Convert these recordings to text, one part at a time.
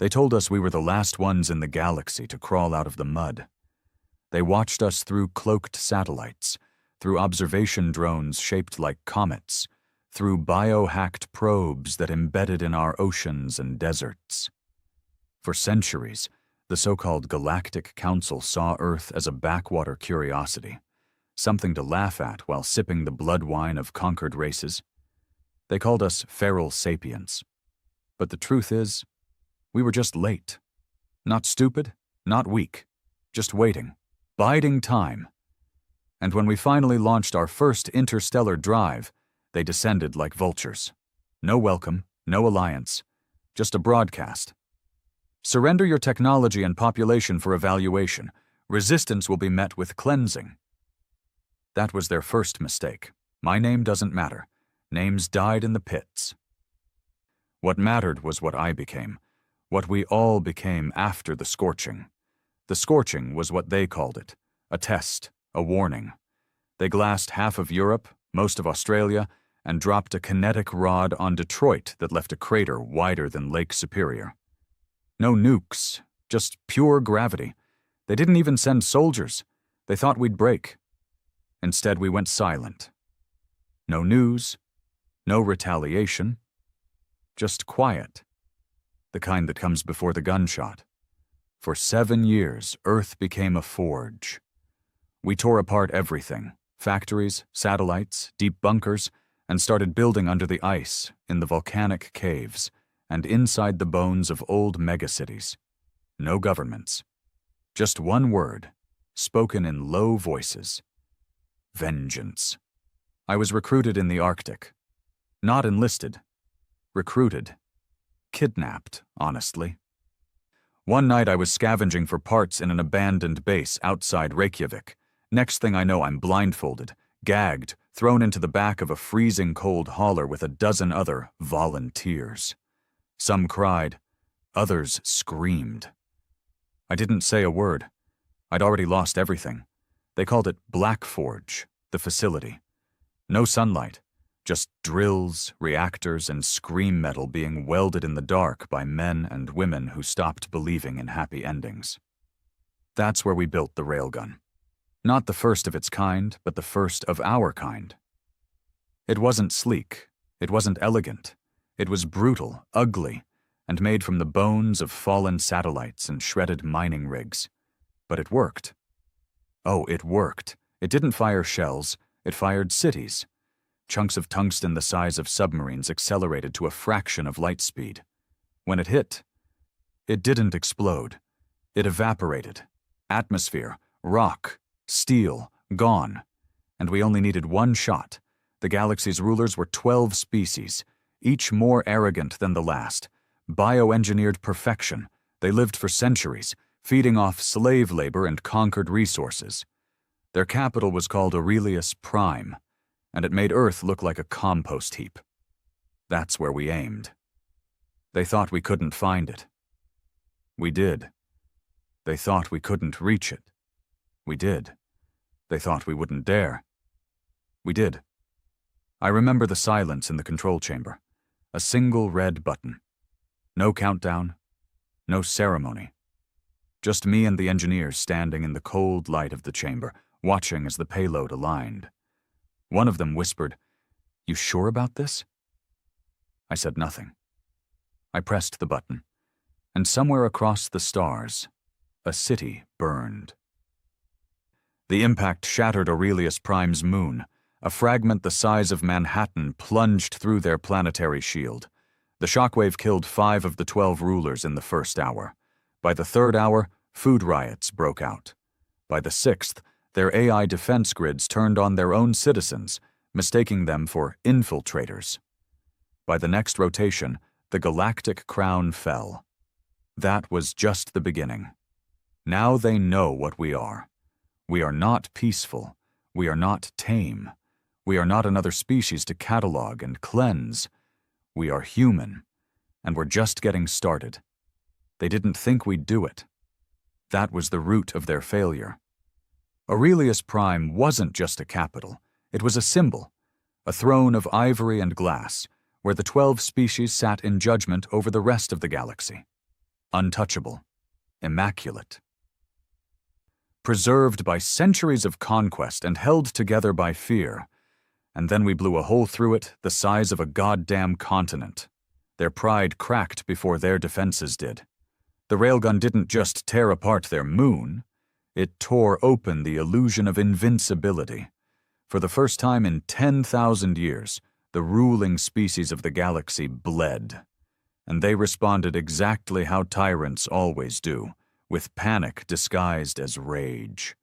They told us we were the last ones in the galaxy to crawl out of the mud. They watched us through cloaked satellites, through observation drones shaped like comets, through biohacked probes that embedded in our oceans and deserts. For centuries, the so-called Galactic Council saw Earth as a backwater curiosity, something to laugh at while sipping the blood wine of conquered races. They called us feral sapiens. But the truth is, we were just late. Not stupid, not weak, just waiting, biding time. And when we finally launched our first interstellar drive, they descended like vultures. No welcome, no alliance, just a broadcast. Surrender your technology and population for evaluation. Resistance will be met with cleansing. That was their first mistake. My name doesn't matter. Names died in the pits. What mattered was what I became, what we all became after the scorching. The scorching was what they called it, a test, a warning. They glassed half of Europe, most of Australia, and dropped a kinetic rod on Detroit that left a crater wider than Lake Superior. No nukes, just pure gravity. They didn't even send soldiers. They thought we'd break. Instead, we went silent. No news, no retaliation, just quiet. The kind that comes before the gunshot. For 7 years, Earth became a forge. We tore apart everything, factories, satellites, deep bunkers, and started building under the ice, in the volcanic caves, and inside the bones of old megacities. No governments. Just one word, spoken in low voices. Vengeance. I was recruited in the Arctic. Not enlisted. Recruited. Kidnapped, honestly. One night I was scavenging for parts in an abandoned base outside Reykjavik. Next thing I know, I'm blindfolded, gagged, thrown into the back of a freezing cold hauler with a dozen other volunteers. Some cried, others screamed. I didn't say a word. I'd already lost everything. They called it Black Forge, the facility. No sunlight, just drills, reactors, and scream metal being welded in the dark by men and women who stopped believing in happy endings. That's where we built the Railgun. Not the first of its kind, but the first of our kind. It wasn't sleek. It wasn't elegant. It was brutal, ugly, and made from the bones of fallen satellites and shredded mining rigs. But it worked. Oh, it worked. It didn't fire shells. It fired cities. Chunks of tungsten the size of submarines accelerated to a fraction of light speed. When it hit, it didn't explode. It evaporated. Atmosphere, rock, steel, gone. And we only needed one shot. The galaxy's rulers were 12 species, each more arrogant than the last. Bioengineered perfection. They lived for centuries, feeding off slave labor and conquered resources. Their capital was called Aurelius Prime, and it made Earth look like a compost heap. That's where we aimed. They thought we couldn't find it. We did. They thought we couldn't reach it. We did. They thought we wouldn't dare. We did. I remember the silence in the control chamber. A single red button. No countdown. No ceremony. Just me and the engineers standing in the cold light of the chamber, watching as the payload aligned. One of them whispered, "You sure about this?" I said nothing. I pressed the button, and somewhere across the stars, a city burned. The impact shattered Aurelius Prime's moon. A fragment the size of Manhattan plunged through their planetary shield. The shockwave killed 5 of the 12 rulers in the first hour. By the 3rd hour, food riots broke out. By the 6th, their AI defense grids turned on their own citizens, mistaking them for infiltrators. By the next rotation, the galactic crown fell. That was just the beginning. Now they know what we are. We are not peaceful. We are not tame. We are not another species to catalog and cleanse. We are human, and we're just getting started. They didn't think we'd do it. That was the root of their failure. Aurelius Prime wasn't just a capital. It was a symbol, a throne of ivory and glass, where the 12 species sat in judgment over the rest of the galaxy. untouchable, immaculate. Preserved by centuries of conquest and held together by fear. And then we blew a hole through it the size of a goddamn continent. Their pride cracked before their defenses did. The railgun didn't just tear apart their moon, it tore open the illusion of invincibility. For the first time in 10,000 years, the ruling species of the galaxy bled. And they responded exactly how tyrants always do, with panic disguised as rage.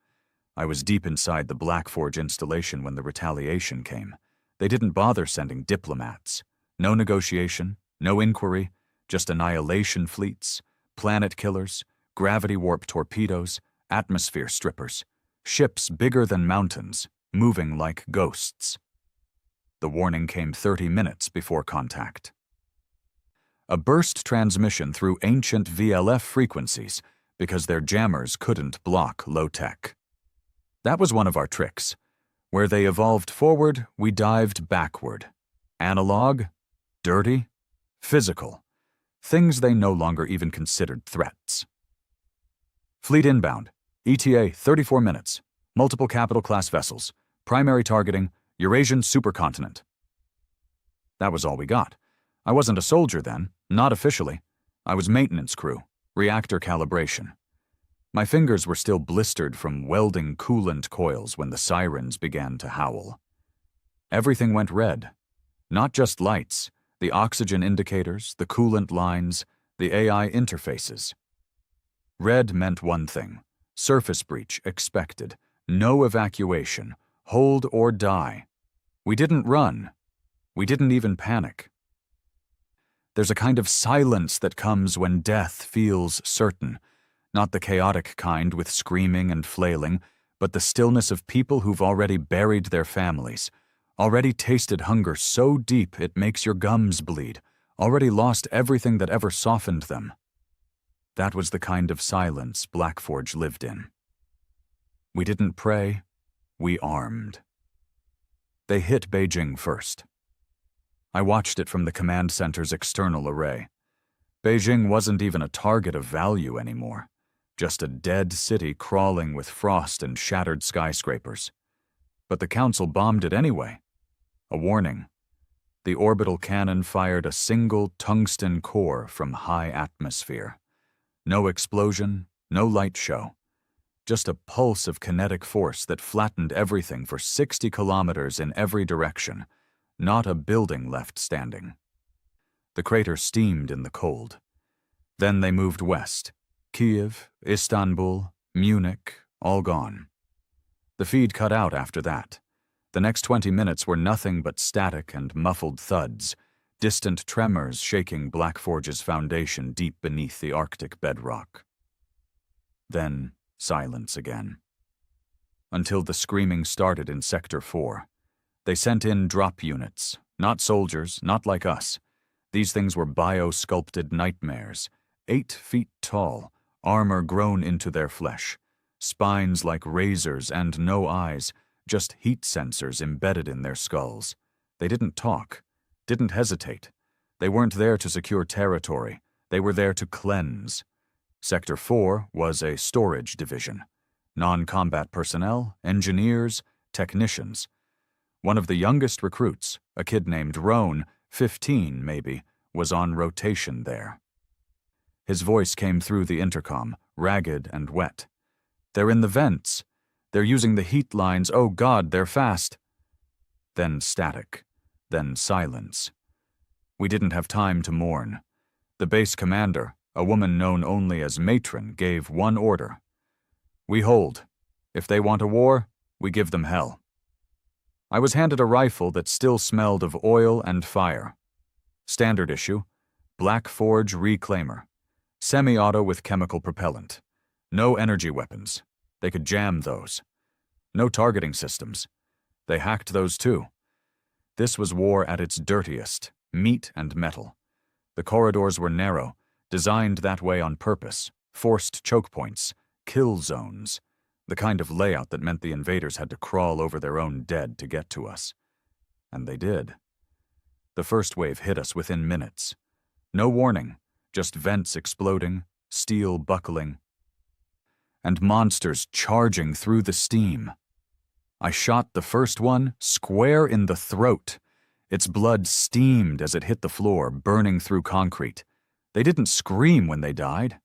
I was deep inside the Blackforge installation when the retaliation came. They didn't bother sending diplomats. No negotiation, no inquiry, just annihilation fleets, planet killers, gravity warp torpedoes, atmosphere strippers, ships bigger than mountains, moving like ghosts. The warning came 30 minutes before contact. A burst transmission through ancient VLF frequencies because their jammers couldn't block low-tech. That was one of our tricks. Where they evolved forward, we dived backward. Analog, dirty, physical. Things they no longer even considered threats. Fleet inbound. ETA 34 minutes. Multiple capital-class vessels. Primary targeting, Eurasian supercontinent. That was all we got. I wasn't a soldier then, not officially. I was maintenance crew, reactor calibration. My fingers were still blistered from welding coolant coils when the sirens began to howl. Everything went red. Not just lights, the oxygen indicators, the coolant lines, the AI interfaces. Red meant one thing: surface breach expected, no evacuation, hold or die. We didn't run. We didn't even panic. There's a kind of silence that comes when death feels certain, not the chaotic kind with screaming and flailing, but the stillness of people who've already buried their families, already tasted hunger so deep it makes your gums bleed, already lost everything that ever softened them. That was the kind of silence Blackforge lived in. We didn't pray, we armed. They hit Beijing first. I watched it from the command center's external array. Beijing wasn't even a target of value anymore, just a dead city crawling with frost and shattered skyscrapers. But the Council bombed it anyway. A warning. The orbital cannon fired a single tungsten core from high atmosphere. No explosion, no light show. Just a pulse of kinetic force that flattened everything for 60 kilometers in every direction. Not a building left standing. The crater steamed in the cold. Then they moved west. Kiev, Istanbul, Munich, all gone. The feed cut out after that. The next 20 minutes were nothing but static and muffled thuds, distant tremors shaking Blackforge's foundation deep beneath the Arctic bedrock. Then silence again. Until the screaming started in Sector 4. They sent in drop units, not soldiers, not like us. These things were bio-sculpted nightmares, 8 feet tall, armor grown into their flesh, spines like razors and no eyes, just heat sensors embedded in their skulls. They didn't talk, didn't hesitate. They weren't there to secure territory, they were there to cleanse. Sector 4 was a storage division. Non-combat personnel, engineers, technicians. One of the youngest recruits, a kid named Roan, 15 maybe, was on rotation there. His voice came through the intercom, ragged and wet. "They're in the vents. They're using the heat lines. Oh God, they're fast." Then static. Then silence. We didn't have time to mourn. The base commander, a woman known only as Matron, gave one order. "We hold. If they want a war, we give them hell." I was handed a rifle that still smelled of oil and fire. Standard issue, Blackforge Reclaimer. Semi-auto with chemical propellant. No energy weapons. They could jam those. No targeting systems. They hacked those too. This was war at its dirtiest, meat and metal. The corridors were narrow, designed that way on purpose, forced choke points, kill zones, the kind of layout that meant the invaders had to crawl over their own dead to get to us. And they did. The first wave hit us within minutes. No warning, just vents exploding, steel buckling, and monsters charging through the steam. I shot the first one square in the throat. Its blood steamed as it hit the floor, burning through concrete. They didn't scream when they died.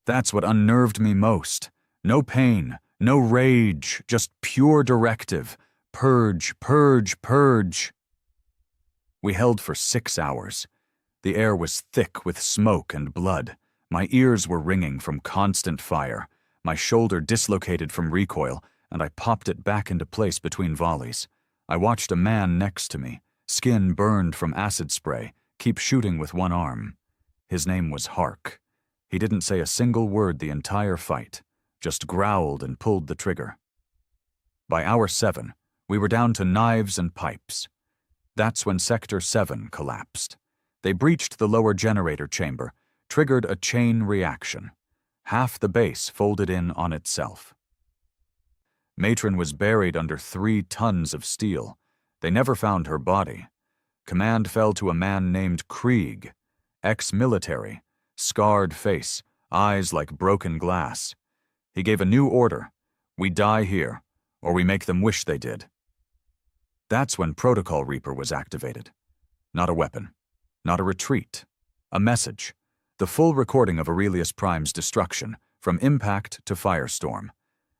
That's what unnerved me most. No pain, no rage, just pure directive. Purge, purge, purge. We held for 6 hours. The air was thick with smoke and blood. My ears were ringing from constant fire. My shoulder dislocated from recoil, and I popped it back into place between volleys. I watched a man next to me, skin burned from acid spray, keep shooting with one arm. His name was Hark. He didn't say a single word the entire fight, just growled and pulled the trigger. By hour 7, we were down to knives and pipes. That's when Sector 7 collapsed. They breached the lower generator chamber, triggered a chain reaction. Half the base folded in on itself. Matron was buried under 3 tons of steel. They never found her body. Command fell to a man named Krieg, ex-military, scarred face, eyes like broken glass. He gave a new order: we die here, or we make them wish they did. That's when Protocol Reaper was activated. Not a weapon, not a retreat, a message. The full recording of Aurelius Prime's destruction, from impact to firestorm,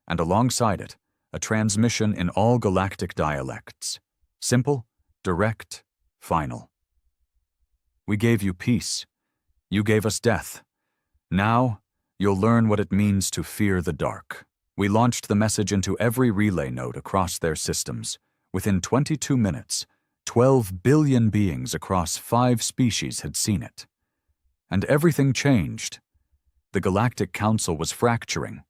and alongside it, a transmission in all galactic dialects. Simple, direct, final. We gave you peace. You gave us death. Now, you'll learn what it means to fear the dark. We launched the message into every relay node across their systems. Within 22 minutes, 12 billion beings across 5 species had seen it. And everything changed. The Galactic Council was fracturing.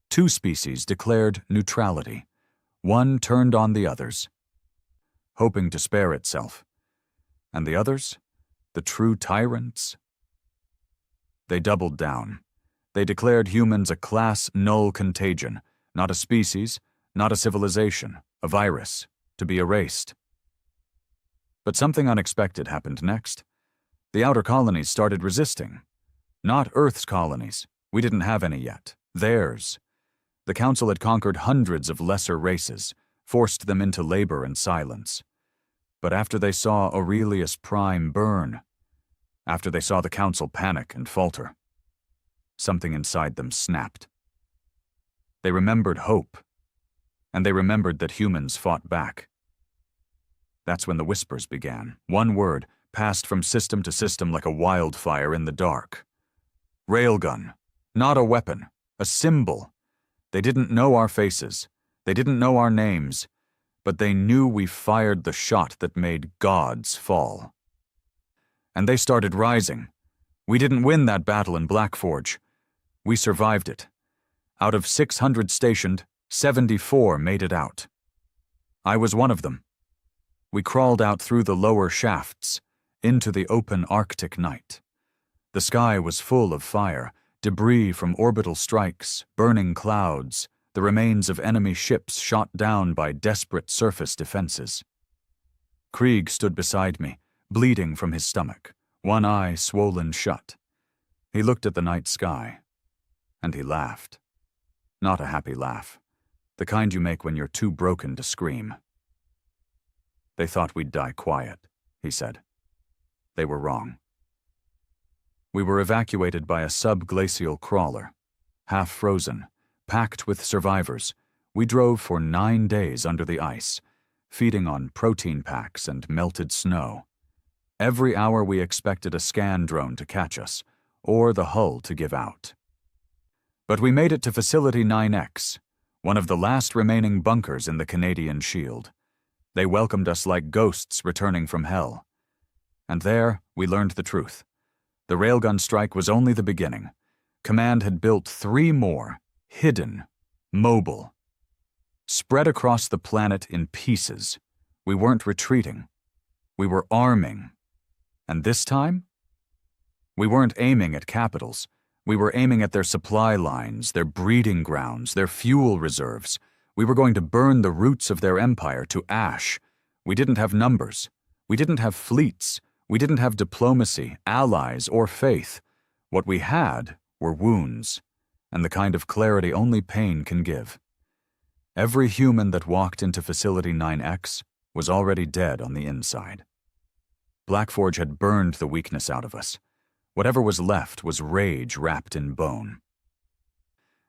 2 species declared neutrality. One turned on the others, hoping to spare itself. And the others, the true tyrants? They doubled down. They declared humans a class null contagion, not a species, not a civilization, a virus, to be erased. But something unexpected happened next. The outer colonies started resisting. Not Earth's colonies. We didn't have any yet. Theirs. The Council had conquered hundreds of lesser races, forced them into labor and silence. But after they saw Aurelius Prime burn, after they saw the Council panic and falter, something inside them snapped. They remembered hope, and they remembered that humans fought back. That's when the whispers began. One word passed from system to system like a wildfire in the dark. Railgun. Not a weapon, a symbol. They didn't know our faces. They didn't know our names. But they knew we fired the shot that made gods fall. And they started rising. We didn't win that battle in Blackforge. We survived it. Out of 600 stationed, 74 made it out. I was one of them. We crawled out through the lower shafts, into the open Arctic night. The sky was full of fire, debris from orbital strikes, burning clouds, the remains of enemy ships shot down by desperate surface defenses. Krieg stood beside me, bleeding from his stomach, one eye swollen shut. He looked at the night sky, and he laughed. Not a happy laugh, the kind you make when you're too broken to scream. They thought we'd die quiet, he said. They were wrong. We were evacuated by a subglacial crawler. Half frozen, packed with survivors, we drove for 9 days under the ice, feeding on protein packs and melted snow. Every hour we expected a scan drone to catch us, or the hull to give out. But we made it to Facility 9X, one of the last remaining bunkers in the Canadian Shield. They welcomed us like ghosts returning from hell. And there, we learned the truth. The railgun strike was only the beginning. Command had built 3 more, hidden, mobile. Spread across the planet in pieces. We weren't retreating. We were arming. And this time? We weren't aiming at capitals. We were aiming at their supply lines, their breeding grounds, their fuel reserves. We were going to burn the roots of their empire to ash. We didn't have numbers. We didn't have fleets. We didn't have diplomacy, allies, or faith. What we had were wounds, and the kind of clarity only pain can give. Every human that walked into Facility 9X was already dead on the inside. Blackforge had burned the weakness out of us. Whatever was left was rage wrapped in bone.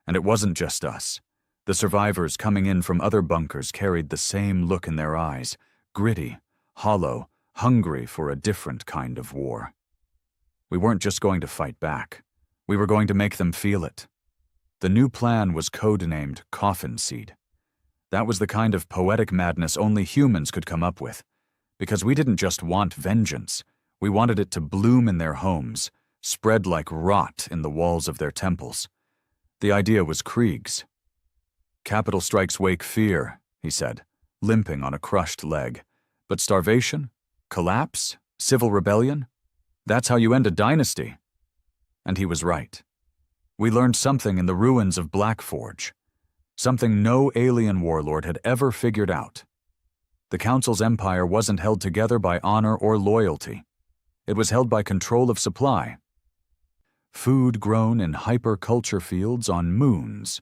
And it wasn't just us. The survivors coming in from other bunkers carried the same look in their eyes, gritty, hollow, hungry for a different kind of war. We weren't just going to fight back. We were going to make them feel it. The new plan was codenamed Coffin Seed. That was the kind of poetic madness only humans could come up with, because we didn't just want vengeance. We wanted it to bloom in their homes, spread like rot in the walls of their temples. The idea was Krieg's. Capital strikes wake fear, he said, limping on a crushed leg. But starvation? Collapse? Civil rebellion? That's how you end a dynasty. And he was right. We learned something in the ruins of Blackforge. Something no alien warlord had ever figured out. The Council's empire wasn't held together by honor or loyalty. It was held by control of supply. Food grown in hyperculture fields on moons,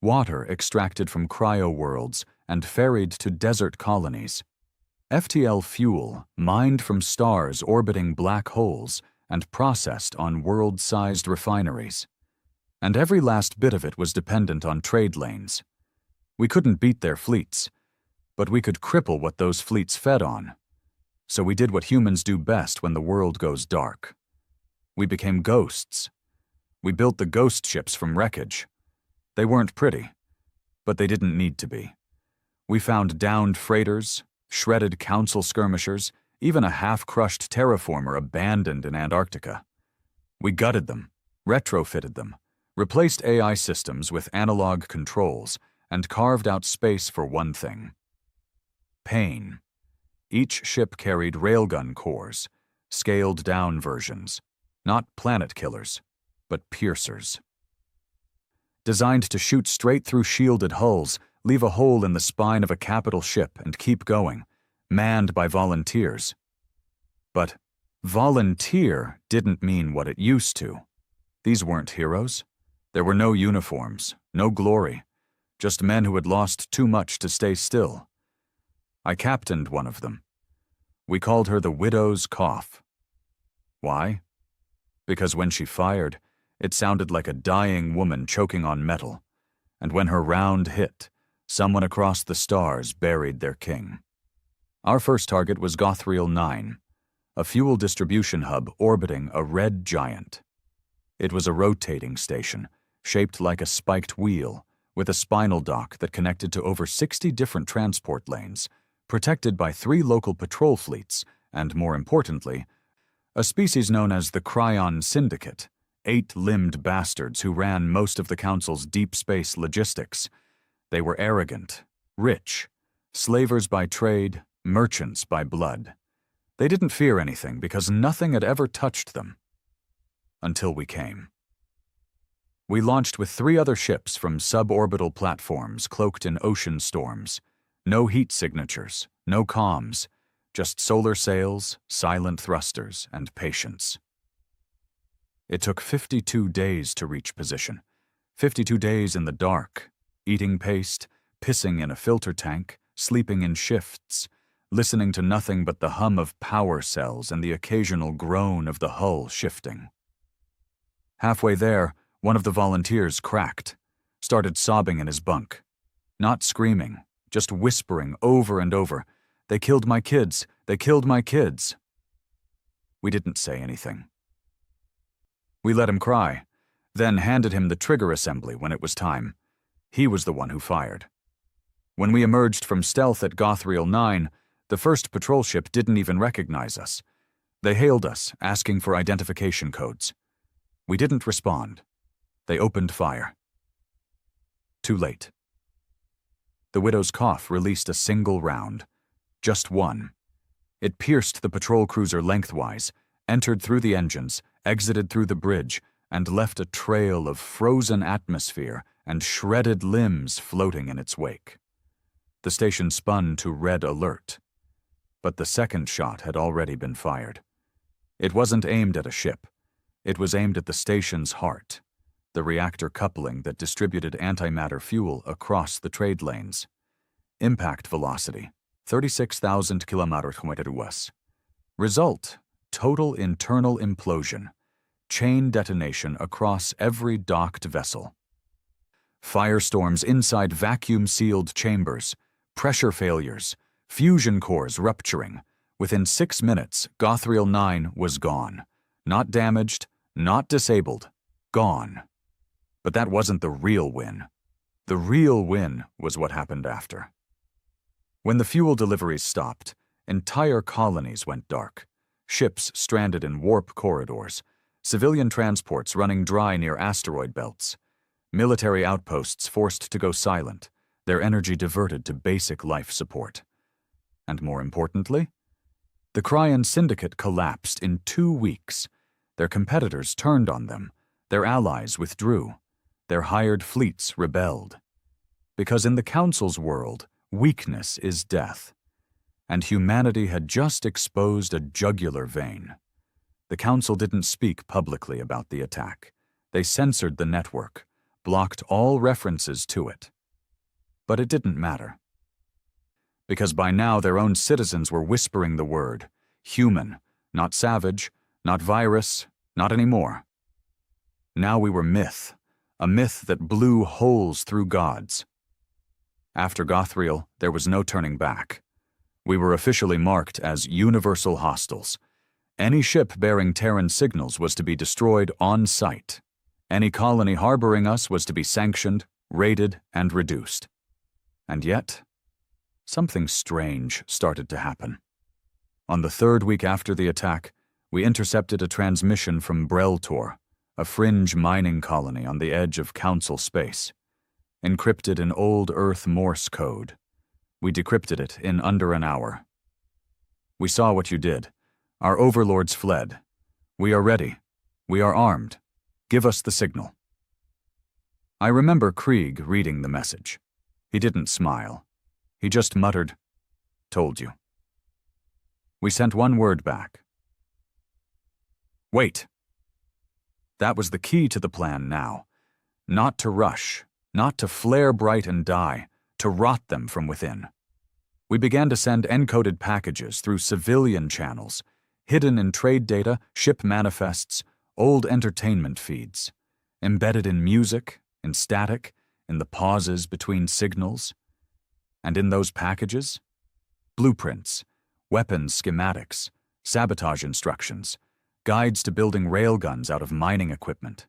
water extracted from cryo-worlds and ferried to desert colonies, FTL fuel mined from stars orbiting black holes and processed on world-sized refineries. And every last bit of it was dependent on trade lanes. We couldn't beat their fleets, but we could cripple what those fleets fed on. So we did what humans do best when the world goes dark. We became ghosts. We built the ghost ships from wreckage. They weren't pretty, but they didn't need to be. We found downed freighters, shredded council skirmishers, even a half-crushed terraformer abandoned in Antarctica. We gutted them, retrofitted them, replaced AI systems with analog controls, and carved out space for one thing: pain. Each ship carried railgun cores, scaled-down versions, not planet killers, but piercers. Designed to shoot straight through shielded hulls, leave a hole in the spine of a capital ship and keep going, manned by volunteers. But volunteer didn't mean what it used to. These weren't heroes. There were no uniforms, no glory, just men who had lost too much to stay still. I captained one of them. We called her the Widow's Cough. Why? Because when she fired, it sounded like a dying woman choking on metal, and when her round hit, someone across the stars buried their king. Our first target was Gothriel 9, a fuel distribution hub orbiting a red giant. It was a rotating station, shaped like a spiked wheel, with a spinal dock that connected to over 60 different transport lanes, protected by 3 local patrol fleets, and more importantly, a species known as the Cryon Syndicate, 8-limbed bastards who ran most of the Council's deep space logistics. They were arrogant, rich, slavers by trade, merchants by blood. They didn't fear anything because nothing had ever touched them. Until we came. We launched with 3 other ships from suborbital platforms cloaked in ocean storms. No heat signatures, no comms, just solar sails, silent thrusters, and patience. It took 52 days to reach position. 52 days in the dark, eating paste, pissing in a filter tank, sleeping in shifts, listening to nothing but the hum of power cells and the occasional groan of the hull shifting. Halfway there, one of the volunteers cracked, started sobbing in his bunk. Not screaming, just whispering over and over, "They killed my kids! They killed my kids!" We didn't say anything. We let him cry, then handed him the trigger assembly when it was time. He was the one who fired. When we emerged from stealth at Gothriel 9, the first patrol ship didn't even recognize us. They hailed us, asking for identification codes. We didn't respond. They opened fire. Too late. The Widow's Cough released a single round. Just one. It pierced the patrol cruiser lengthwise, entered through the engines, exited through the bridge, and left a trail of frozen atmosphere and shredded limbs floating in its wake. The station spun to red alert. But the second shot had already been fired. It wasn't aimed at a ship. It was aimed at the station's heart, the reactor coupling that distributed antimatter fuel across the trade lanes. Impact velocity, 36,000 km/s. Result, total internal implosion, chain detonation across every docked vessel. Firestorms inside vacuum-sealed chambers, pressure failures, fusion cores rupturing. Within 6 minutes, Gothriel 9 was gone. Not damaged, not disabled, gone. But that wasn't the real win. The real win was what happened after. When the fuel deliveries stopped, entire colonies went dark. Ships stranded in warp corridors, civilian transports running dry near asteroid belts, military outposts forced to go silent, their energy diverted to basic life support. And more importantly, the Cryon Syndicate collapsed in 2 weeks. Their competitors turned on them, their allies withdrew, their hired fleets rebelled. Because in the Council's world, weakness is death, and humanity had just exposed a jugular vein. The Council didn't speak publicly about the attack. They censored the network, blocked all references to it. But it didn't matter. Because by now their own citizens were whispering the word, human, not savage, not virus, not anymore. Now we were myth, a myth that blew holes through gods. After Gothriel, there was no turning back. We were officially marked as universal hostiles. Any ship bearing Terran signals was to be destroyed on sight. Any colony harboring us was to be sanctioned, raided, and reduced. And yet, something strange started to happen. On the 3rd week after the attack, we intercepted a transmission from Breltor, a fringe mining colony on the edge of Council space. Encrypted in old Earth Morse code. We decrypted it in under an hour. We saw what you did. Our overlords fled. We are ready. We are armed. Give us the signal. I remember Krieg reading the message. He didn't smile. He just muttered, "Told you." We sent one word back. Wait. That was the key to the plan now. Not to rush. Not to flare bright and die, to rot them from within. We began to send encoded packages through civilian channels, hidden in trade data, ship manifests, old entertainment feeds, embedded in music, in static, in the pauses between signals. And in those packages, blueprints, weapons schematics, sabotage instructions, guides to building railguns out of mining equipment.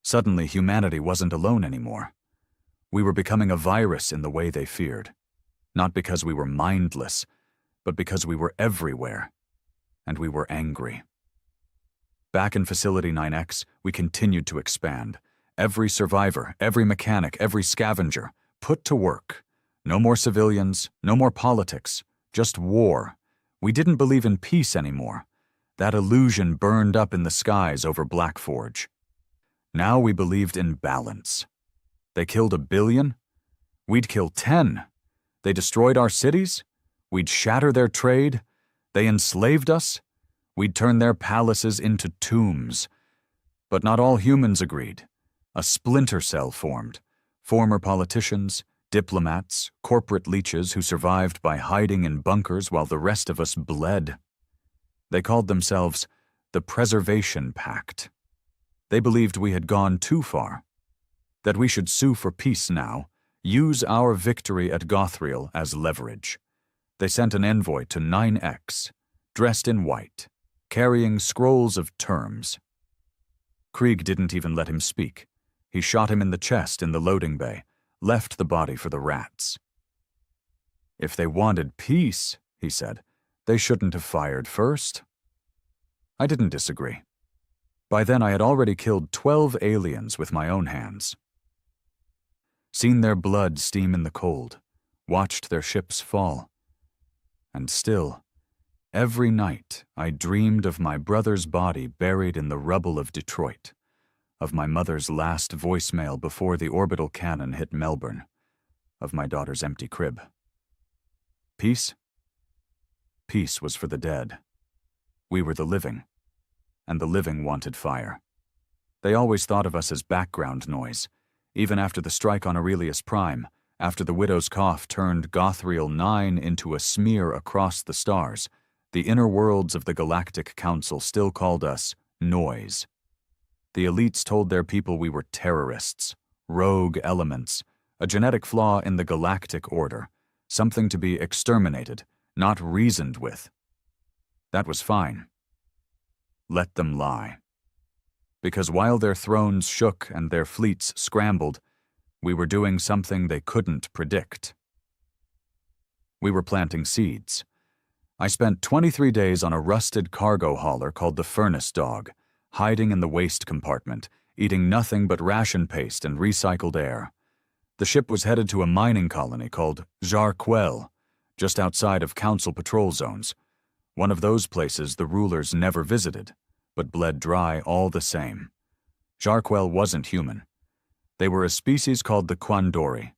Suddenly, humanity wasn't alone anymore. We were becoming a virus in the way they feared. Not because we were mindless, but because we were everywhere. And we were angry. Back in Facility 9X, we continued to expand. Every survivor, every mechanic, every scavenger, put to work. No more civilians, no more politics, just war. We didn't believe in peace anymore. That illusion burned up in the skies over Blackforge. Now we believed in balance. They killed 1 billion? We'd kill 10. They destroyed our cities? We'd shatter their trade? They enslaved us? We'd turn their palaces into tombs. But not all humans agreed. A splinter cell formed. Former politicians, diplomats, corporate leeches who survived by hiding in bunkers while the rest of us bled. They called themselves the Preservation Pact. They believed we had gone too far, that we should sue for peace now, use our victory at Gothriel as leverage. They sent an envoy to 9X, dressed in white, carrying scrolls of terms. Krieg didn't even let him speak. He shot him in the chest in the loading bay, left the body for the rats. If they wanted peace, he said, they shouldn't have fired first. I didn't disagree. By then I had already killed 12 aliens with my own hands. Seen their blood steam in the cold, watched their ships fall. And still, every night I dreamed of my brother's body buried in the rubble of Detroit, of my mother's last voicemail before the orbital cannon hit Melbourne, of my daughter's empty crib. Peace? Peace was for the dead. We were the living. and the living wanted fire. They always thought of us as background noise, even after the strike on Aurelius Prime, after the widow's cough turned Gothriel 9 into a smear across the stars. The inner worlds of the Galactic Council still called us noise. The elites told their people we were terrorists, rogue elements, a genetic flaw in the galactic order, something to be exterminated, not reasoned with. That was fine. Let them lie. Because while their thrones shook and their fleets scrambled, we were doing something they couldn't predict. We were planting seeds. I spent 23 days on a rusted cargo hauler called the Furnace Dog, hiding in the waste compartment, eating nothing but ration paste and recycled air. The ship was headed to a mining colony called Jarquel, just outside of Council patrol zones, one of those places the rulers never visited, but bled dry all the same. Jarquel wasn't human. They were a species called the Quandori,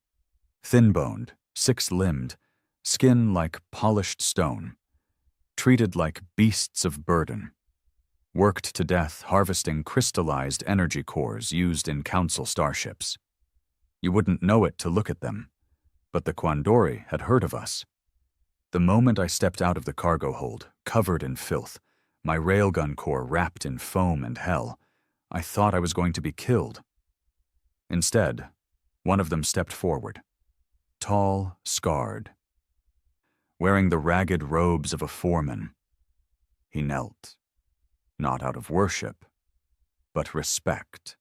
thin-boned, six-limbed, skin like polished stone, treated like beasts of burden, worked to death harvesting crystallized energy cores used in Council starships. You wouldn't know it to look at them, but the Quandori had heard of us. The moment I stepped out of the cargo hold, covered in filth, my railgun core wrapped in foam and hell, I thought I was going to be killed. Instead, one of them stepped forward, tall, scarred, wearing the ragged robes of a foreman. He knelt, not out of worship, but respect.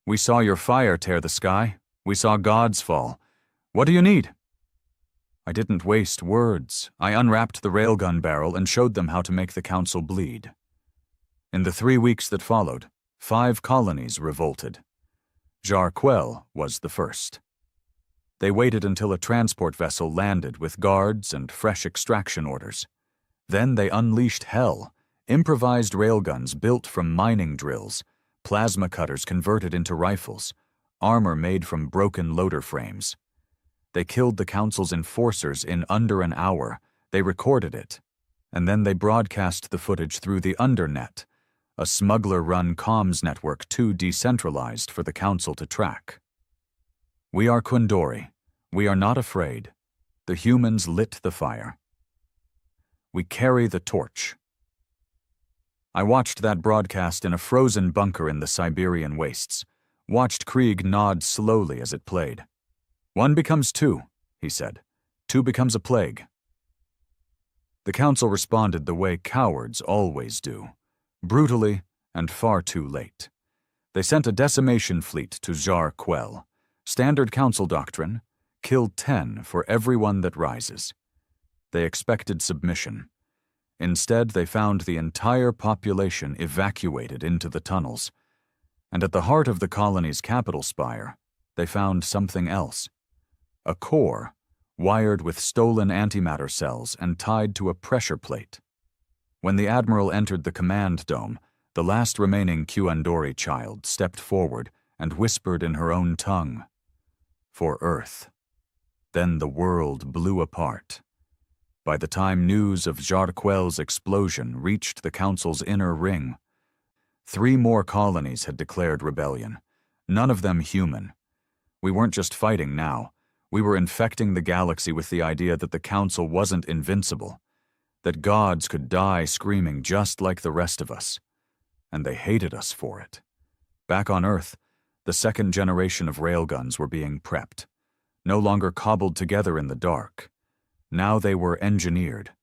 "We saw your fire tear the sky. We saw gods fall. What do you need?" I didn't waste words. I unwrapped the railgun barrel and showed them how to make the Council bleed. In the 3 weeks that followed, 5 colonies revolted. Jarquel was the first. They waited until a transport vessel landed with guards and fresh extraction orders. Then they unleashed hell, improvised railguns built from mining drills, plasma cutters converted into rifles, armor made from broken loader frames. They killed the Council's enforcers in under an hour. They recorded it. And then they broadcast the footage through the Undernet, a smuggler-run comms network too decentralized for the Council to track. We are Quandori. We are not afraid. The humans lit the fire. We carry the torch. I watched that broadcast in a frozen bunker in the Siberian wastes, watched Krieg nod slowly as it played. 1 becomes 2, he said. 2 becomes a plague. The Council responded the way cowards always do, brutally and far too late. They sent a decimation fleet to Jarquel. Standard Council doctrine, kill 10 for everyone that rises. They expected submission. Instead, they found the entire population evacuated into the tunnels. And at the heart of the colony's capital spire, they found something else. A core, wired with stolen antimatter cells and tied to a pressure plate. When the Admiral entered the command dome, the last remaining Quandori child stepped forward and whispered in her own tongue, "For Earth." Then the world blew apart. By the time news of Jarquel's explosion reached the Council's inner ring, 3 more colonies had declared rebellion, none of them human. We weren't just fighting now. We were infecting the galaxy with the idea that the Council wasn't invincible, that gods could die screaming just like the rest of us. And they hated us for it. Back on Earth, the 2nd generation of railguns were being prepped, no longer cobbled together in the dark. Now they were engineered,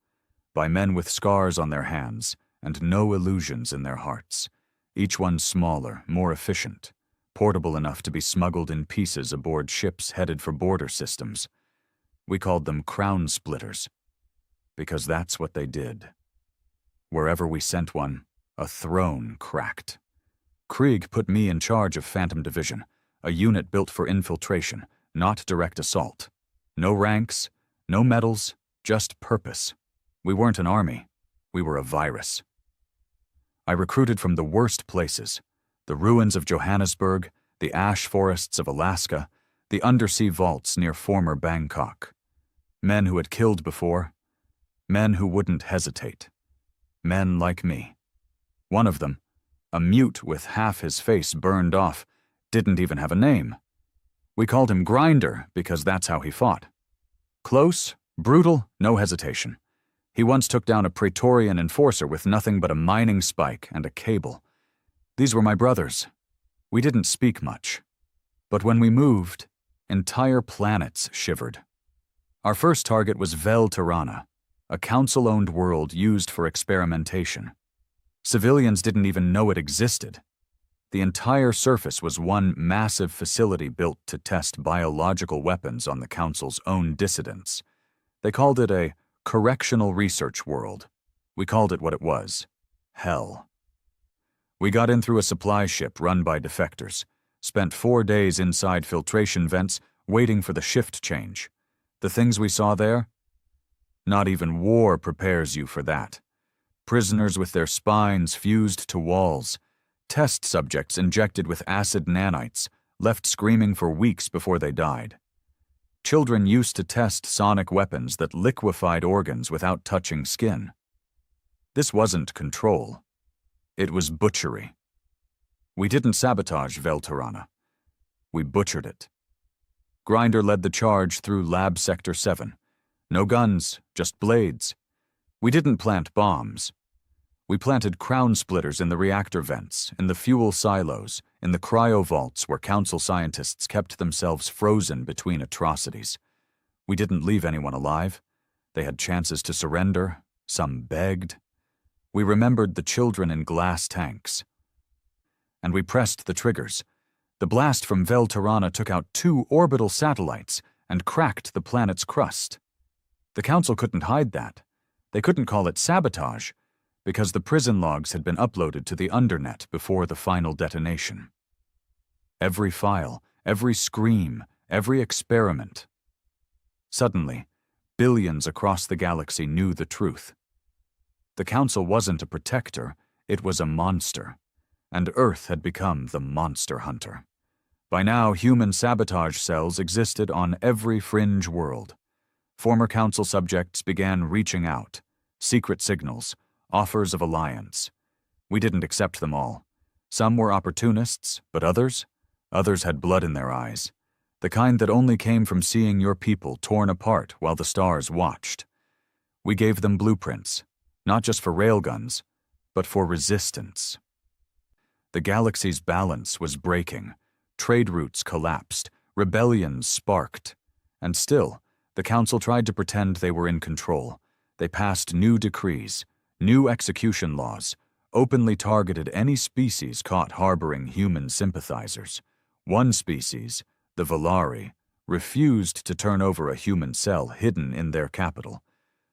by men with scars on their hands and no illusions in their hearts, each one smaller, more efficient, portable enough to be smuggled in pieces aboard ships headed for border systems. We called them crown splitters, because that's what they did. Wherever we sent one, a throne cracked. Krieg put me in charge of Phantom Division, a unit built for infiltration, not direct assault. No ranks, no medals, just purpose. We weren't an army. We were a virus. I recruited from the worst places, the ruins of Johannesburg, the ash forests of Alaska, the undersea vaults near former Bangkok. Men who had killed before, men who wouldn't hesitate. Men like me. One of them, a mute with half his face burned off, didn't even have a name. We called him Grinder because that's how he fought. Close, brutal, no hesitation. He once took down a Praetorian enforcer with nothing but a mining spike and a cable. These were my brothers. We didn't speak much. But when we moved, entire planets shivered. Our first target was Vel Tirana, a council-owned world used for experimentation. Civilians didn't even know it existed. The entire surface was one massive facility built to test biological weapons on the council's own dissidents. They called it a correctional research world. We called it what it was: hell. We got in through a supply ship run by defectors, spent 4 days inside filtration vents waiting for the shift change. The things we saw there? Not even war prepares you for that. Prisoners with their spines fused to walls, test subjects injected with acid nanites, left screaming for weeks before they died. Children used to test sonic weapons that liquefied organs without touching skin. This wasn't control. It was butchery. We didn't sabotage Vel Tirana. We butchered it. Grinder led the charge through Lab Sector 7. No guns, just blades. We didn't plant bombs. We planted crown splitters in the reactor vents, in the fuel silos, in the cryovaults where council scientists kept themselves frozen between atrocities. We didn't leave anyone alive. They had chances to surrender. Some begged. We remembered the children in glass tanks. And we pressed the triggers. The blast from Vel Tirana took out 2 orbital satellites and cracked the planet's crust. The council couldn't hide that. They couldn't call it sabotage, because the prison logs had been uploaded to the undernet before the final detonation. Every file, every scream, every experiment. Suddenly, billions across the galaxy knew the truth. The Council wasn't a protector, it was a monster, and Earth had become the monster hunter. By now, human sabotage cells existed on every fringe world. Former Council subjects began reaching out, secret signals, offers of alliance. We didn't accept them all. Some were opportunists, but others had blood in their eyes. The kind that only came from seeing your people torn apart while the stars watched. We gave them blueprints, not just for railguns, but for resistance. The galaxy's balance was breaking. Trade routes collapsed. Rebellions sparked. And still, the Council tried to pretend they were in control. They passed new decrees, new execution laws, openly targeted any species caught harboring human sympathizers. One species, the Volari, refused to turn over a human cell hidden in their capital,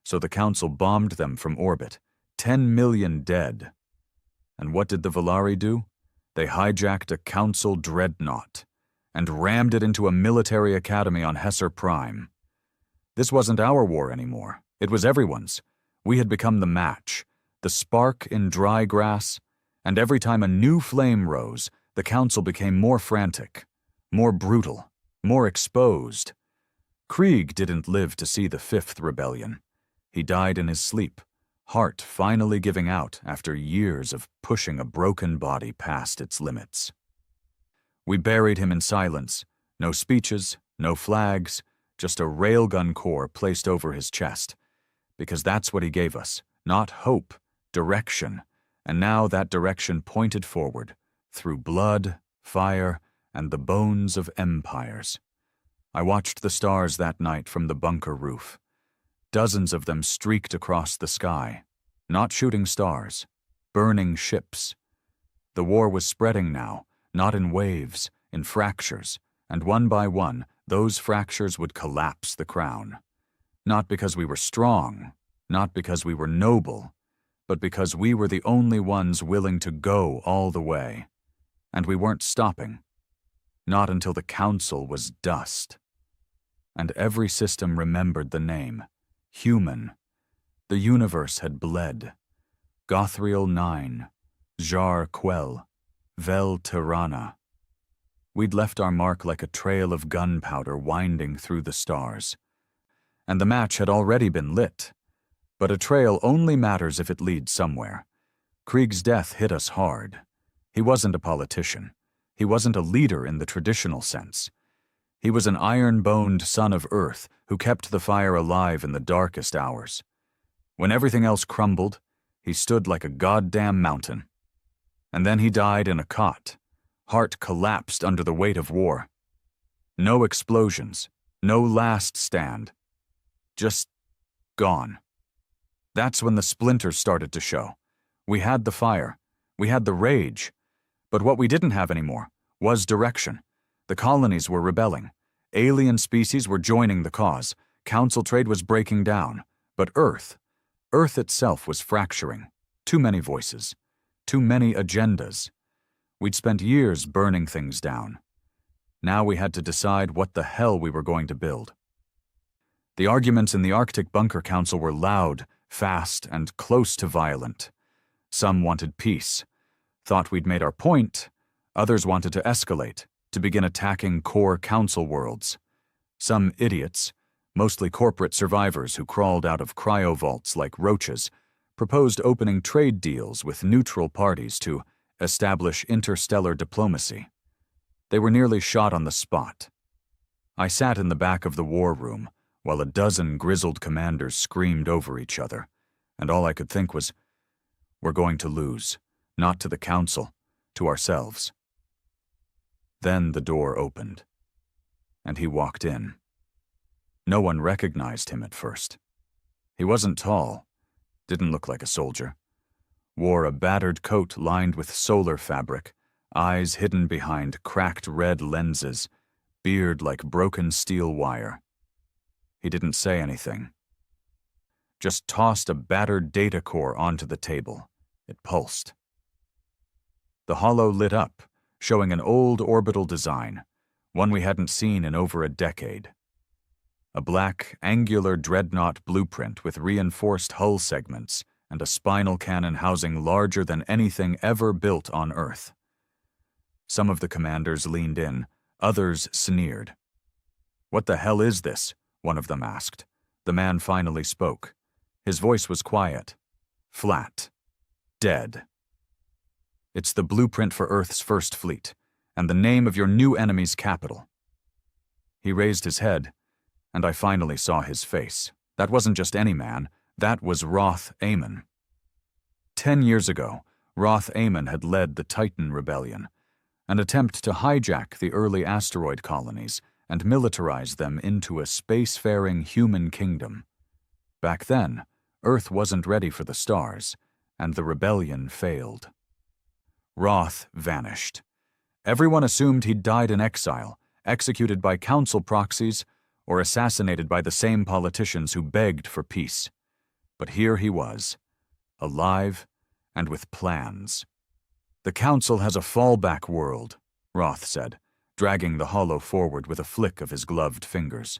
so the Council bombed them from orbit, 10 million dead. And what did the Volari do? They hijacked a Council dreadnought and rammed it into a military academy on Hesser Prime. This wasn't our war anymore. It was everyone's. We had become the match, the spark in dry grass, and every time a new flame rose, the Council became more frantic, more brutal, more exposed. Krieg didn't live to see the 5th rebellion. He died in his sleep, heart finally giving out after years of pushing a broken body past its limits. We buried him in silence, no speeches, no flags, just a railgun core placed over his chest, because that's what he gave us, not hope, direction, and now that direction pointed forward, through blood, fire, and the bones of empires. I watched the stars that night from the bunker roof. Dozens of them streaked across the sky, not shooting stars, burning ships. The war was spreading now, not in waves, in fractures, and one by one, those fractures would collapse the crown. Not because we were strong, not because we were noble, but because we were the only ones willing to go all the way. And we weren't stopping. Not until the Council was dust. And every system remembered the name. Human. The universe had bled. Gothriel 9. Jar Quell. Vel Tirana. We'd left our mark like a trail of gunpowder winding through the stars. And the match had already been lit. But a trail only matters if it leads somewhere. Krieg's death hit us hard. He wasn't a politician. He wasn't a leader in the traditional sense. He was an iron-boned son of Earth who kept the fire alive in the darkest hours. When everything else crumbled, he stood like a goddamn mountain. And then he died in a cot. Heart collapsed under the weight of war. No explosions, no last stand. Just gone. That's when the splinters started to show. We had the fire. We had the rage. But what we didn't have anymore was direction. The colonies were rebelling. Alien species were joining the cause. Council trade was breaking down. But Earth itself was fracturing. Too many voices. Too many agendas. We'd spent years burning things down. Now we had to decide what the hell we were going to build. The arguments in the Arctic Bunker Council were loud, fast, and close to violent. Some wanted peace, thought we'd made our point. Others wanted to escalate, to begin attacking core council worlds. Some idiots, mostly corporate survivors who crawled out of cryovaults like roaches, proposed opening trade deals with neutral parties to establish interstellar diplomacy. They were nearly shot on the spot. I sat in the back of the war room while a dozen grizzled commanders screamed over each other, and all I could think was, we're going to lose, not to the council, to ourselves. Then the door opened, and he walked in. No one recognized him at first. He wasn't tall, didn't look like a soldier, wore a battered coat lined with solar fabric, eyes hidden behind cracked red lenses, beard like broken steel wire. He didn't say anything. Just tossed a battered data core onto the table. It pulsed. The holo lit up, showing an old orbital design, one we hadn't seen in over a decade. A black, angular dreadnought blueprint with reinforced hull segments and a spinal cannon housing larger than anything ever built on Earth. Some of the commanders leaned in, others sneered. "What the hell is this?" one of them asked. The man finally spoke. His voice was quiet, flat, dead. "It's the blueprint for Earth's first fleet, and the name of your new enemy's capital." He raised his head, and I finally saw his face. That wasn't just any man, that was Roth Amon. 10 years ago, Roth Amon had led the Titan Rebellion, an attempt to hijack the early asteroid colonies and militarize them into a spacefaring human kingdom. Back then, Earth wasn't ready for the stars, and the rebellion failed. Roth vanished. Everyone assumed he'd died in exile, executed by council proxies, or assassinated by the same politicians who begged for peace. But here he was, alive and with plans. "The council has a fallback world," Roth said, dragging the holo forward with a flick of his gloved fingers.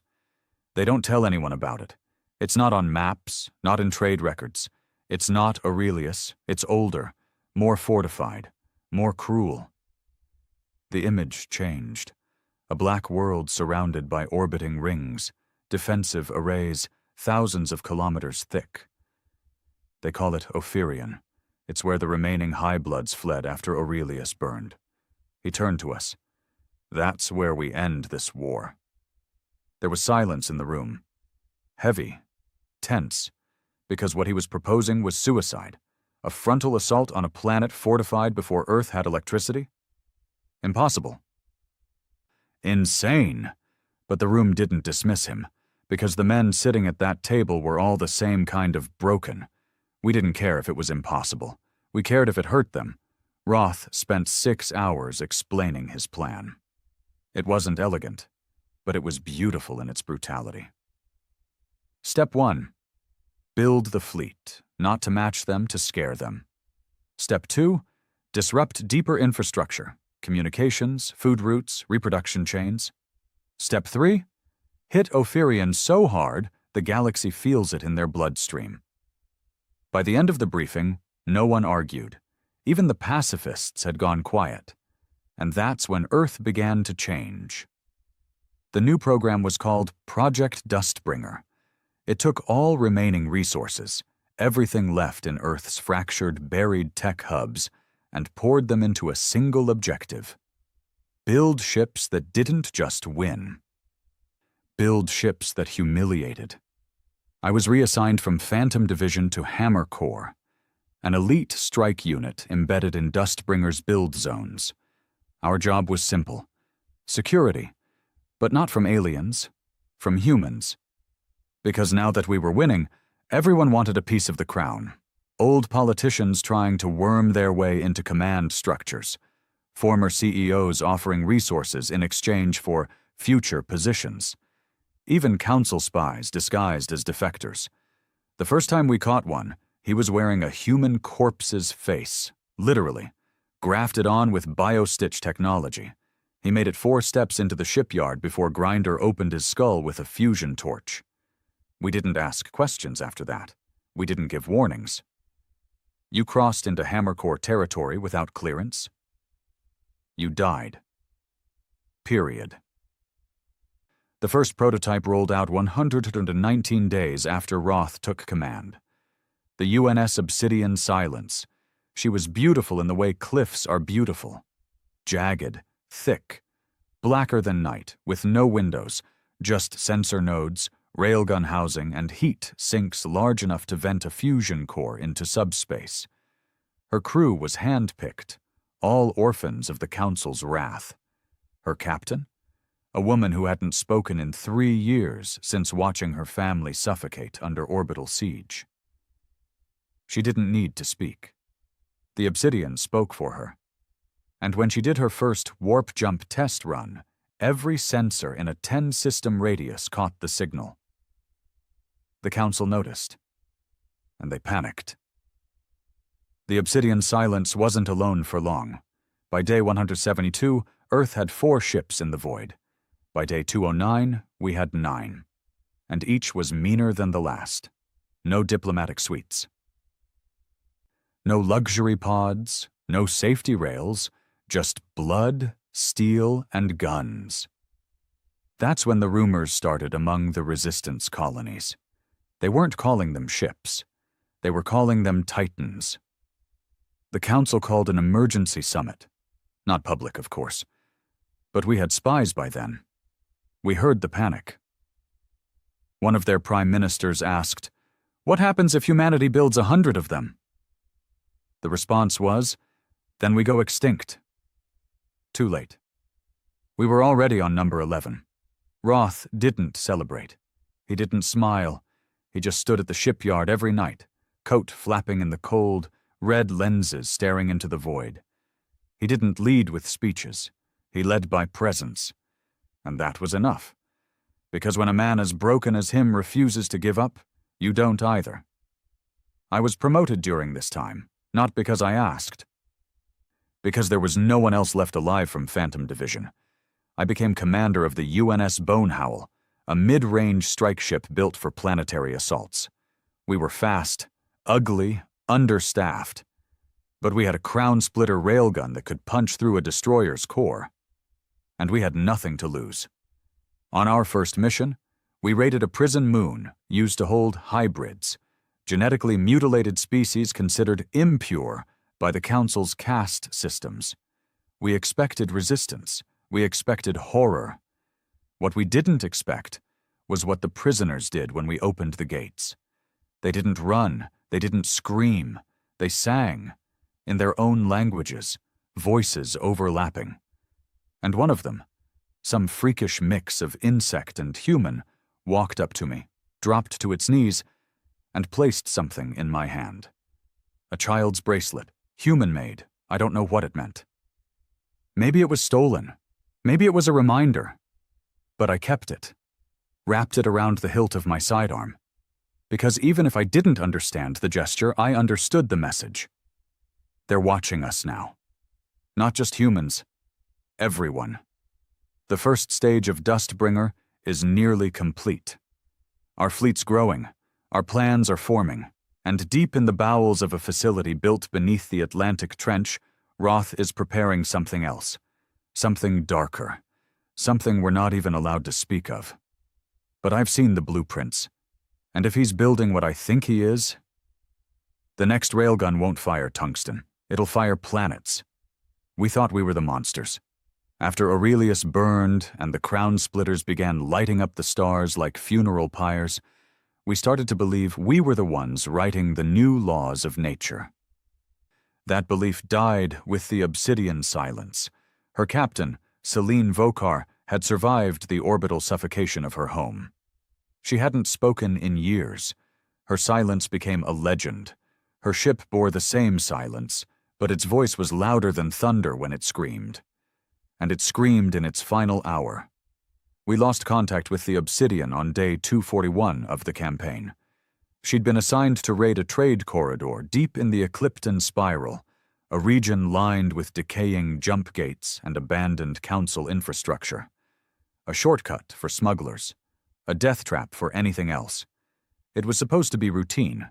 "They don't tell anyone about it. It's not on maps, not in trade records. It's not Aurelius, it's older, more fortified, more cruel." The image changed. A black world surrounded by orbiting rings, defensive arrays, thousands of kilometers thick. They call it Ophirion. It's where the remaining high-bloods fled after Aurelius burned. He turned to us. "That's where we end this war." There was silence in the room. Heavy, tense, because what he was proposing was suicide, a frontal assault on a planet fortified before Earth had electricity. Impossible. Insane. But the room didn't dismiss him, because the men sitting at that table were all the same kind of broken. We didn't care if it was impossible. We cared if it hurt them. Roth spent 6 hours explaining his plan. It wasn't elegant, but it was beautiful in its brutality. Step 1. Build the fleet, not to match them, to scare them. Step 2. Disrupt deeper infrastructure, communications, food routes, reproduction chains. Step 3. Hit Ophirion so hard the galaxy feels it in their bloodstream. By the end of the briefing, no one argued. Even the pacifists had gone quiet. And that's when Earth began to change. The new program was called Project Dustbringer. It took all remaining resources, everything left in Earth's fractured, buried tech hubs and poured them into a single objective: build ships that didn't just win. Build ships that humiliated. I was reassigned from Phantom Division to Hammer Corps, an elite strike unit embedded in Dustbringer's build zones. Our job was simple: security, but not from aliens, from humans. Because now that we were winning, everyone wanted a piece of the crown. Old politicians trying to worm their way into command structures. Former CEOs offering resources in exchange for future positions. Even council spies disguised as defectors. The first time we caught one, he was wearing a human corpse's face, literally, grafted on with biostitch technology. He made it 4 steps into the shipyard before Grinder opened his skull with a fusion torch. We didn't ask questions after that. We didn't give warnings. You crossed into Hammer Corps territory without clearance. You died. Period. The first prototype rolled out 119 days after Roth took command. The UNS Obsidian Silence. She was beautiful in the way cliffs are beautiful. Jagged, thick, blacker than night, with no windows, just sensor nodes, railgun housing, and heat sinks large enough to vent a fusion core into subspace. Her crew was hand-picked, all orphans of the Council's wrath. Her captain? A woman who hadn't spoken in 3 years since watching her family suffocate under orbital siege. She didn't need to speak. The Obsidian spoke for her. And when she did her first warp jump test run, every sensor in a 10-system radius caught the signal. The Council noticed, and they panicked. The Obsidian Silence wasn't alone for long. By day 172, Earth had 4 ships in the void. By day 209, we had 9. And each was meaner than the last. No diplomatic suites. No luxury pods, no safety rails, just blood, steel, and guns. That's when the rumors started among the resistance colonies. They weren't calling them ships. They were calling them Titans. The Council called an emergency summit. Not public, of course. But we had spies by then. We heard the panic. One of their prime ministers asked, "What happens if humanity builds 100 of them?" The response was, "Then we go extinct." Too late. We were already on number 11. Roth didn't celebrate. He didn't smile. He just stood at the shipyard every night, coat flapping in the cold, red lenses staring into the void. He didn't lead with speeches. He led by presence. And that was enough. Because when a man as broken as him refuses to give up, you don't either. I was promoted during this time, not because I asked. Because there was no one else left alive from Phantom Division. I became commander of the UNS Bonehowl, a mid-range strike ship built for planetary assaults. We were fast, ugly, understaffed. But we had a crown-splitter railgun that could punch through a destroyer's core. And we had nothing to lose. On our first mission, we raided a prison moon used to hold hybrids, genetically mutilated species considered impure by the Council's caste systems. We expected resistance. We expected horror. What we didn't expect was what the prisoners did when we opened the gates. They didn't run. They didn't scream. They sang, in their own languages, voices overlapping. And one of them, some freakish mix of insect and human, walked up to me, dropped to its knees, and placed something in my hand. A child's bracelet, human-made. I don't know what it meant. Maybe it was stolen. Maybe it was a reminder. But I kept it, wrapped it around the hilt of my sidearm. Because even if I didn't understand the gesture, I understood the message. They're watching us now. Not just humans. Everyone. The first stage of Dustbringer is nearly complete. Our fleet's growing. Our plans are forming. And deep in the bowels of a facility built beneath the Atlantic Trench, Roth is preparing something else. Something darker. Something we're not even allowed to speak of. But I've seen the blueprints. And if he's building what I think he is, The next railgun won't fire tungsten. It'll fire planets. We thought we were the monsters. After Aurelius burned and the crown splitters began lighting up the stars like funeral pyres, we started to believe we were the ones writing the new laws of nature. That belief died with the obsidian silence. Her captain, Celine Vokar, had survived the orbital suffocation of her home. She hadn't spoken in years. Her silence became a legend. Her ship bore the same silence, but its voice was louder than thunder when it screamed. And it screamed in its final hour. We lost contact with the Obsidian on day 241 of the campaign. She'd been assigned to raid a trade corridor deep in the Eclipton Spiral, a region lined with decaying jump gates and abandoned council infrastructure. A shortcut for smugglers, a death trap for anything else. It was supposed to be routine.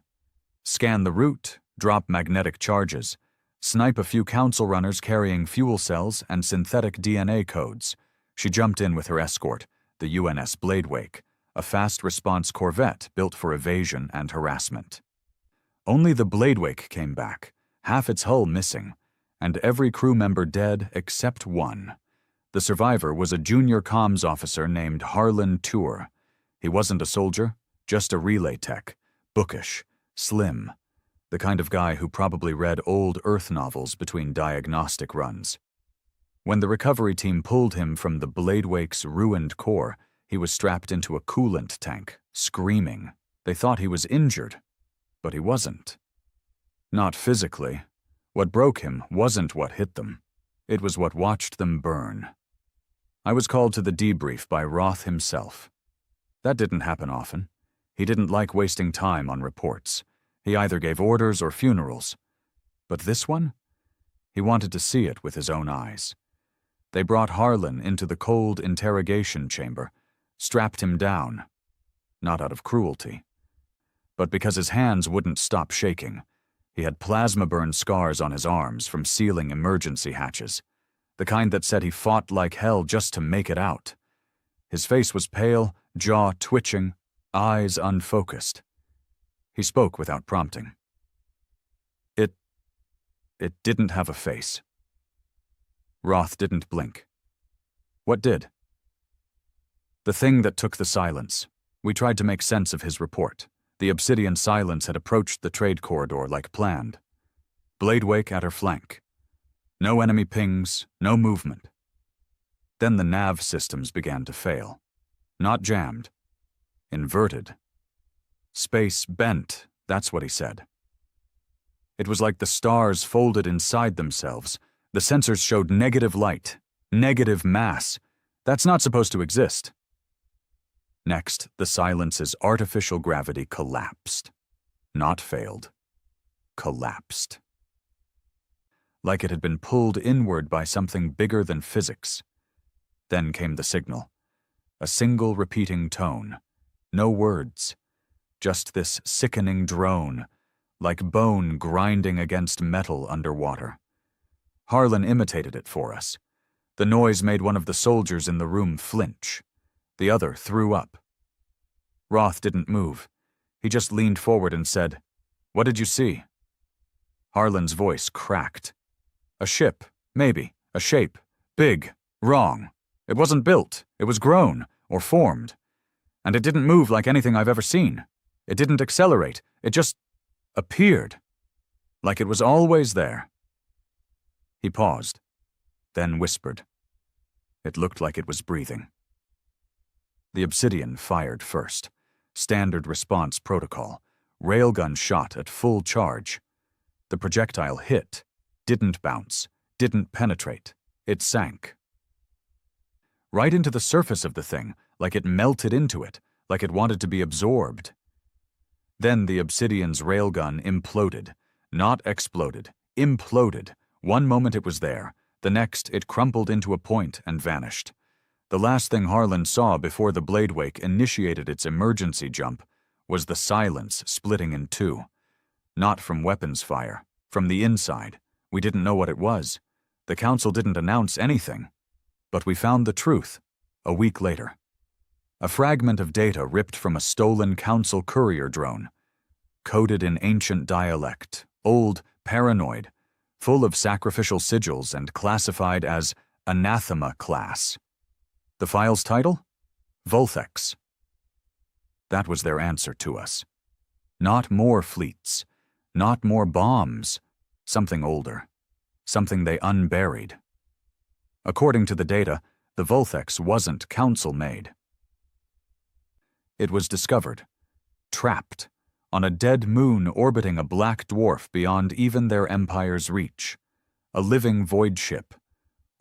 Scan the route, drop magnetic charges, snipe a few council runners carrying fuel cells and synthetic DNA codes. She jumped in with her escort, the UNS Bladewake, a fast-response corvette built for evasion and harassment. Only the Bladewake came back, half its hull missing, and every crew member dead except one. The survivor was a junior comms officer named Harlan Tour. He wasn't a soldier, just a relay tech, bookish, slim, the kind of guy who probably read old Earth novels between diagnostic runs. When the recovery team pulled him from the Bladewake's ruined core, he was strapped into a coolant tank, screaming. They thought he was injured, but he wasn't. Not physically. What broke him wasn't what hit them. It was what watched them burn. I was called to the debrief by Roth himself. That didn't happen often. He didn't like wasting time on reports. He either gave orders or funerals. But this one? He wanted to see it with his own eyes. They brought Harlan into the cold interrogation chamber, strapped him down. Not out of cruelty, but because his hands wouldn't stop shaking. He had plasma burn scars on his arms from sealing emergency hatches, the kind that said he fought like hell just to make it out. His face was pale, jaw twitching, eyes unfocused. He spoke without prompting. It didn't have a face. Roth didn't blink. What did? The thing that took the silence. We tried to make sense of his report. The obsidian silence had approached the trade corridor like planned. Bladewake at her flank. No enemy pings, no movement. Then the nav systems began to fail. Not jammed. Inverted. Space bent, that's what he said. It was like the stars folded inside themselves. The sensors showed negative light, negative mass. That's not supposed to exist. Next, the silence's artificial gravity collapsed. Not failed. Collapsed. Like it had been pulled inward by something bigger than physics. Then came the signal. A single repeating tone. No words. Just this sickening drone, like bone grinding against metal underwater. Harlan imitated it for us. The noise made one of the soldiers in the room flinch. The other threw up. Roth didn't move. He just leaned forward and said, "What did you see?" Harlan's voice cracked. "A ship, maybe. A shape. Big. Wrong. It wasn't built. It was grown, or formed. And it didn't move like anything I've ever seen. It didn't accelerate. It just appeared. Like it was always there." He paused, then whispered. It looked like it was breathing. The Obsidian fired first. Standard response protocol. Railgun shot at full charge. The projectile hit, didn't bounce, didn't penetrate. It sank. Right into the surface of the thing, like it melted into it, like it wanted to be absorbed. Then the Obsidian's railgun imploded. Not exploded. Imploded. One moment it was there. The next, it crumpled into a point and vanished. The last thing Harlan saw before the Bladewake initiated its emergency jump was the silence splitting in two. Not from weapons fire. From the inside. We didn't know what it was. The Council didn't announce anything. But we found the truth, a week later. A fragment of data ripped from a stolen Council courier drone. coded in ancient dialect, old, paranoid, full of sacrificial sigils and classified as Anathema Class. The file's title? Vulthex. That was their answer to us. Not more fleets, not more bombs, something older, something they unburied. According to the data, the Vulthex wasn't council-made. It was discovered, trapped, on a dead moon orbiting a black dwarf beyond even their empire's reach. A living void ship,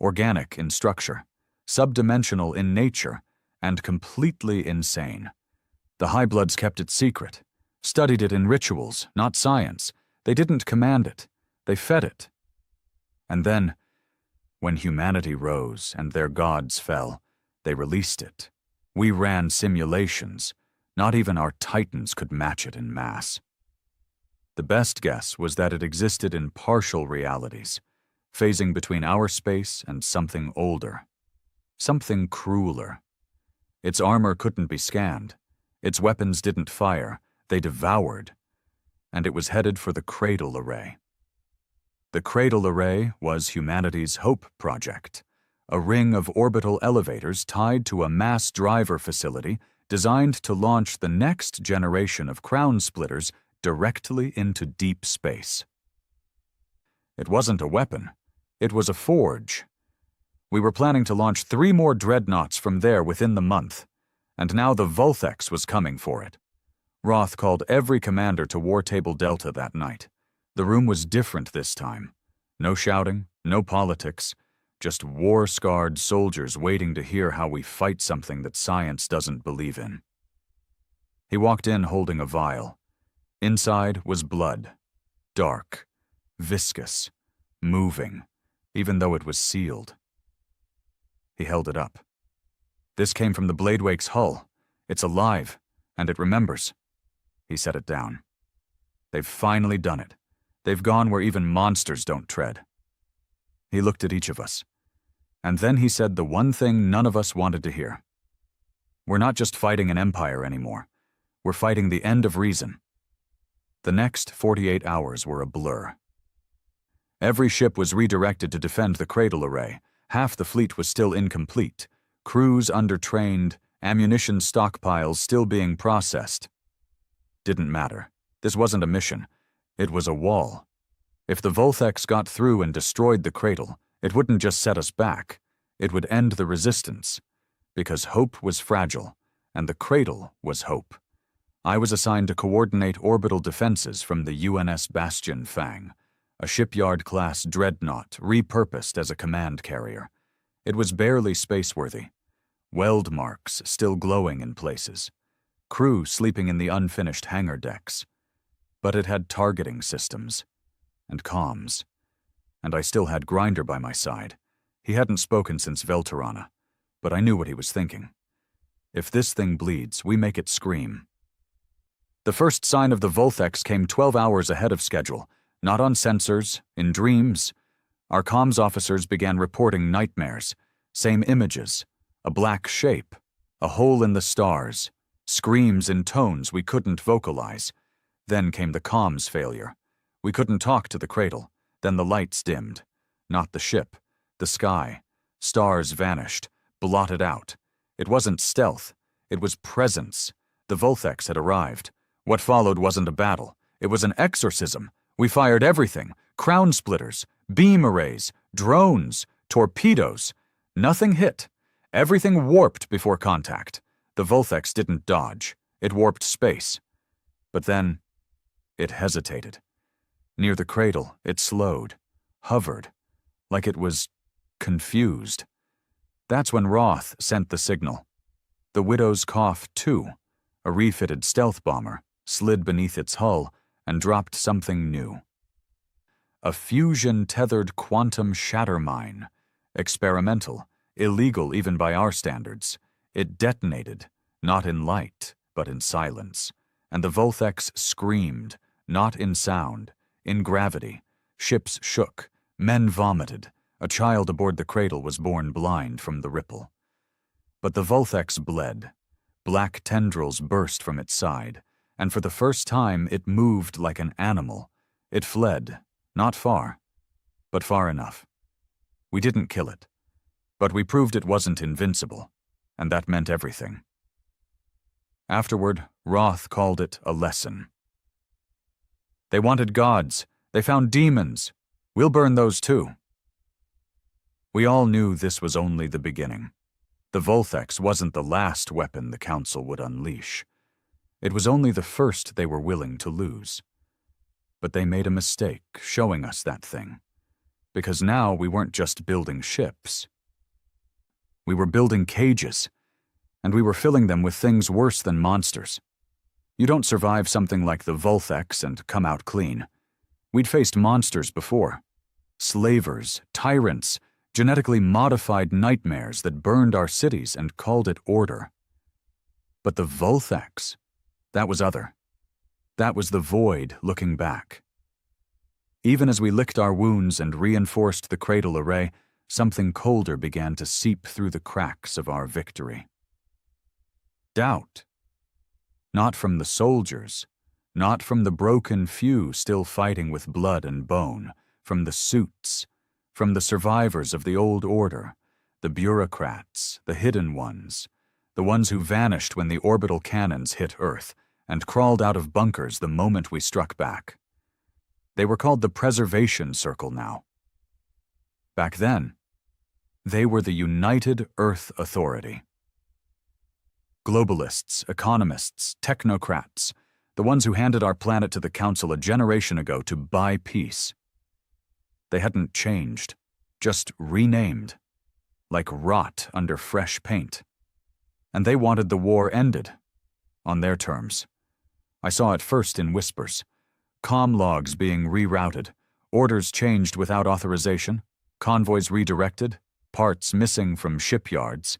organic in structure, subdimensional in nature, and completely insane. The Highbloods kept it secret, studied it in rituals, not science. They didn't command it, they fed it. And then, when humanity rose and their gods fell, they released it. We ran simulations. Not even our titans could match it in mass. The best guess was that it existed in partial realities, phasing between our space and something older, something crueler. Its armor couldn't be scanned. Its weapons didn't fire, they devoured. And it was headed for the Cradle Array. The Cradle Array was humanity's Hope Project, a ring of orbital elevators tied to a mass driver facility designed to launch the next generation of crown splitters directly into deep space. It wasn't a weapon, it was a forge. We were planning to launch 3 more dreadnoughts from there within the month, and now the Vulthex was coming for it. Roth called every commander to War Table Delta that night. The room was different this time. No shouting, no politics, just war-scarred soldiers waiting to hear how we fight something that science doesn't believe in. He walked in holding a vial. Inside was blood. Dark, viscous, moving, even though it was sealed. He held it up. This came from the Bladewake's hull. It's alive, and it remembers. He set it down. They've finally done it. They've gone where even monsters don't tread. He looked at each of us. And then he said the one thing none of us wanted to hear. We're not just fighting an empire anymore. We're fighting the end of reason. The next 48 hours were a blur. Every ship was redirected to defend the Cradle Array. Half the fleet was still incomplete. Crews undertrained, ammunition stockpiles still being processed. Didn't matter. This wasn't a mission. It was a wall. If the Vulthex got through and destroyed the Cradle, it wouldn't just set us back. It would end the resistance. Because hope was fragile, and the Cradle was hope. I was assigned to coordinate orbital defenses from the UNS Bastion Fang, a shipyard-class dreadnought repurposed as a command carrier. It was barely spaceworthy. Weld marks still glowing in places. Crew sleeping in the unfinished hangar decks. But it had targeting systems. And comms. And I still had Grinder by my side. He hadn't spoken since Velterana, but I knew what he was thinking. If this thing bleeds, we make it scream. The first sign of the Vulthex came 12 hours ahead of schedule, not on sensors, in dreams. Our comms officers began reporting nightmares, same images, a black shape, a hole in the stars, screams in tones we couldn't vocalize. Then came the comms failure. We couldn't talk to the Cradle. Then the lights dimmed. Not the ship, the sky. Stars vanished, blotted out. It wasn't stealth. It was presence. The Vulthex had arrived. What followed wasn't a battle. It was an exorcism. We fired everything. Crown splitters, beam arrays, drones, torpedoes. Nothing hit. Everything warped before contact. The Vulthex didn't dodge. It warped space. But then, it hesitated. Near the Cradle, it slowed, hovered, like it was confused. That's when Roth sent the signal. The Widow's Cough 2, a refitted stealth bomber, slid beneath its hull and dropped something new. A fusion-tethered quantum shatter mine. Experimental, illegal even by our standards. It detonated, not in light, but in silence. And the Vulthex screamed, not in sound, in gravity. Ships shook, men vomited. A child aboard the Cradle was born blind from the ripple. But the Vulthex bled. Black tendrils burst from its side, and for the first time it moved like an animal. It fled, not far, but far enough. We didn't kill it, but we proved it wasn't invincible, and that meant everything. Afterward, Roth called it a lesson. They wanted gods. They found demons. We'll burn those too. We all knew this was only the beginning. The Volthex wasn't the last weapon the Council would unleash. It was only the first they were willing to lose. But they made a mistake showing us that thing, because now we weren't just building ships. We were building cages, and we were filling them with things worse than monsters. You don't survive something like the Volthex and come out clean. We'd faced monsters before. Slavers, tyrants, genetically modified nightmares that burned our cities and called it order. But the Volthex, that was other. That was the void looking back. Even as we licked our wounds and reinforced the cradle array, something colder began to seep through the cracks of our victory. Doubt. Not from the soldiers, not from the broken few still fighting with blood and bone, from the suits, from the survivors of the old order, the bureaucrats, the hidden ones, the ones who vanished when the orbital cannons hit Earth and crawled out of bunkers the moment we struck back. They were called the Preservation Circle now. Back then, they were the United Earth Authority. Globalists, economists, technocrats, the ones who handed our planet to the Council a generation ago to buy peace. They hadn't changed, just renamed, like rot under fresh paint. And they wanted the war ended, on their terms. I saw it first in whispers. Comm logs being rerouted, orders changed without authorization, convoys redirected, parts missing from shipyards,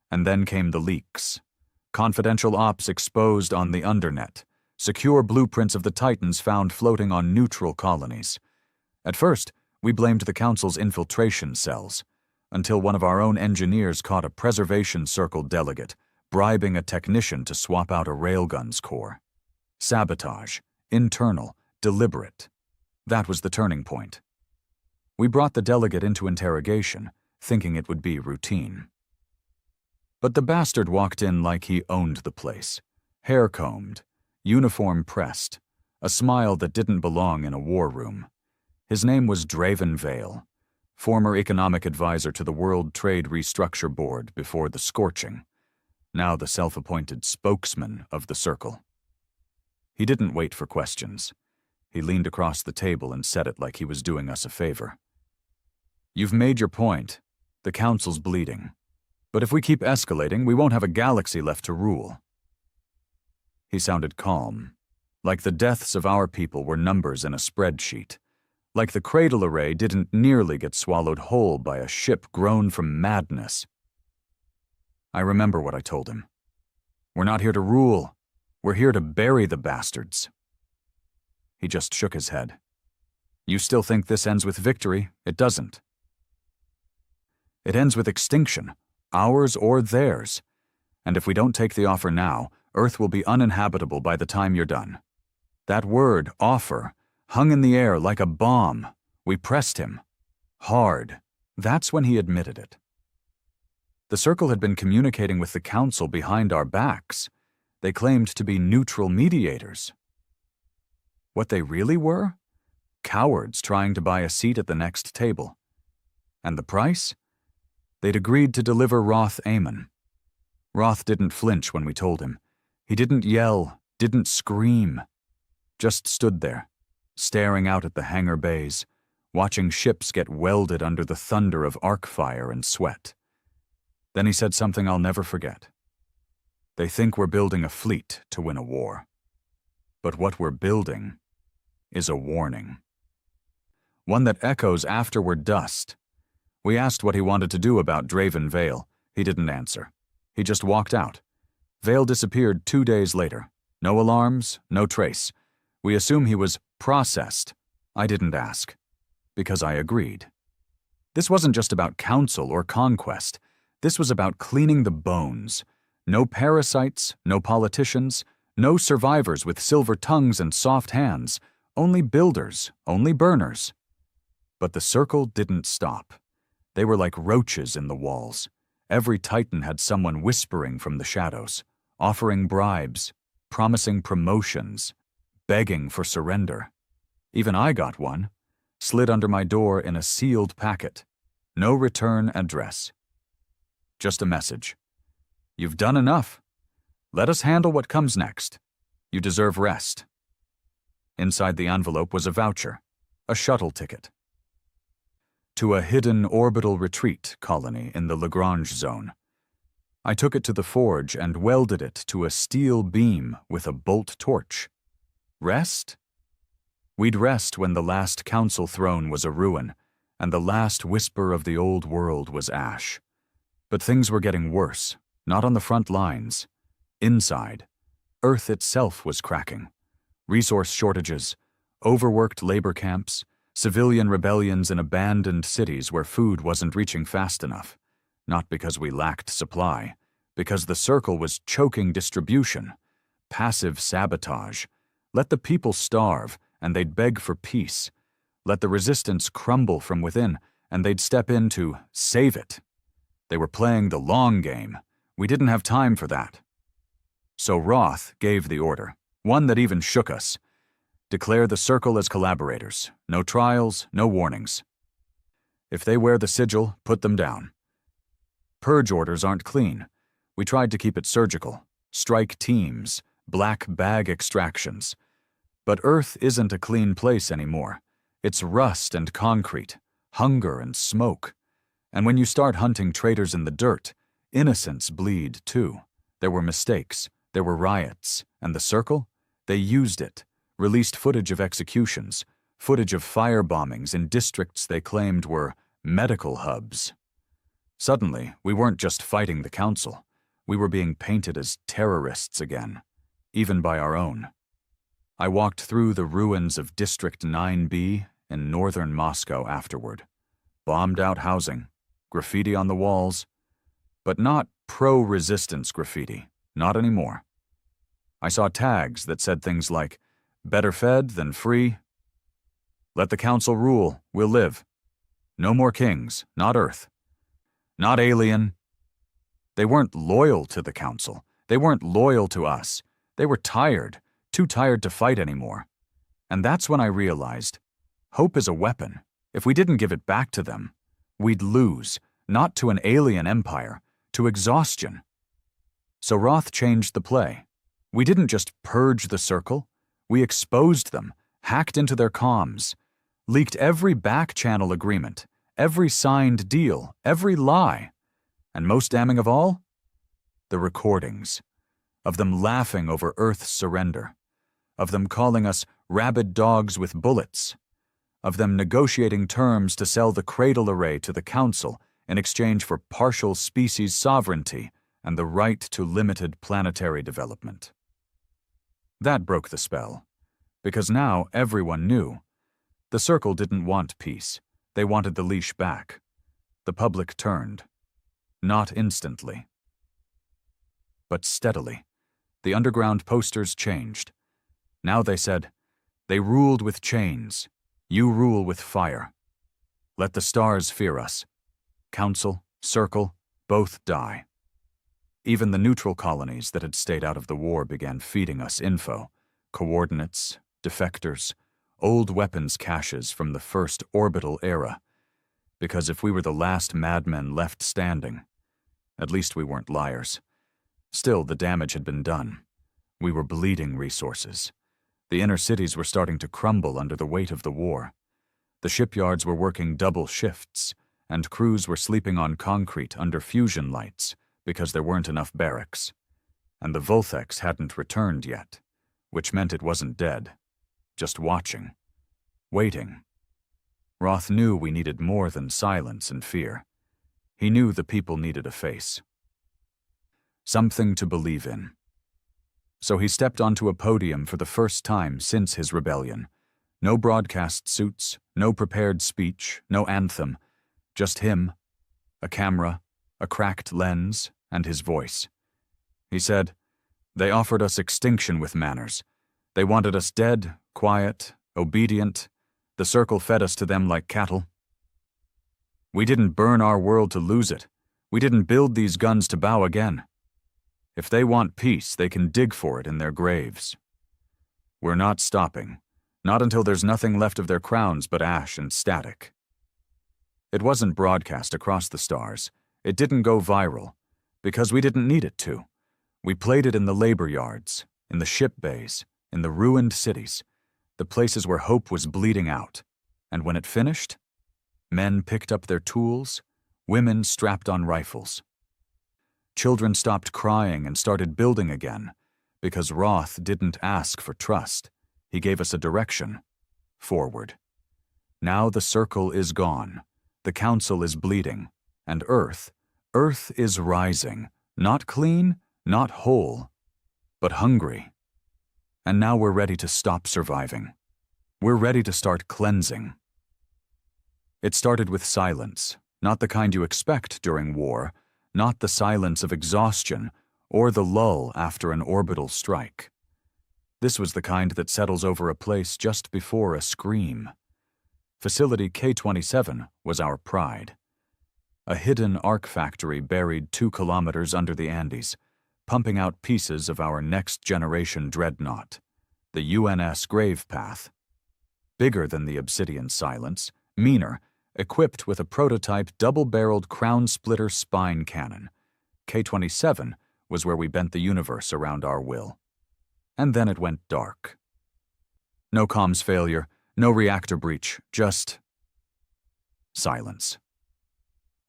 and then came the leaks. Confidential ops exposed on the undernet, secure blueprints of the Titans found floating on neutral colonies. At first, we blamed the Council's infiltration cells, until one of our own engineers caught a Preservation Circle delegate, bribing a technician to swap out a Railgun's core. Sabotage, internal, deliberate. That was the turning point. We brought the delegate into interrogation, thinking it would be routine. But the bastard walked in like he owned the place, hair combed, uniform pressed, a smile that didn't belong in a war room. His name was Draven Vale, former economic advisor to the World Trade Restructure Board before the scorching, now the self-appointed spokesman of the Circle. He didn't wait for questions. He leaned across the table and said it like he was doing us a favor. You've made your point. The Council's bleeding. But if we keep escalating, we won't have a galaxy left to rule. He sounded calm, like the deaths of our people were numbers in a spreadsheet, like the cradle array didn't nearly get swallowed whole by a ship grown from madness. I remember what I told him. We're not here to rule. We're here to bury the bastards. He just shook his head. You still think this ends with victory? It doesn't. It ends with extinction. Ours or theirs. And if we don't take the offer now, Earth will be uninhabitable by the time you're done. That word, offer, hung in the air like a bomb. We pressed him. Hard. That's when he admitted it. The Circle had been communicating with the Council behind our backs. They claimed to be neutral mediators. What they really were? Cowards trying to buy a seat at the next table. And the price? They'd agreed to deliver Roth Amon. Roth didn't flinch when we told him. He didn't yell, didn't scream. Just stood there, staring out at the hangar bays, watching ships get welded under the thunder of arc fire and sweat. Then he said something I'll never forget. They think we're building a fleet to win a war. But what we're building is a warning. One that echoes after we're dust. We asked what he wanted to do about Draven Vale. He didn't answer. He just walked out. Vale disappeared 2 days later. No alarms, no trace. We assume he was processed. I didn't ask, because I agreed. This wasn't just about council or conquest. This was about cleaning the bones. No parasites, no politicians, No survivors with silver tongues and soft hands. Only builders, only burners. But the circle didn't stop. They were like roaches in the walls. Every titan had someone whispering from the shadows, offering bribes, promising promotions, begging for surrender. Even I got one, slid under my door in a sealed packet. No return address. Just a message. You've done enough. Let us handle what comes next. You deserve rest. Inside the envelope was a voucher, a shuttle ticket. To a hidden orbital retreat colony in the Lagrange zone. I took it to the forge and welded it to a steel beam with a bolt torch. Rest? We'd rest when the last council throne was a ruin, and the last whisper of the old world was ash. But things were getting worse, not on the front lines. Inside, Earth itself was cracking. Resource shortages, overworked labor camps, civilian rebellions in abandoned cities where food wasn't reaching fast enough. Not because we lacked supply, because the circle was choking distribution. Passive sabotage. Let the people starve, and they'd beg for peace. Let the resistance crumble from within, and they'd step in to save it. They were playing the long game. We didn't have time for that. So Roth gave the order, one that even shook us. Declare the circle as collaborators. No trials, no warnings. If they wear the sigil, put them down. Purge orders aren't clean. We tried to keep it surgical. Strike teams, black bag extractions. But Earth isn't a clean place anymore. It's rust and concrete, hunger and smoke. And when you start hunting traitors in the dirt, innocents bleed too. There were mistakes, there were riots, and the circle? They used it, released footage of executions, footage of firebombings in districts they claimed were medical hubs. Suddenly, we weren't just fighting the council. We were being painted as terrorists again, even by our own. I walked through the ruins of District 9B in northern Moscow afterward. Bombed-out housing, graffiti on the walls, but not pro-resistance graffiti, not anymore. I saw tags that said things like, better fed than free. Let the council rule, we'll live. No more kings, not Earth. Not alien. They weren't loyal to the council. They weren't loyal to us. They were tired, too tired to fight anymore. And that's when I realized, hope is a weapon. If we didn't give it back to them, we'd lose, not to an alien empire, to exhaustion. So Roth changed the play. We didn't just purge the circle. We exposed them, hacked into their comms, leaked every back-channel agreement, every signed deal, every lie. And most damning of all, the recordings. Of them laughing over Earth's surrender. Of them calling us rabid dogs with bullets. Of them negotiating terms to sell the cradle array to the council in exchange for partial species sovereignty and the right to limited planetary development. That broke the spell, because now everyone knew. The circle didn't want peace. They wanted the leash back. The public turned. Not instantly, but steadily. The underground posters changed. Now they said, they ruled with chains. You rule with fire. Let the stars fear us. Council, circle, both die. Even the neutral colonies that had stayed out of the war began feeding us info, coordinates, defectors, old weapons caches from the first orbital era. Because if we were the last madmen left standing, at least we weren't liars. Still, the damage had been done. We were bleeding resources. The inner cities were starting to crumble under the weight of the war. The shipyards were working double shifts, and crews were sleeping on concrete under fusion lights because there weren't enough barracks. And the Volthex hadn't returned yet, which meant it wasn't dead, just watching, waiting. Roth knew we needed more than silence and fear. He knew the people needed a face. Something to believe in. So he stepped onto a podium for the first time since his rebellion. No broadcast suits, no prepared speech, no anthem, just him, a camera, a cracked lens, and his voice. He said, They offered us extinction with manners. They wanted us dead, quiet, obedient. The circle fed us to them like cattle. We didn't burn our world to lose it. We didn't build these guns to bow again. If they want peace, they can dig for it in their graves. We're not stopping. Not until there's nothing left of their crowns but ash and static. It wasn't broadcast across the stars. It didn't go viral, because we didn't need it to. We played it in the labor yards, in the ship bays, in the ruined cities, the places where hope was bleeding out. And when it finished, men picked up their tools, women strapped on rifles. Children stopped crying and started building again, because Roth didn't ask for trust. He gave us a direction, forward. Now the circle is gone, the council is bleeding, and Earth is rising, not clean, not whole, but hungry. And now we're ready to stop surviving. We're ready to start cleansing. It started with silence, not the kind you expect during war, not the silence of exhaustion or the lull after an orbital strike. This was the kind that settles over a place just before a scream. Facility K-27 was our pride. A hidden arc factory buried 2 kilometers under the Andes, pumping out pieces of our next-generation dreadnought, the UNS Grave Path. Bigger than the Obsidian Silence, meaner, equipped with a prototype double-barreled crown-splitter spine cannon. K-27 was where we bent the universe around our will. And then it went dark. No comms failure, no reactor breach, just silence.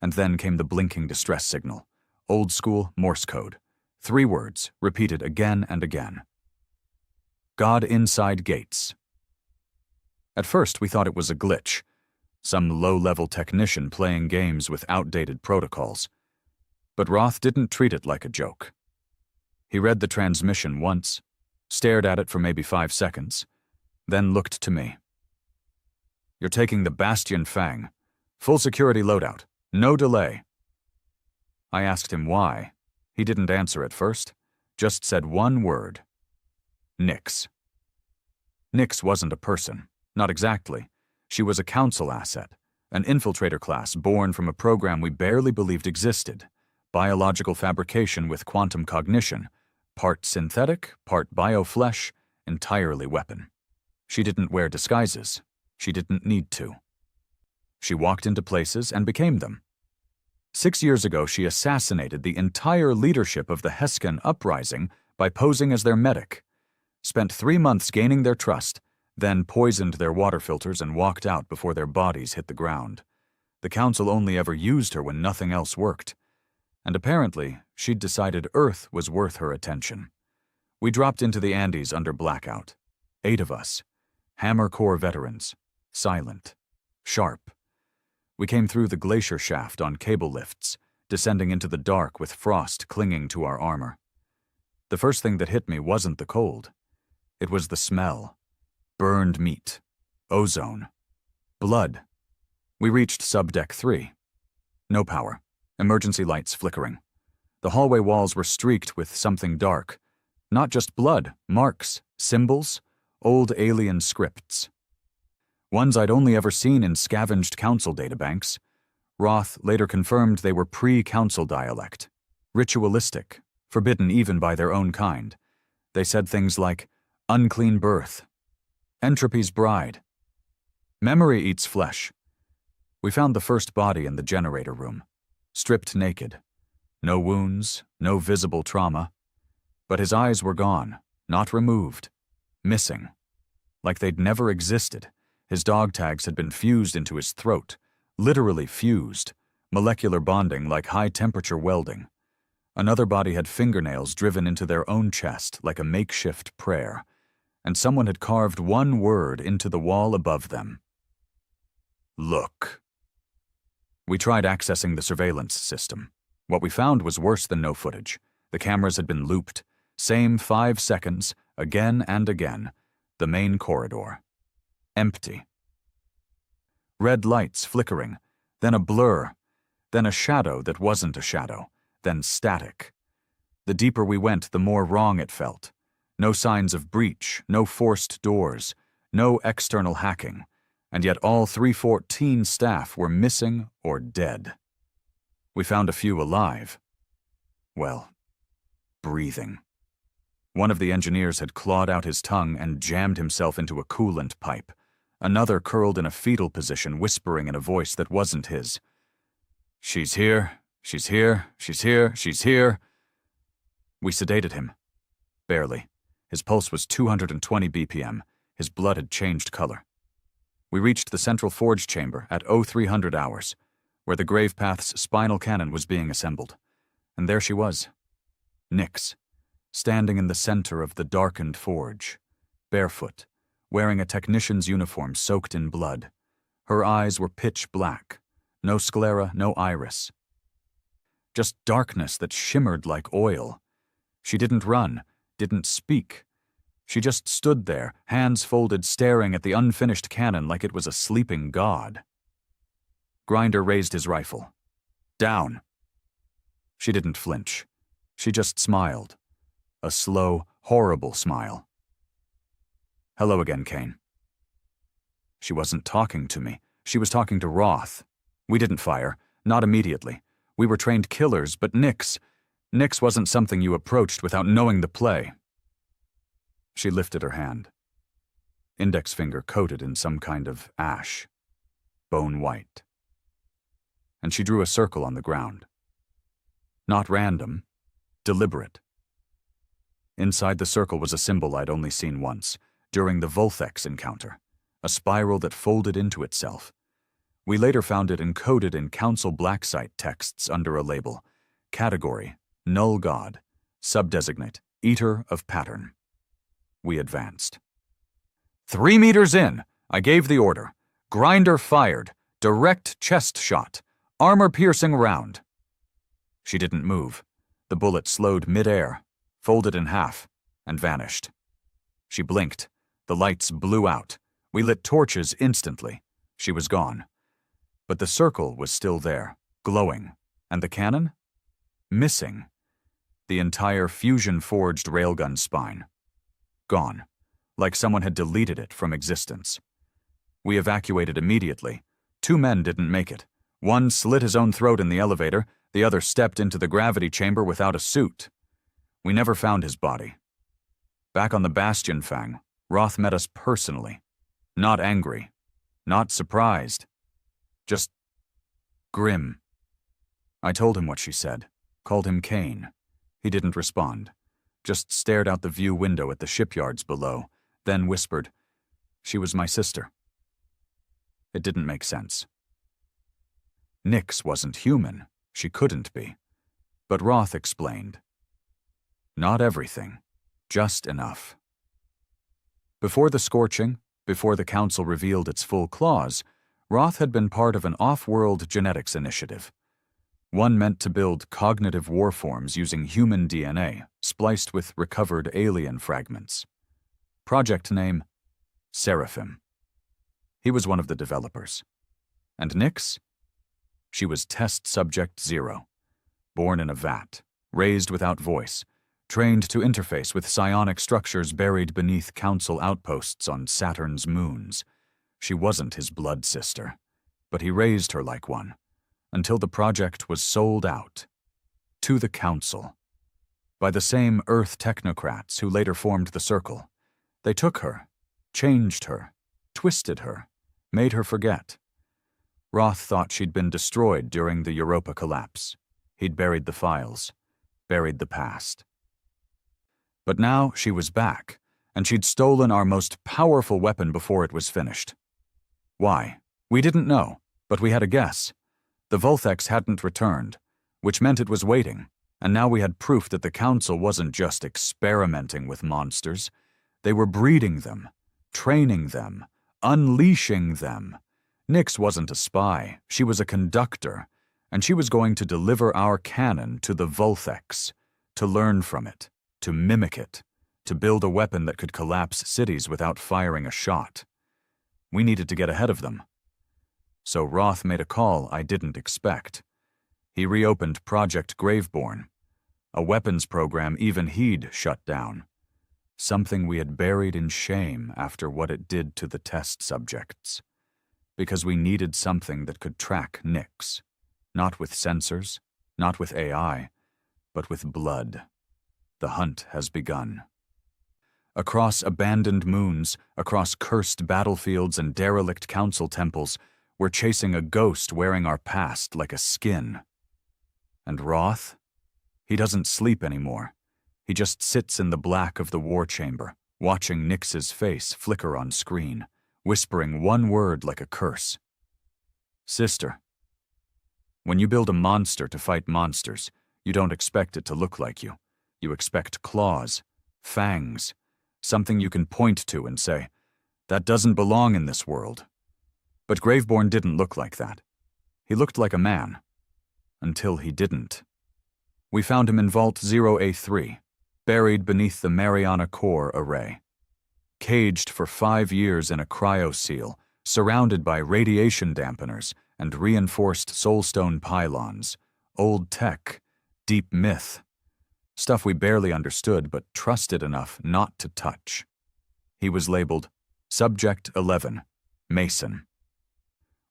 And then came the blinking distress signal, old-school Morse code. 3 words, repeated again and again. God inside gates. At first, we thought it was a glitch, some low-level technician playing games with outdated protocols. But Roth didn't treat it like a joke. He read the transmission once, stared at it for maybe 5 seconds, then looked to me. You're taking the Bastion Fang. Full security loadout. No delay. I asked him why. He didn't answer at first, just said one word. Nyx. Nyx wasn't a person, not exactly. She was a council asset, an infiltrator class born from a program we barely believed existed, biological fabrication with quantum cognition, part synthetic, part bioflesh, entirely weapon. She didn't wear disguises. She didn't need to. She walked into places and became them. 6 years ago, she assassinated the entire leadership of the Heskan uprising by posing as their medic, spent 3 months gaining their trust, then poisoned their water filters and walked out before their bodies hit the ground. The council only ever used her when nothing else worked. And apparently, she'd decided Earth was worth her attention. We dropped into the Andes under blackout. 8 of us. Hammer Corps veterans. Silent. Sharp. We came through the glacier shaft on cable lifts, descending into the dark with frost clinging to our armor. The first thing that hit me wasn't the cold. It was the smell. Burned meat. Ozone. Blood. We reached subdeck 3. No power. Emergency lights flickering. The hallway walls were streaked with something dark. Not just blood, marks, symbols, old alien scripts. Ones I'd only ever seen in scavenged council databanks. Roth later confirmed they were pre-council dialect. Ritualistic, forbidden even by their own kind. They said things like, unclean birth, entropy's bride, memory eats flesh. We found the first body in the generator room, stripped naked. No wounds, no visible trauma. But his eyes were gone, not removed, missing. Like they'd never existed. His dog tags had been fused into his throat, literally fused, molecular bonding like high-temperature welding. Another body had fingernails driven into their own chest like a makeshift prayer, and someone had carved one word into the wall above them. Look. We tried accessing the surveillance system. What we found was worse than no footage. The cameras had been looped. Same 5 seconds, again and again. The main corridor. Empty. Red lights flickering, then a blur, then a shadow that wasn't a shadow, then static. The deeper we went, the more wrong it felt. No signs of breach, no forced doors, no external hacking, and yet all 314 staff were missing or dead. We found a few alive. Well, breathing. One of the engineers had clawed out his tongue and jammed himself into a coolant pipe. Another curled in a fetal position, whispering in a voice that wasn't his. "She's here, she's here, she's here, she's here." We sedated him. Barely. His pulse was 220 BPM. His blood had changed color. We reached the central forge chamber at 0300 hours, where the Gravepath's spinal cannon was being assembled. And there she was. Nyx, standing in the center of the darkened forge, barefoot, wearing a technician's uniform soaked in blood. Her eyes were pitch black. No sclera, no iris. Just darkness that shimmered like oil. She didn't run, didn't speak. She just stood there, hands folded, staring at the unfinished cannon like it was a sleeping god. Grinder raised his rifle. "Down." She didn't flinch. She just smiled. A slow, horrible smile. "Hello again, Kane." She wasn't talking to me. She was talking to Roth. We didn't fire. Not immediately. We were trained killers, but Nyx wasn't something you approached without knowing the play. She lifted her hand. Index finger coated in some kind of ash. Bone white. And she drew a circle on the ground. Not random. Deliberate. Inside the circle was a symbol I'd only seen once, during the Vulthex encounter. A spiral that folded into itself. We later found it encoded in Council Blacksite texts under a label. Category, Null God. Subdesignate, Eater of Pattern. We advanced. 3 meters in, I gave the order. Grinder fired. Direct chest shot. Armor-piercing round. She didn't move. The bullet slowed mid-air, folded in half, and vanished. She blinked. The lights blew out. We lit torches instantly. She was gone. But the circle was still there, glowing. And the cannon? Missing. The entire fusion-forged railgun spine. Gone. Like someone had deleted it from existence. We evacuated immediately. 2 men didn't make it. One slit his own throat in the elevator, the other stepped into the gravity chamber without a suit. We never found his body. Back on the Bastion Fang, Roth met us personally. Not angry. Not surprised. Just grim. I told him what she said, called him Kane. He didn't respond, just stared out the view window at the shipyards below, then whispered, "She was my sister." It didn't make sense. Nyx wasn't human. She couldn't be. But Roth explained. Not everything. Just enough. Before the scorching, before the Council revealed its full claws, Roth had been part of an off-world genetics initiative. One meant to build cognitive warforms using human DNA, spliced with recovered alien fragments. Project name, Seraphim. He was one of the developers. And Nyx? She was Test Subject 0, born in a vat, raised without voice, trained to interface with psionic structures buried beneath Council outposts on Saturn's moons. She wasn't his blood sister, but he raised her like one, until the project was sold out. To the Council. By the same Earth technocrats who later formed the Circle. They took her, changed her, twisted her, made her forget. Roth thought she'd been destroyed during the Europa collapse. He'd buried the files, buried the past. But now she was back, and she'd stolen our most powerful weapon before it was finished. Why? We didn't know, but we had a guess. The Vulthex hadn't returned, which meant it was waiting, and now we had proof that the Council wasn't just experimenting with monsters. They were breeding them, training them, unleashing them. Nyx wasn't a spy, she was a conductor, and she was going to deliver our cannon to the Vulthex, to learn from it, to mimic it, to build a weapon that could collapse cities without firing a shot. We needed to get ahead of them. So Roth made a call I didn't expect. He reopened Project Graveborn. A weapons program even he'd shut down. Something we had buried in shame after what it did to the test subjects. Because we needed something that could track Nyx. Not with sensors, not with AI, but with blood. The hunt has begun. Across abandoned moons, across cursed battlefields and derelict council temples, we're chasing a ghost wearing our past like a skin. And Roth? He doesn't sleep anymore. He just sits in the black of the war chamber, watching Nyx's face flicker on screen, whispering one word like a curse. Sister. When you build a monster to fight monsters, you don't expect it to look like you. You expect claws, fangs, something you can point to and say, that doesn't belong in this world. But Graveborn didn't look like that. He looked like a man. Until he didn't. We found him in Vault 0A3, buried beneath the Mariana Core array. Caged for 5 years in a cryo-seal, surrounded by radiation dampeners and reinforced soulstone pylons, old tech, deep myth, stuff we barely understood but trusted enough not to touch. He was labeled Subject 11, Mason.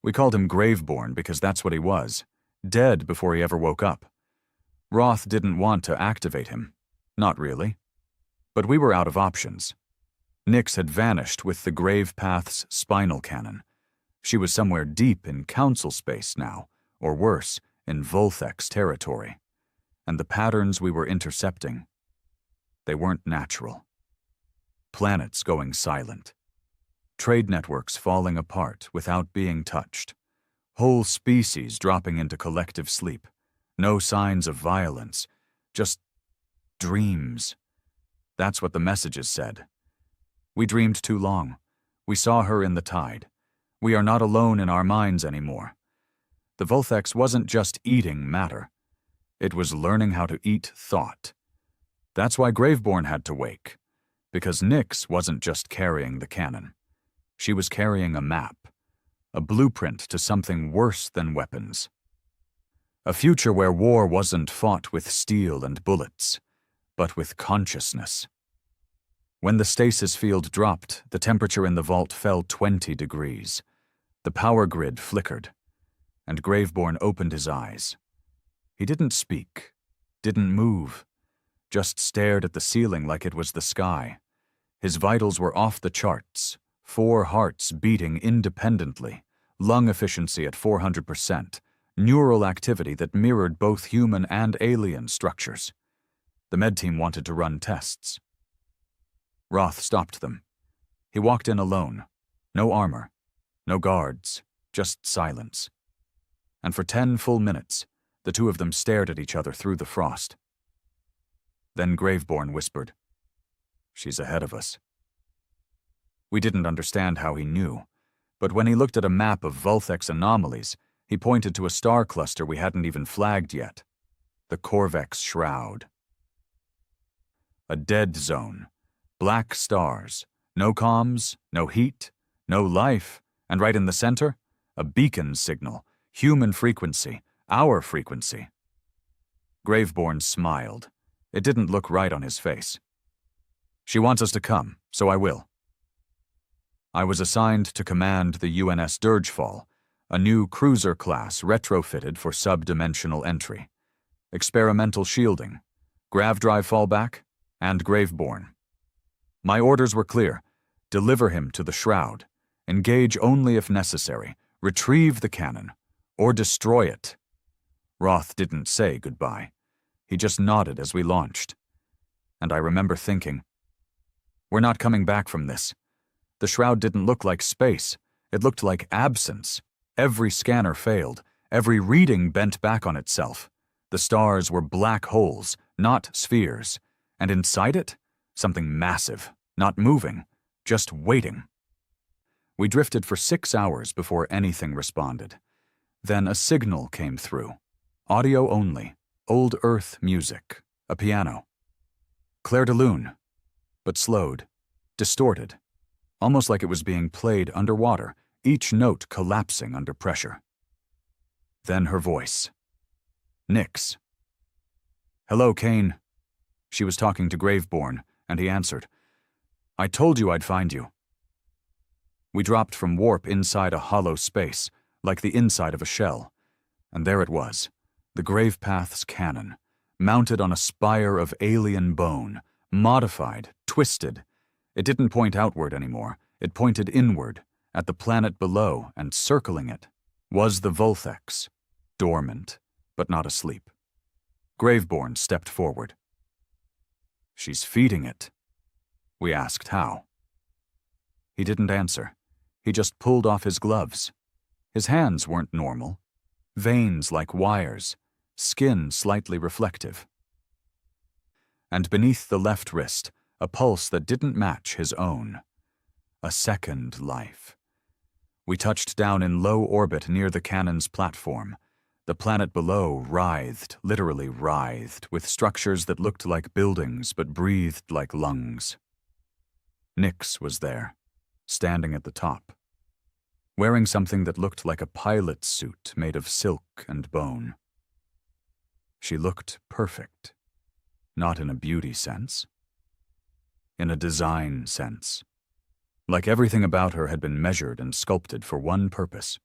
We called him Graveborn because that's what he was, dead before he ever woke up. Roth didn't want to activate him. Not really. But we were out of options. Nyx had vanished with the Grave Path's spinal cannon. She was somewhere deep in council space now, or worse, in Volthex territory. And the patterns we were intercepting, they weren't natural. Planets going silent. Trade networks falling apart without being touched. Whole species dropping into collective sleep. No signs of violence, just dreams. That's what the messages said. We dreamed too long. We saw her in the tide. We are not alone in our minds anymore. The Volthex wasn't just eating matter. It was learning how to eat thought. That's why Graveborn had to wake. Because Nyx wasn't just carrying the cannon. She was carrying a map. A blueprint to something worse than weapons. A future where war wasn't fought with steel and bullets, but with consciousness. When the stasis field dropped, the temperature in the vault fell 20 degrees. The power grid flickered, and Graveborn opened his eyes. He didn't speak, didn't move, just stared at the ceiling like it was the sky. His vitals were off the charts, 4 hearts beating independently, lung efficiency at 400%, neural activity that mirrored both human and alien structures. The med team wanted to run tests. Roth stopped them. He walked in alone. No armor, no guards, just silence. And for 10 full minutes, the two of them stared at each other through the frost. Then Graveborn whispered, "She's ahead of us." We didn't understand how he knew, but when he looked at a map of Volthex anomalies, he pointed to a star cluster we hadn't even flagged yet. The Corvex Shroud. A dead zone. Black stars. No comms, no heat, no life, and right in the center, a beacon signal. Human frequency. Our frequency. Graveborn smiled. It didn't look right on his face. "She wants us to come, so I will." I was assigned to command the UNS Dirgefall, a new cruiser class retrofitted for sub-dimensional entry. Experimental shielding, grav drive fallback, and Graveborn. My orders were clear. Deliver him to the Shroud. Engage only if necessary. Retrieve the cannon. Or destroy it. Roth didn't say goodbye. He just nodded as we launched. And I remember thinking, we're not coming back from this. The Shroud didn't look like space. It looked like absence. Every scanner failed. Every reading bent back on itself. The stars were black holes, not spheres. And inside it, something massive, not moving, just waiting. We drifted for 6 hours before anything responded. Then a signal came through. Audio only. Old Earth music. A piano. Clair de Lune. But slowed. Distorted. Almost like it was being played underwater, each note collapsing under pressure. Then her voice. Nyx. "Hello, Kane." She was talking to Graveborn, and he answered. "I told you I'd find you." We dropped from warp inside a hollow space, like the inside of a shell. And there it was, the Gravepath's cannon, mounted on a spire of alien bone, modified, twisted. It didn't point outward anymore. It pointed inward, at the planet below, and circling it was the Vulthex, dormant, but not asleep. Graveborn stepped forward. "She's feeding it." We asked how. He didn't answer. He just pulled off his gloves. His hands weren't normal. Veins like wires, skin slightly reflective. And beneath the left wrist, a pulse that didn't match his own. A second life. We touched down in low orbit near the cannon's platform. The planet below writhed, literally writhed, with structures that looked like buildings but breathed like lungs. Nyx was there, standing at the top, wearing something that looked like a pilot's suit made of silk and bone. She looked perfect, not in a beauty sense, in a design sense. Like everything about her had been measured and sculpted for one purpose.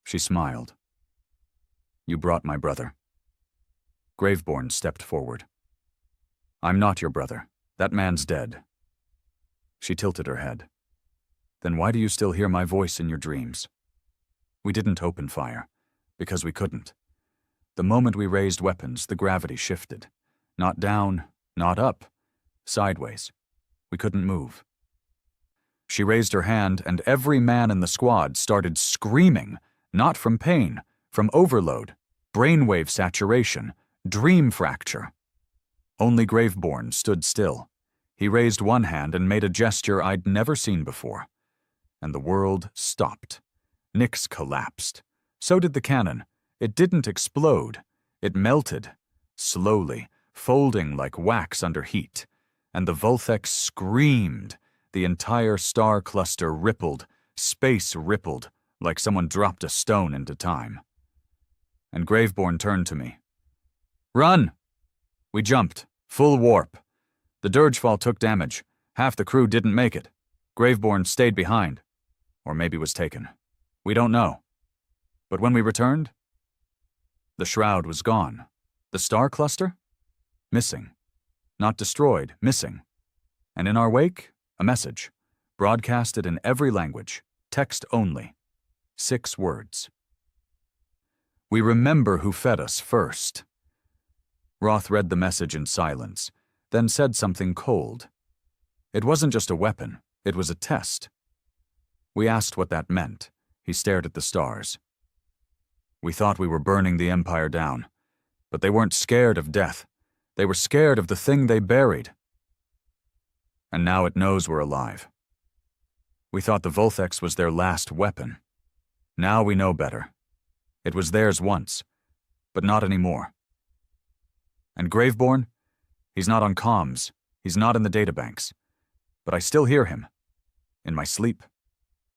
She smiled. "You brought my brother." Graveborn stepped forward. "I'm not your brother. That man's dead." She tilted her head. "Then why do you still hear my voice in your dreams?" We didn't open fire, because we couldn't. The moment we raised weapons, the gravity shifted. Not down, not up, sideways. We couldn't move. She raised her hand, and every man in the squad started screaming, not from pain, from overload, brainwave saturation, dream fracture. Only Graveborn stood still. He raised one hand and made a gesture I'd never seen before. And the world stopped. Nyx collapsed. So did the cannon. It didn't explode. It melted, slowly, folding like wax under heat. And the Vulthex screamed. The entire star cluster rippled, space rippled, like someone dropped a stone into time. And Graveborn turned to me. "Run!" We jumped, full warp. The Dirgefall took damage. Half the crew didn't make it. Graveborn stayed behind. Or maybe was taken. We don't know. But when we returned, the shroud was gone. The star cluster? Missing. Not destroyed, missing. And in our wake, a message, broadcasted in every language, text only. 6 words. "We remember who fed us first." Roth read the message in silence, then said something cold. It wasn't just a weapon, it was a test. We asked what that meant. He stared at the stars. "We thought we were burning the Empire down, but they weren't scared of death. They were scared of the thing they buried. And now it knows we're alive. We thought the Vulthex was their last weapon. Now we know better. It was theirs once, but not anymore. And Graveborn? He's not on comms. He's not in the databanks. But I still hear him, in my sleep,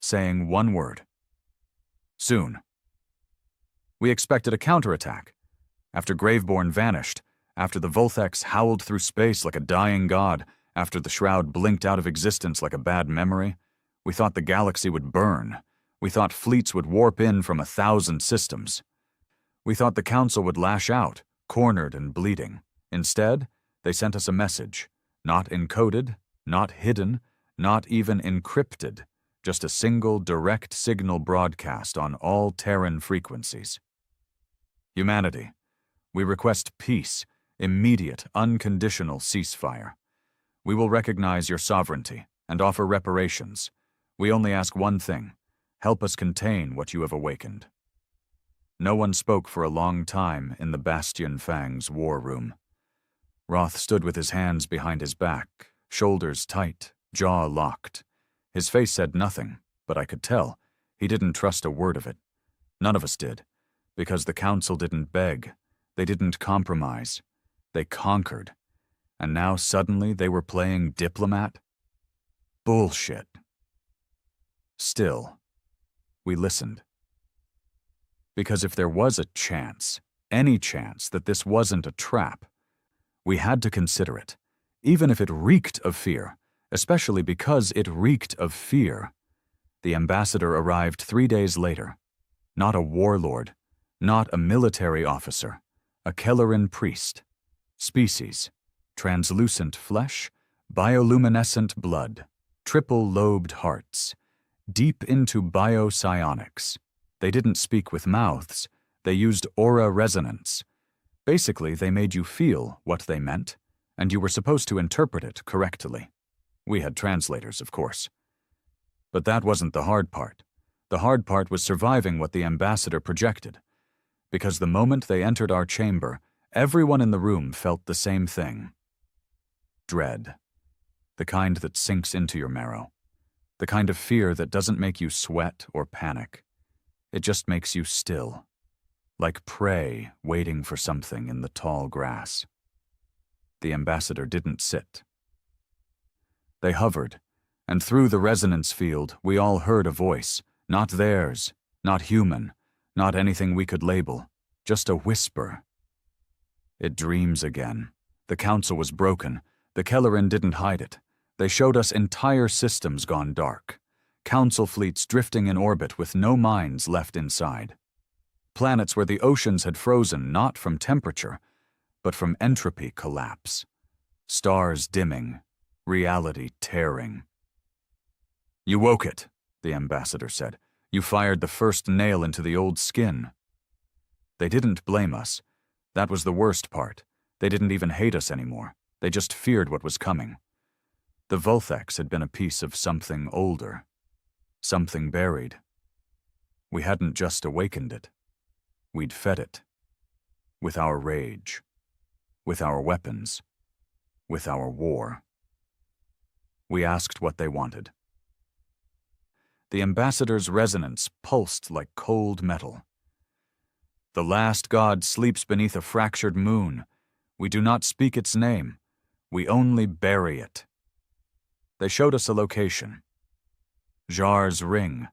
saying one word. Soon. We expected a counterattack. After Graveborn vanished, after the Vulthex howled through space like a dying god, after the shroud blinked out of existence like a bad memory, we thought the galaxy would burn. We thought fleets would warp in from 1,000 systems. We thought the Council would lash out, cornered and bleeding. Instead, they sent us a message, not encoded, not hidden, not even encrypted, just a single direct signal broadcast on all Terran frequencies. Humanity, we request peace, immediate, unconditional ceasefire. We will recognize your sovereignty and offer reparations. We only ask one thing: help us contain what you have awakened. No one spoke for a long time in the Bastion Fang's war room. Roth stood with his hands behind his back, shoulders tight, jaw locked. His face said nothing, but I could tell he didn't trust a word of it. None of us did, because the Council didn't beg. They didn't compromise. They conquered. And now suddenly they were playing diplomat? Bullshit. Still, we listened. Because if there was a chance, any chance that this wasn't a trap, We had to consider it, even if it reeked of fear, especially because it reeked of fear. The ambassador arrived 3 days later. Not a warlord, not a military officer, a Kelleran priest. Species, translucent flesh, bioluminescent blood, triple-lobed hearts, deep into biopsionics. They didn't speak with mouths, they used aura resonance. Basically, they made you feel what they meant, and you were supposed to interpret it correctly. We had translators, of course. But that wasn't the hard part. The hard part was surviving what the ambassador projected. Because the moment they entered our chamber, everyone in the room felt the same thing. Dread. The kind that sinks into your marrow. The kind of fear that doesn't make you sweat or panic. It just makes you still. Like prey waiting for something in the tall grass. The ambassador didn't sit. They hovered, and through the resonance field we all heard a voice, not theirs, not human, not anything we could label, just a whisper. It dreams again. The council was broken. The Kelleran didn't hide it. They showed us entire systems gone dark. Council fleets drifting in orbit with no minds left inside. Planets where the oceans had frozen not from temperature, but from entropy collapse. Stars dimming, reality tearing. "You woke it," the ambassador said. "You fired the first nail into the old skin." They didn't blame us. That was the worst part. They didn't even hate us anymore. They just feared what was coming. The Vulthex had been a piece of something older. Something buried. We hadn't just awakened it. We'd fed it. With our rage. With our weapons. With our war. We asked what they wanted. The ambassador's resonance pulsed like cold metal. "The last god sleeps beneath a fractured moon. We do not speak its name. We only bury it." They showed us a location. Jar's Ring,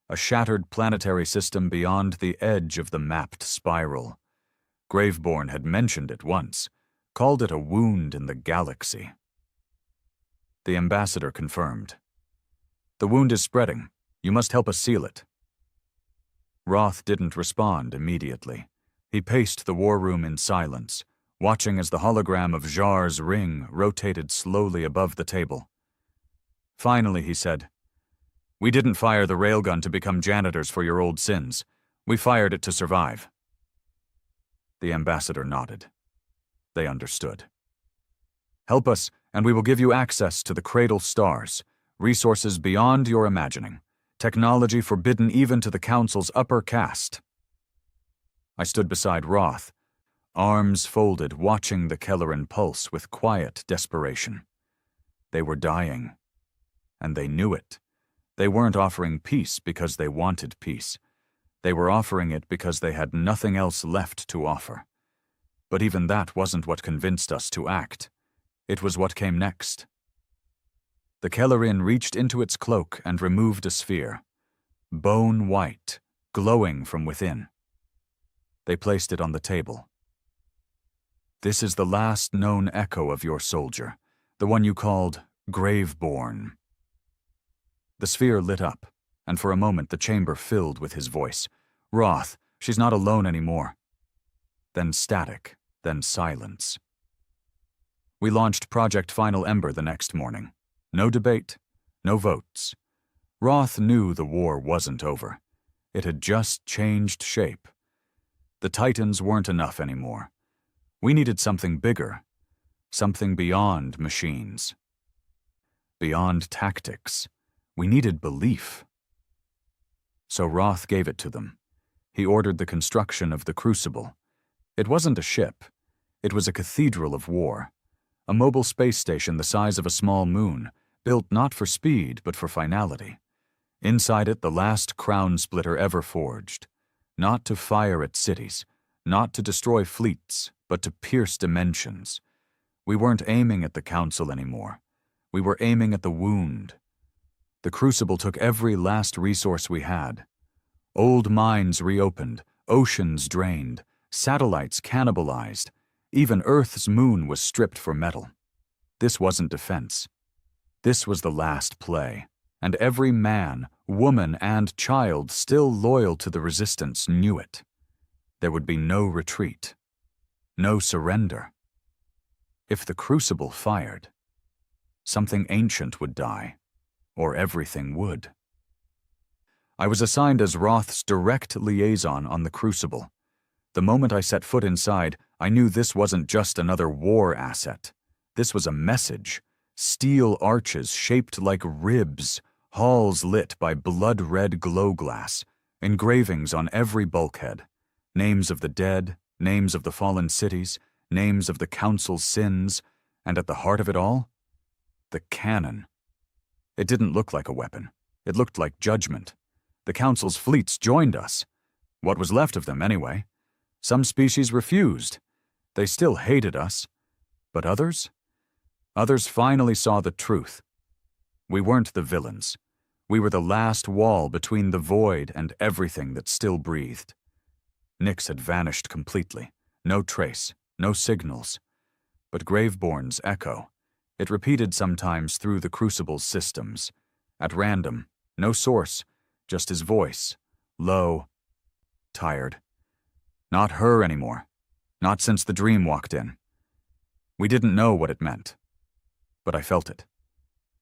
a shattered planetary system beyond the edge of the mapped spiral. Graveborn had mentioned it once, called it a wound in the galaxy. The ambassador confirmed. "The wound is spreading. You must help us seal it." Roth didn't respond immediately. He paced the war room in silence, watching as the hologram of Jar's Ring rotated slowly above the table. Finally, he said, "We didn't fire the railgun to become janitors for your old sins. We fired it to survive." The ambassador nodded. They understood. "Help us, and we will give you access to the cradle stars, resources beyond your imagining, technology forbidden even to the Council's upper caste." I stood beside Roth, arms folded, watching the Kelleran pulse with quiet desperation. They were dying. And they knew it. They weren't offering peace because they wanted peace. They were offering it because they had nothing else left to offer. But even that wasn't what convinced us to act. It was what came next. The Kelleran reached into its cloak and removed a sphere. Bone white, glowing from within. They placed it on the table. "This is the last known echo of your soldier, the one you called Graveborn." The sphere lit up, and for a moment the chamber filled with his voice. "Roth, she's not alone anymore." Then static, then silence. We launched Project Final Ember the next morning. No debate, no votes. Roth knew the war wasn't over. It had just changed shape. The Titans weren't enough anymore. We needed something bigger, something beyond machines. Beyond tactics. We needed belief. So Roth gave it to them. He ordered the construction of the Crucible. It wasn't a ship. It was a cathedral of war. A mobile space station the size of a small moon, built not for speed but for finality. Inside it, the last crown splitter ever forged. Not to fire at cities, not to destroy fleets, but to pierce dimensions. We weren't aiming at the Council anymore. We were aiming at the wound. The Crucible took every last resource we had. Old mines reopened, oceans drained, satellites cannibalized, Even Earth's moon was stripped for metal. This wasn't defense. This was the last play, and every man, woman, and child still loyal to the resistance knew it. There would be no retreat, no surrender. If the crucible fired, something ancient would die, or everything would. I was assigned as Roth's direct liaison on the crucible. The moment I set foot inside, I knew this wasn't just another war asset. This was a message. Steel arches shaped like ribs, halls lit by blood-red glow glass, engravings on every bulkhead, names of the dead, names of the fallen cities, names of the Council's sins, and at the heart of it all, the cannon. It didn't look like a weapon. It looked like judgment. The Council's fleets joined us. What was left of them, anyway. Some species refused. They still hated us. But others? Others finally saw the truth. We weren't the villains. We were the last wall between the void and everything that still breathed. Nyx had vanished completely. No trace, no signals. But Graveborn's echo. It repeated sometimes through the Crucible's systems. At random, no source, just his voice, low, tired. Not her anymore. Not since the dream walked in. We didn't know what it meant. But I felt it.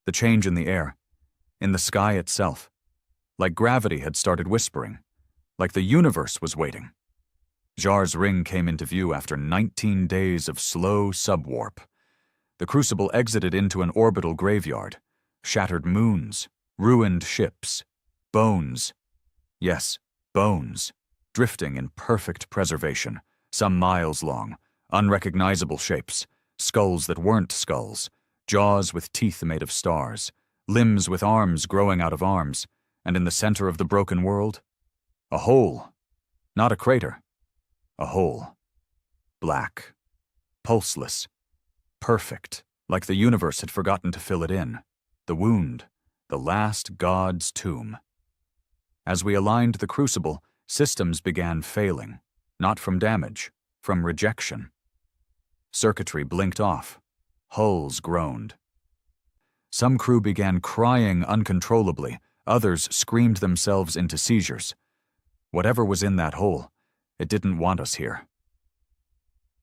The change in the air, in the sky itself. Like gravity had started whispering. Like the universe was waiting. Jar's ring came into view after 19 days of slow subwarp. The crucible exited into an orbital graveyard. Shattered moons, ruined ships, bones. Yes, bones. Drifting in perfect preservation, some miles long, unrecognizable shapes, skulls that weren't skulls, jaws with teeth made of stars, limbs with arms growing out of arms, and in the center of the broken world, a hole. Not a crater. A hole. Black. Pulseless. Perfect, like the universe had forgotten to fill it in. The wound. The last god's tomb. As we aligned the crucible, systems began failing. Not from damage, from rejection. Circuitry blinked off. Hulls groaned. Some crew began crying uncontrollably. Others screamed themselves into seizures. Whatever was in that hole, it didn't want us here.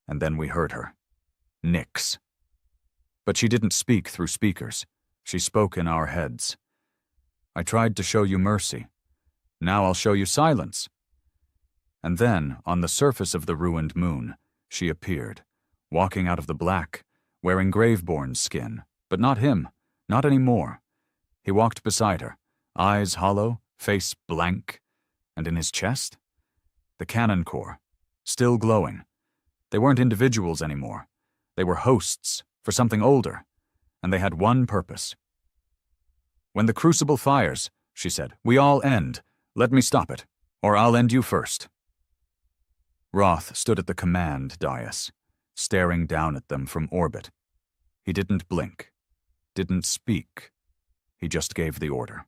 And then we heard her. Nyx. But she didn't speak through speakers. She spoke in our heads. I tried to show you mercy. Now I'll show you silence. And then, on the surface of the ruined moon, she appeared, walking out of the black, wearing Graveborn's skin, but not him, not anymore. He walked beside her, eyes hollow, face blank, and in his chest, the cannon core, still glowing. They weren't individuals anymore. They were hosts for something older, and they had one purpose. When the crucible fires, she said, we all end. Let me stop it, or I'll end you first. Roth stood at the command dais, staring down at them from orbit. He didn't blink, didn't speak. He just gave the order.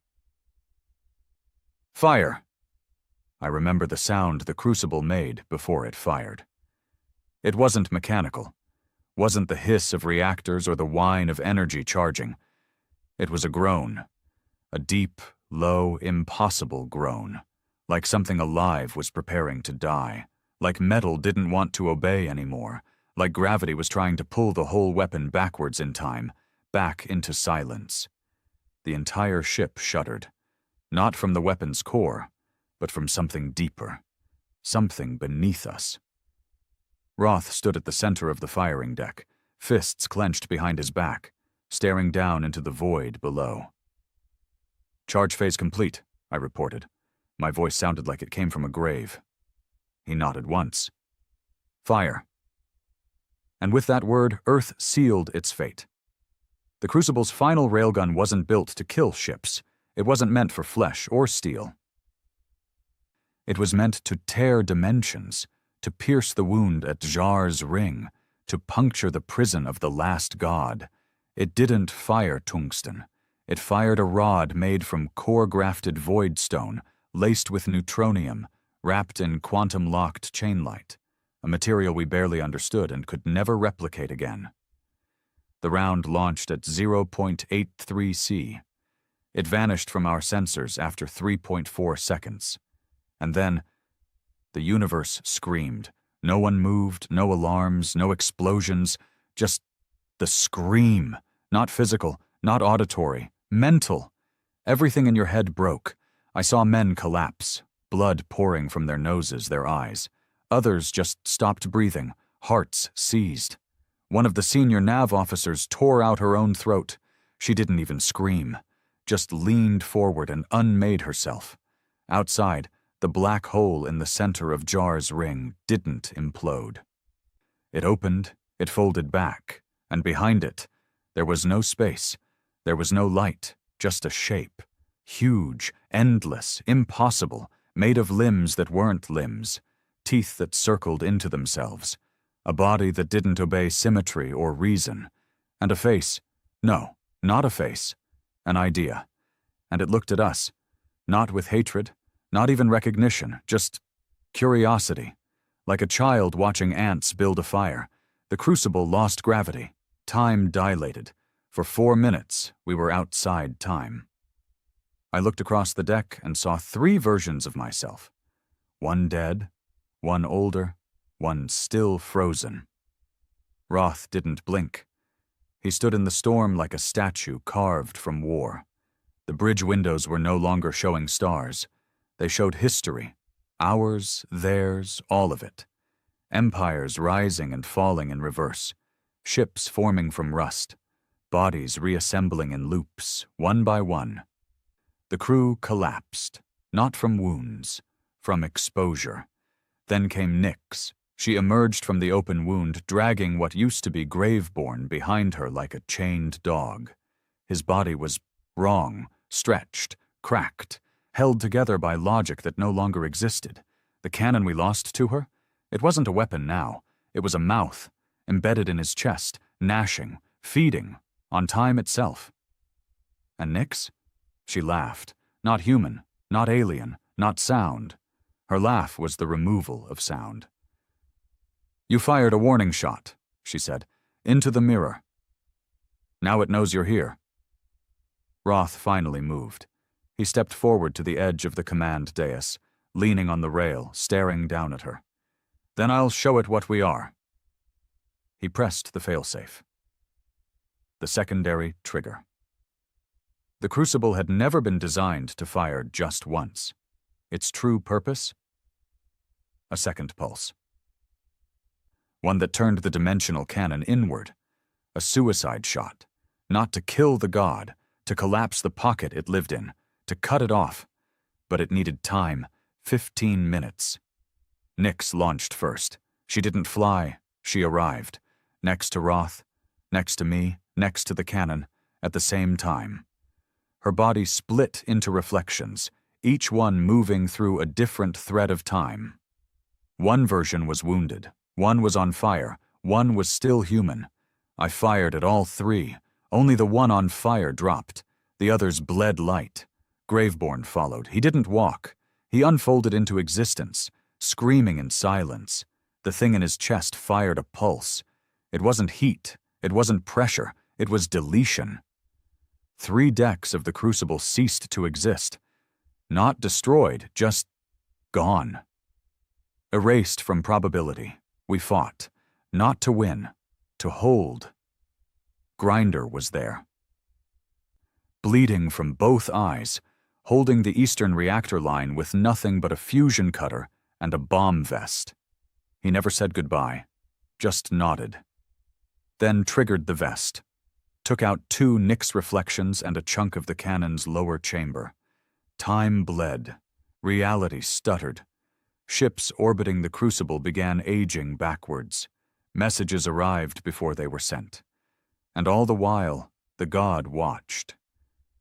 Fire! I remember the sound the crucible made before it fired. It wasn't mechanical, wasn't the hiss of reactors or the whine of energy charging. It was a groan, a deep, low, impossible groan, like something alive was preparing to die, like metal didn't want to obey anymore, like gravity was trying to pull the whole weapon backwards in time, back into silence. The entire ship shuddered, not from the weapon's core, but from something deeper, something beneath us. Roth stood at the center of the firing deck, fists clenched behind his back, staring down into the void below. Charge phase complete, I reported. My voice sounded like it came from a grave. He nodded once. Fire. And with that word, Earth sealed its fate. The Crucible's final railgun wasn't built to kill ships. It wasn't meant for flesh or steel. It was meant to tear dimensions, to pierce the wound at Jar's ring, to puncture the prison of the last god. It didn't fire tungsten. It fired a rod made from core-grafted void stone, laced with neutronium, wrapped in quantum-locked chainlight. a material we barely understood and could never replicate again. The round launched at 0.83 C. It vanished from our sensors after 3.4 seconds. And then, the universe screamed. No one moved, no alarms, no explosions, just the scream. Not physical, not auditory, mental. Everything in your head broke. I saw men collapse, blood pouring from their noses, their eyes. Others just stopped breathing, hearts seized. One of the senior nav officers tore out her own throat. She didn't even scream, just leaned forward and unmade herself. Outside, the black hole in the center of Jar's ring didn't implode. It opened, it folded back, and behind it, there was no space, there was no light, just a shape. Huge, endless, impossible, made of limbs that weren't limbs, teeth that circled into themselves, a body that didn't obey symmetry or reason, and a face. No, not a face. An idea. And it looked at us, not with hatred, not even recognition, just curiosity. Like a child watching ants build a fire, the crucible lost gravity. Time dilated. For 4 minutes, we were outside time. I looked across the deck and saw 3 versions of myself. One dead, one older, one still frozen. Roth didn't blink. He stood in the storm like a statue carved from war. The bridge windows were no longer showing stars. They showed history. Ours, theirs, all of it. Empires rising and falling in reverse. Ships forming from rust. Bodies reassembling in loops, one by one. The crew collapsed, not from wounds, from exposure. Then came Nyx. She emerged from the open wound, dragging what used to be Graveborn behind her like a chained dog. His body was wrong, stretched, cracked, held together by logic that no longer existed. The cannon we lost to her? It wasn't a weapon now. It was a mouth, embedded in his chest, gnashing, feeding, on time itself. And Nyx? She laughed. Not human, not alien, not sound. Her laugh was the removal of sound. "You fired a warning shot," she said, "into the mirror. Now it knows you're here." Roth finally moved. He stepped forward to the edge of the command dais, leaning on the rail, staring down at her. "Then I'll show it what we are." He pressed the failsafe. The secondary trigger. The crucible had never been designed to fire just once. Its true purpose? A second pulse. One that turned the dimensional cannon inward. A suicide shot. Not to kill the god, to collapse the pocket it lived in, to cut it off. But it needed time, 15 minutes. Nyx launched first. She didn't fly, she arrived. Next to Roth, next to me, next to the cannon, at the same time. Her body split into reflections, each one moving through a different thread of time. One version was wounded, one was on fire, one was still human. I fired at all 3. Only the one on fire dropped. The others bled light. Graveborn followed. He didn't walk. He unfolded into existence, screaming in silence. The thing in his chest fired a pulse. It wasn't heat. It wasn't pressure. It was deletion. 3 decks of the crucible ceased to exist. Not destroyed, just gone. Erased from probability. We fought. Not to win. To hold. Grinder was there. Bleeding from both eyes, holding the eastern reactor line with nothing but a fusion cutter and a bomb vest. He never said goodbye, just nodded. Then triggered the vest. Took out 2 Nyx reflections and a chunk of the cannon's lower chamber. Time bled. Reality stuttered. Ships orbiting the crucible began aging backwards. Messages arrived before they were sent. And all the while, the god watched.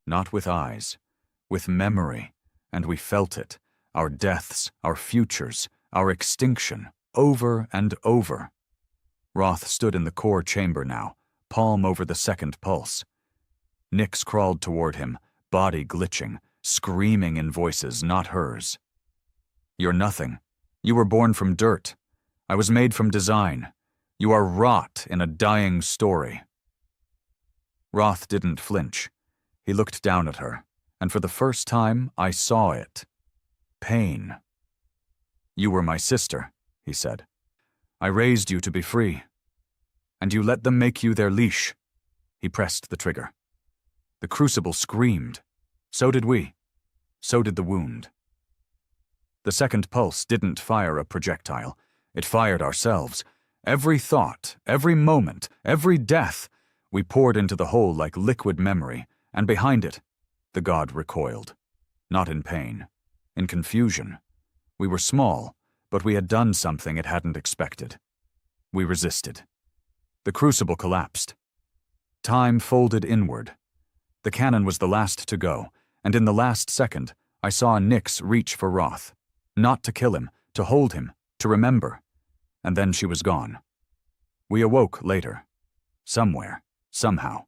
Not with eyes, with memory, and we felt it, our deaths, our futures, our extinction, over and over. Roth stood in the core chamber now, palm over the second pulse. Nyx crawled toward him, body glitching, screaming in voices not hers. "You're nothing. You were born from dirt. I was made from design. You are rot in a dying story." Roth didn't flinch. He looked down at her, and for the first time I saw it. Pain. "You were my sister," he said. "I raised you to be free. And you let them make you their leash." He pressed the trigger. The crucible screamed. So did we. So did the wound. The second pulse didn't fire a projectile. It fired ourselves. Every thought, every moment, every death, we poured into the hole like liquid memory, and behind it, the god recoiled. Not in pain. In confusion. We were small, but we had done something it hadn't expected. We resisted. The crucible collapsed. Time folded inward. The cannon was the last to go, and in the last second, I saw Nyx reach for Roth. Not to kill him, to hold him, to remember. And then she was gone. We awoke later. Somewhere. Somehow.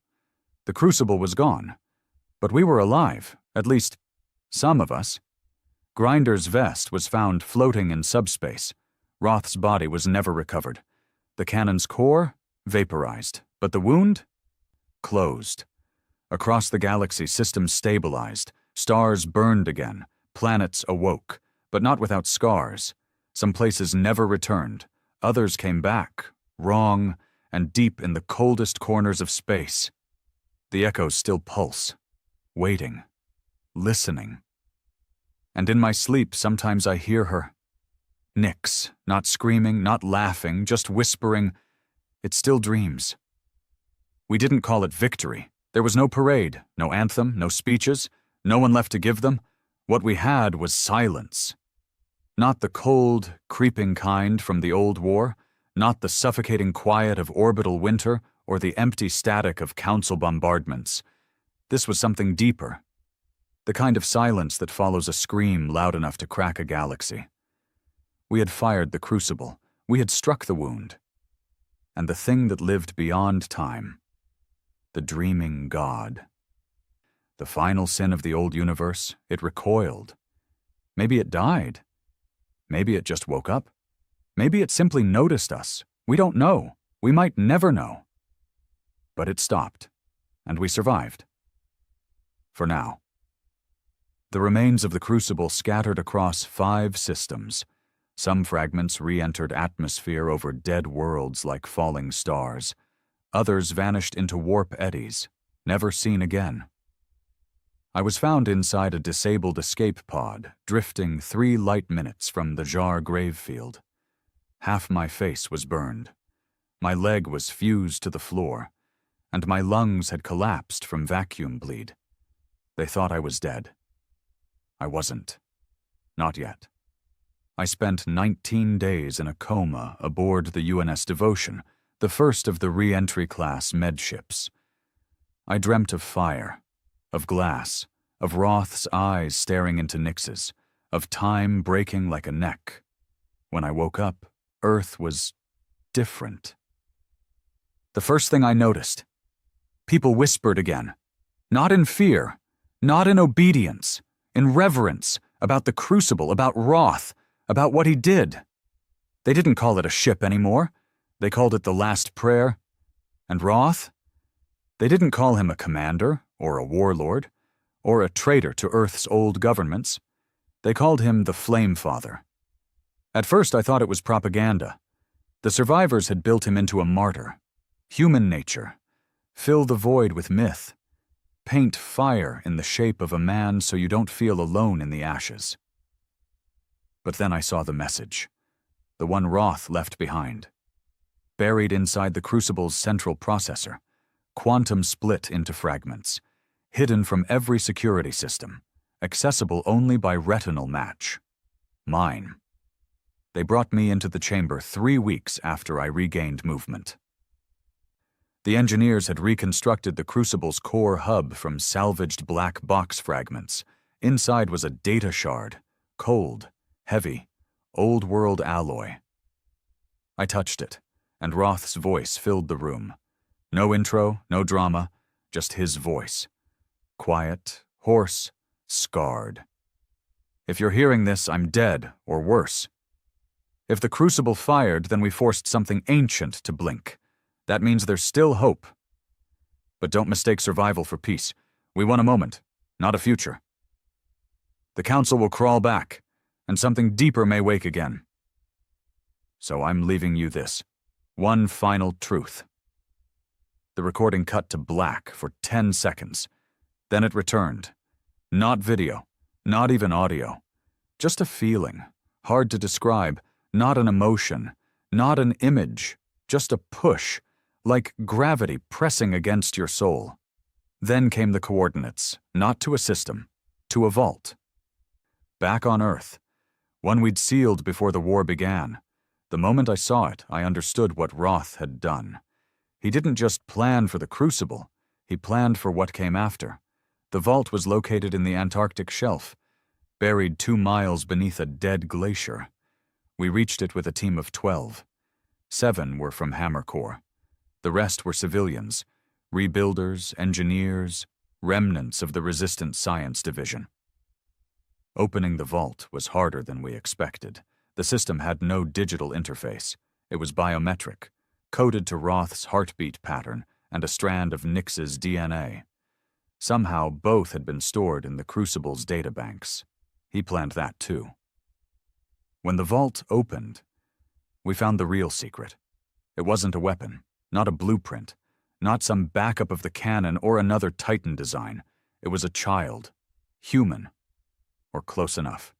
The crucible was gone. But we were alive, at least some of us. Grinder's vest was found floating in subspace. Roth's body was never recovered. The cannon's core? Vaporized. But the wound? Closed. Across the galaxy, systems stabilized. Stars burned again. Planets awoke. But not without scars. Some places never returned. Others came back, wrong, and deep in the coldest corners of space. The echoes still pulse. Waiting. Listening. And in my sleep, sometimes I hear her. Nyx, not screaming, not laughing, just whispering, "It still dreams." We didn't call it victory. There was no parade, no anthem, no speeches, no one left to give them. What we had was silence. Not the cold, creeping kind from the old war, not the suffocating quiet of orbital winter or the empty static of council bombardments. This was something deeper. The kind of silence that follows a scream loud enough to crack a galaxy. We had fired the crucible. We had struck the wound. And the thing that lived beyond time. The dreaming god. The final sin of the old universe, it recoiled. Maybe it died. Maybe it just woke up. Maybe it simply noticed us. We don't know. We might never know. But it stopped, and we survived. For now. The remains of the crucible scattered across 5 systems. Some fragments re-entered atmosphere over dead worlds like falling stars. Others vanished into warp eddies, never seen again. I was found inside a disabled escape pod, drifting 3 light minutes from the Jar grave field. Half my face was burned. My leg was fused to the floor, and my lungs had collapsed from vacuum bleed. They thought I was dead. I wasn't. Not yet. I spent 19 days in a coma aboard the UNS Devotion, the first of the re-entry class med ships. I dreamt of fire, of glass, of Roth's eyes staring into Nyx's, of time breaking like a neck. When I woke up, Earth was different. The first thing I noticed, people whispered again, not in fear, not in obedience, in reverence, about the crucible, about Roth, about what he did. They didn't call it a ship anymore. They called it the last prayer. And Roth? They didn't call him a commander, or a warlord, or a traitor to Earth's old governments. They called him the Flame Father. At first I thought it was propaganda. The survivors had built him into a martyr. Human nature. Fill the void with myth. Paint fire in the shape of a man so you don't feel alone in the ashes. But then I saw the message. The one Roth left behind. Buried inside the crucible's central processor. Quantum split into fragments. Hidden from every security system. Accessible only by retinal match. Mine. They brought me into the chamber 3 weeks after I regained movement. The engineers had reconstructed the crucible's core hub from salvaged black box fragments. Inside was a data shard, cold, heavy, old-world alloy. I touched it, and Roth's voice filled the room. No intro, no drama, just his voice. Quiet, hoarse, scarred. If you're hearing this, I'm dead, or worse. If the crucible fired, then we forced something ancient to blink. That means there's still hope. But don't mistake survival for peace. We want a moment, not a future. The council will crawl back, and something deeper may wake again. So I'm leaving you this. One final truth. The recording cut to black for 10 seconds. Then it returned. Not video, not even audio. Just a feeling, hard to describe, not an emotion, not an image, just a push, like gravity pressing against your soul. Then came the coordinates, not to a system, to a vault. Back on Earth, one we'd sealed before the war began. The moment I saw it, I understood what Roth had done. He didn't just plan for the crucible, he planned for what came after. The vault was located in the Antarctic shelf, buried 2 miles beneath a dead glacier. We reached it with a team of 12. 7 were from Hammer Corps. The rest were civilians, rebuilders, engineers, remnants of the Resistance Science Division. Opening the vault was harder than we expected. The system had no digital interface. It was biometric, coded to Roth's heartbeat pattern and a strand of Nix's DNA. Somehow both had been stored in the Crucible's databanks. He planned that too. When the vault opened, we found the real secret. It wasn't a weapon, not a blueprint, not some backup of the cannon or another Titan design. It was a child, human, or close enough.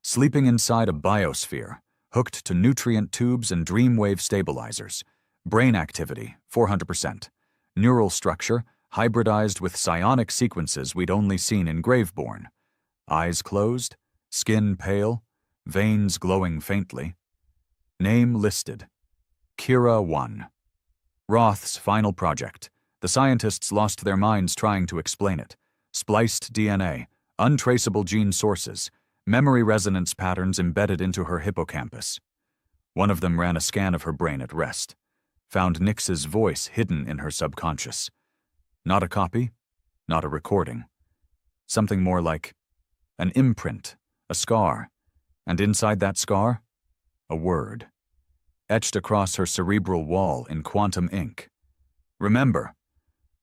Sleeping inside a biosphere, hooked to nutrient tubes and dreamwave stabilizers. Brain activity, 400%. Neural structure, hybridized with psionic sequences we'd only seen in Graveborn. Eyes closed, skin pale, veins glowing faintly. Name listed. Kira 1. Roth's final project. The scientists lost their minds trying to explain it. Spliced DNA, untraceable gene sources, memory resonance patterns embedded into her hippocampus. One of them ran a scan of her brain at rest, found Nix's voice hidden in her subconscious. Not a copy, not a recording. Something more like an imprint, a scar, and inside that scar, a word, etched across her cerebral wall in quantum ink. Remember,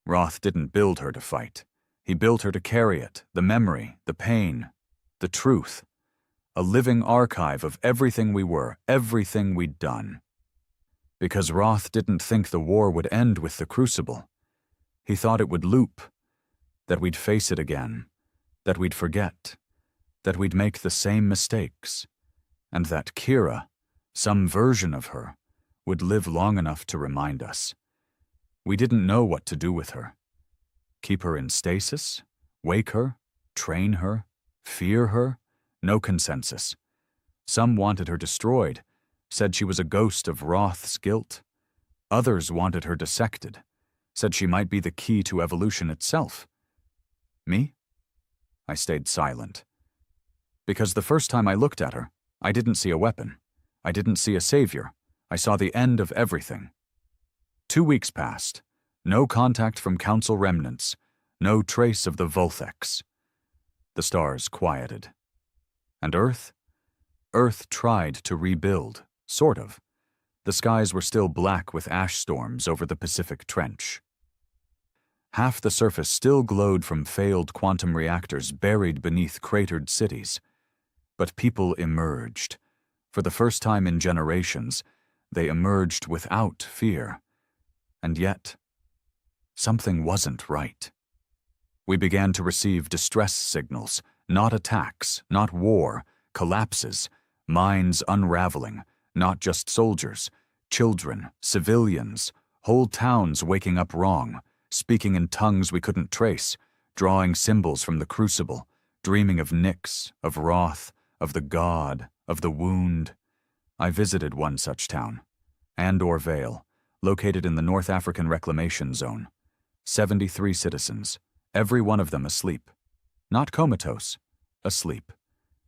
Roth didn't build her to fight. He built her to carry it, the memory, the pain, the truth. A living archive of everything we were, everything we'd done. Because Roth didn't think the war would end with the crucible. He thought it would loop, that we'd face it again, that we'd forget, that we'd make the same mistakes, and that Kira, some version of her, would live long enough to remind us. We didn't know what to do with her. Keep her in stasis? Wake her? Train her? Fear her? No consensus. Some wanted her destroyed, said she was a ghost of Roth's guilt. Others wanted her dissected, said she might be the key to evolution itself. Me? I stayed silent. Because the first time I looked at her, I didn't see a weapon. I didn't see a savior. I saw the end of everything. 2 weeks passed. No contact from Council remnants. No trace of the Volthex. The stars quieted. And Earth? Earth tried to rebuild, sort of. The skies were still black with ash storms over the Pacific Trench. Half the surface still glowed from failed quantum reactors buried beneath cratered cities. But people emerged. For the first time in generations, they emerged without fear. And yet, something wasn't right. We began to receive distress signals, not attacks, not war, collapses, minds unraveling, not just soldiers, children, civilians, whole towns waking up wrong, speaking in tongues we couldn't trace, drawing symbols from the crucible, dreaming of Nix, of Roth, of the god, of the wound. I visited one such town, Andor Vale, located in the North African Reclamation Zone. 73 citizens, every one of them asleep. Not comatose, asleep.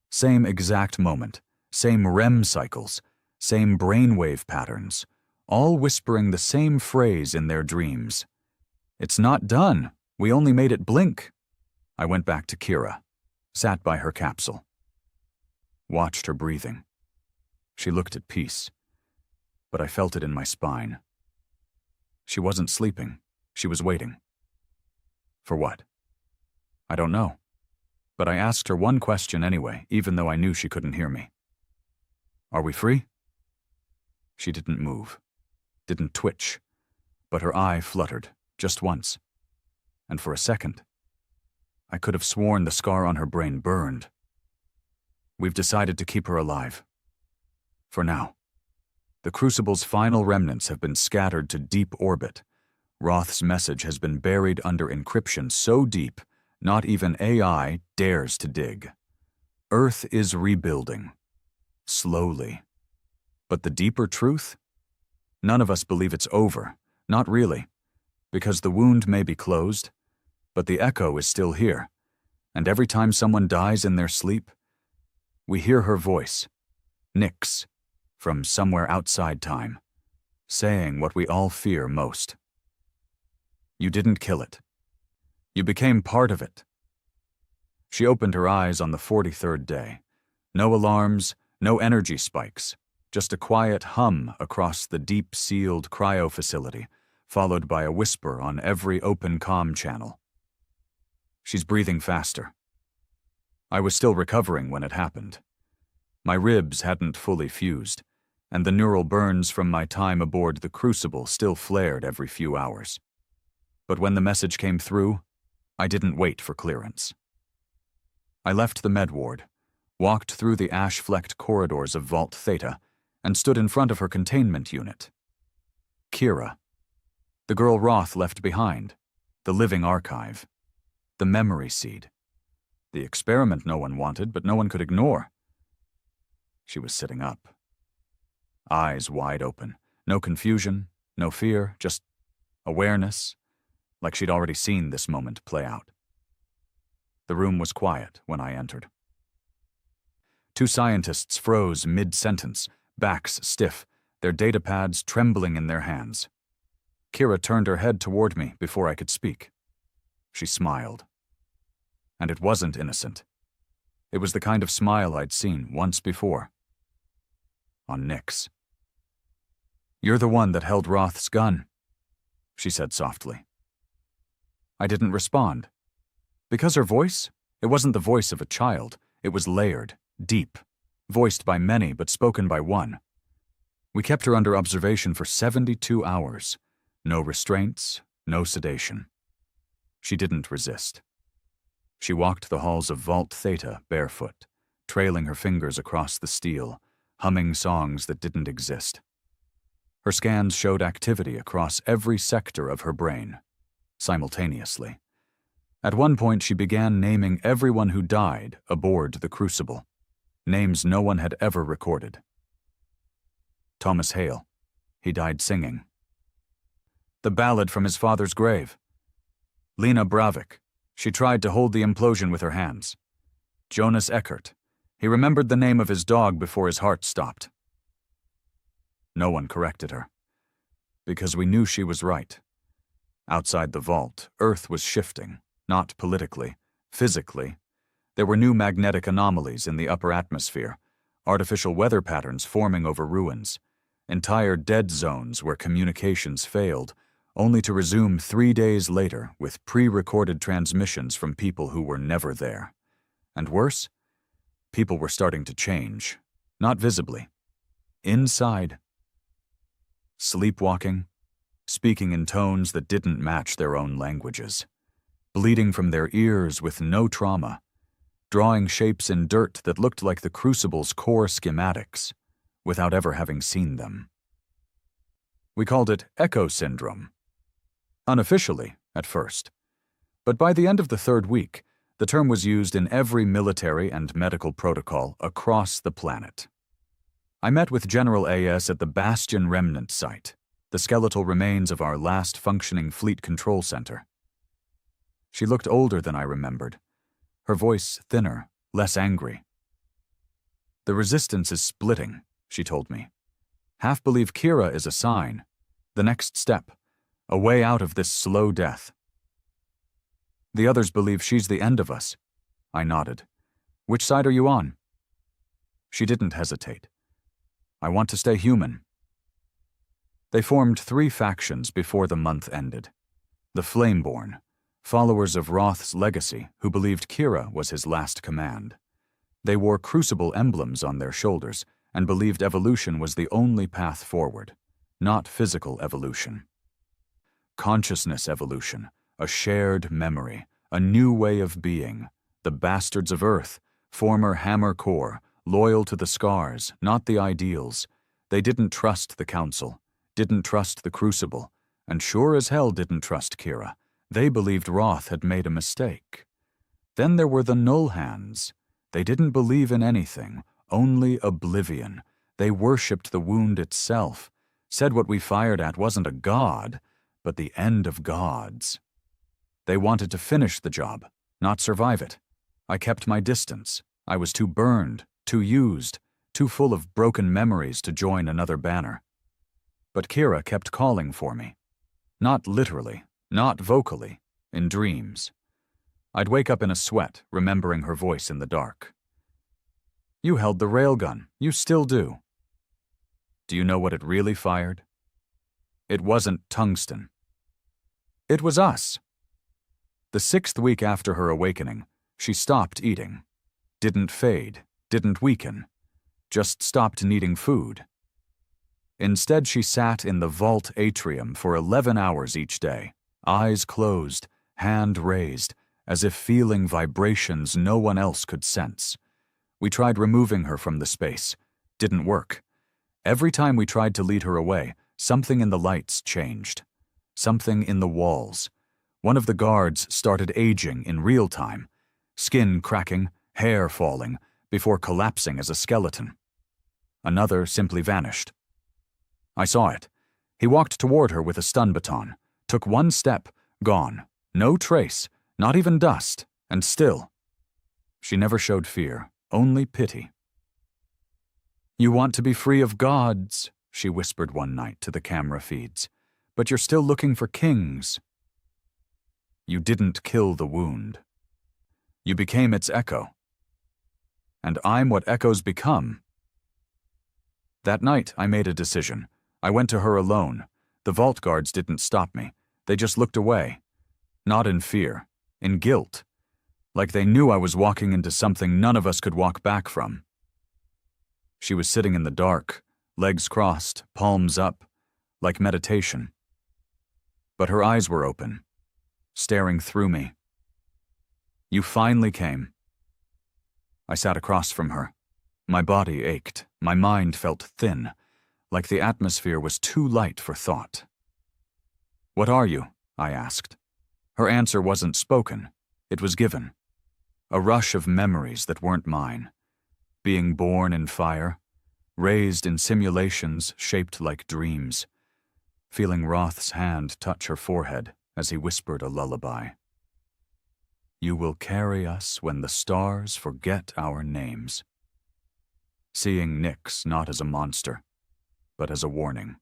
Same exact moment, same REM cycles, same brainwave patterns, all whispering the same phrase in their dreams. It's not done. We only made it blink. I went back to Kira, sat by her capsule. Watched her breathing. She looked at peace, but I felt it in my spine. She wasn't sleeping. She was waiting. For what? I don't know. But I asked her one question anyway, even though I knew she couldn't hear me. Are we free? She didn't move, didn't twitch, but her eye fluttered, just once. And for a second, I could have sworn the scar on her brain burned. We've decided to keep her alive. For now. The Crucible's final remnants have been scattered to deep orbit. Roth's message has been buried under encryption so deep, not even AI dares to dig. Earth is rebuilding. Slowly. But the deeper truth? None of us believe it's over. Not really. Because the wound may be closed, but the echo is still here. And every time someone dies in their sleep, we hear her voice, Nyx, from somewhere outside time, saying what we all fear most. You didn't kill it. You became part of it. She opened her eyes on the 43rd day. No alarms, no energy spikes, just a quiet hum across the deep-sealed cryo facility, followed by a whisper on every open comm channel. She's breathing faster. I was still recovering when it happened. My ribs hadn't fully fused, and the neural burns from my time aboard the Crucible still flared every few hours. But when the message came through, I didn't wait for clearance. I left the med ward, walked through the ash-flecked corridors of Vault Theta, and stood in front of her containment unit. Kira, the girl Roth left behind, the living archive, the memory seed, the experiment no one wanted but no one could ignore. She was sitting up. Eyes wide open, no confusion, no fear, just awareness, like she'd already seen this moment play out. The room was quiet when I entered. Two scientists froze mid-sentence, backs stiff, their datapads trembling in their hands. Kira turned her head toward me before I could speak. She smiled. And it wasn't innocent. It was the kind of smile I'd seen once before. On Nyx. You're the one that held Roth's gun, she said softly. I didn't respond. Because her voice, it wasn't the voice of a child. It was layered, deep, voiced by many but spoken by one. We kept her under observation for 72 hours. No restraints, no sedation. She didn't resist. She walked the halls of Vault Theta barefoot, trailing her fingers across the steel, humming songs that didn't exist. Her scans showed activity across every sector of her brain, simultaneously. At one point, she began naming everyone who died aboard the Crucible, names no one had ever recorded. Thomas Hale, he died singing. The ballad from his father's grave. Lena Bravik, she tried to hold the implosion with her hands. Jonas Eckert, he remembered the name of his dog before his heart stopped. No one corrected her, because we knew she was right. Outside the vault, Earth was shifting, not politically, physically. There were new magnetic anomalies in the upper atmosphere, artificial weather patterns forming over ruins, entire dead zones where communications failed, only to resume 3 days later with pre-recorded transmissions from people who were never there. And worse, people were starting to change, not visibly. Inside. Sleepwalking, speaking in tones that didn't match their own languages, bleeding from their ears with no trauma, drawing shapes in dirt that looked like the Crucible's core schematics, without ever having seen them. We called it Echo Syndrome. Unofficially, at first. But by the end of the 3rd week, the term was used in every military and medical protocol across the planet. I met with General A.S. at the Bastion Remnant Site, the skeletal remains of our last functioning fleet control center. She looked older than I remembered, her voice thinner, less angry. The resistance is splitting, she told me. Half believe Kira is a sign, the next step, a way out of this slow death. The others believe she's the end of us. I nodded. Which side are you on? She didn't hesitate. I want to stay human." They formed 3 factions before the month ended. The Flameborn, followers of Roth's legacy who believed Kira was his last command. They wore crucible emblems on their shoulders and believed evolution was the only path forward, not physical evolution. Consciousness evolution, a shared memory, a new way of being, the bastards of Earth, former Hammer Corps, loyal to the scars, not the ideals. They didn't trust the Council, didn't trust the Crucible, and sure as hell didn't trust Kira. They believed Roth had made a mistake. Then there were the Null Hands. They didn't believe in anything, only oblivion. They worshipped the wound itself, said what we fired at wasn't a god, but the end of gods. They wanted to finish the job, not survive it. I kept my distance. I was too burned, too used, too full of broken memories to join another banner. But Kira kept calling for me. Not literally, not vocally, in dreams. I'd wake up in a sweat, remembering her voice in the dark. "You held the railgun. You still do." "Do you know what it really fired?" "It wasn't tungsten. It was us." The 6th week after her awakening, she stopped eating. Didn't fade, didn't weaken, just stopped needing food. Instead, she sat in the vault atrium for 11 hours each day, eyes closed, hand raised, as if feeling vibrations no one else could sense. We tried removing her from the space. Didn't work. Every time we tried to lead her away, something in the lights changed. Something in the walls. One of the guards started aging in real time, skin cracking, hair falling, before collapsing as a skeleton. Another simply vanished. I saw it. He walked toward her with a stun baton, took 1 step, gone. No trace, not even dust, and still. She never showed fear, only pity. "You want to be free of gods," she whispered one night to the camera feeds, "but you're still looking for kings." You didn't kill the wound. You became its echo. And I'm what echoes become. That night, I made a decision. I went to her alone. The vault guards didn't stop me. They just looked away. Not in fear, in guilt. Like they knew I was walking into something none of us could walk back from. She was sitting in the dark, legs crossed, palms up, like meditation. But her eyes were open, staring through me. "You finally came." I sat across from her. My body ached, my mind felt thin, like the atmosphere was too light for thought. "What are you?" I asked. Her answer wasn't spoken, it was given. A rush of memories that weren't mine. Being born in fire, raised in simulations shaped like dreams, feeling Roth's hand touch her forehead as he whispered a lullaby. "You will carry us when the stars forget our names." Seeing Nyx not as a monster, but as a warning.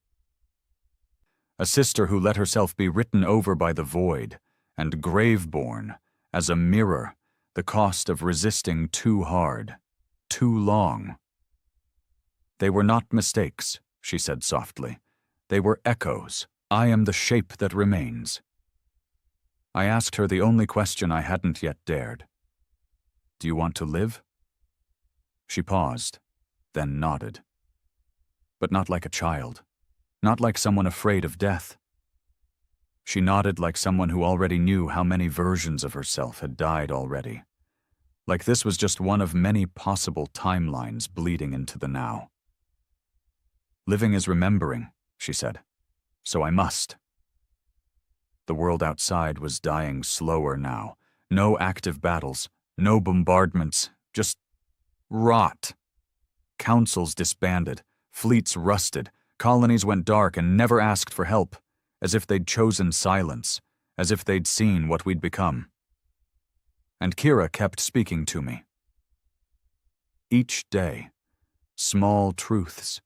A sister who let herself be written over by the void, and Graveborn as a mirror, the cost of resisting too hard, too long. "They were not mistakes," she said softly. "They were echoes. I am the shape that remains." I asked her the only question I hadn't yet dared. "Do you want to live?" She paused, then nodded. But not like a child, not like someone afraid of death. She nodded like someone who already knew how many versions of herself had died already. Like this was just one of many possible timelines bleeding into the now. "Living is remembering," she said. "So I must." The world outside was dying slower now. No active battles, no bombardments, just rot. Councils disbanded, fleets rusted, colonies went dark and never asked for help, as if they'd chosen silence, as if they'd seen what we'd become. And Kira kept speaking to me. Each day, small truths,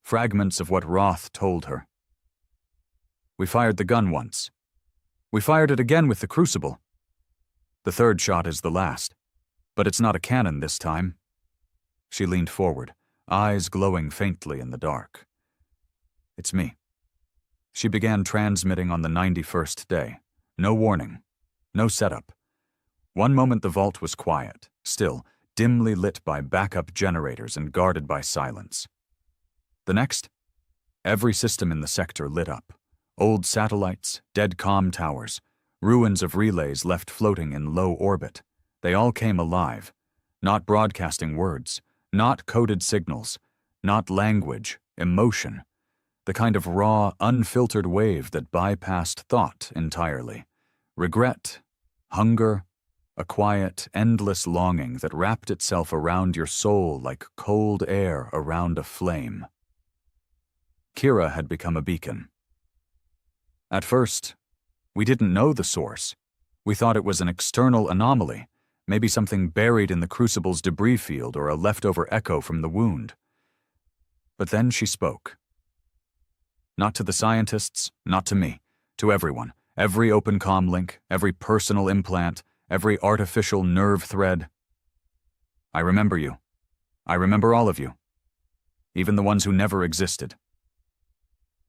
fragments of what Roth told her. "We fired the gun once. We fired it again with the crucible. The 3rd shot is the last, but it's not a cannon this time." She leaned forward, eyes glowing faintly in the dark. "It's me." She began transmitting on the 91st day. No warning. No setup. One moment the vault was quiet, still, dimly lit by backup generators and guarded by silence. The next, every system in the sector lit up. Old satellites, dead comm towers, ruins of relays left floating in low orbit. They all came alive, not broadcasting words, not coded signals, not language, emotion, the kind of raw, unfiltered wave that bypassed thought entirely. Regret, hunger, a quiet, endless longing that wrapped itself around your soul like cold air around a flame. Kira had become a beacon. At first, we didn't know the source. We thought it was an external anomaly, maybe something buried in the Crucible's debris field or a leftover echo from the wound. But then she spoke. Not to the scientists, not to me, to everyone, every open comm link, every personal implant, every artificial nerve thread. "I remember you. I remember all of you. Even the ones who never existed."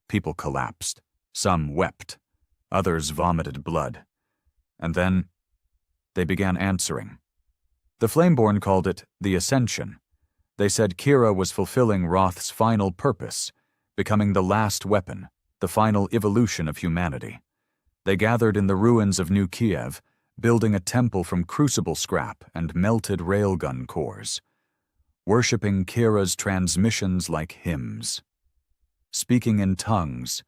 People collapsed. Some wept. Others vomited blood. And then they began answering. The Flameborn called it the Ascension. They said Kira was fulfilling Roth's final purpose, becoming the last weapon, the final evolution of humanity. They gathered in the ruins of New Kiev, building a temple from crucible scrap and melted railgun cores, worshipping Kira's transmissions like hymns, speaking in tongues,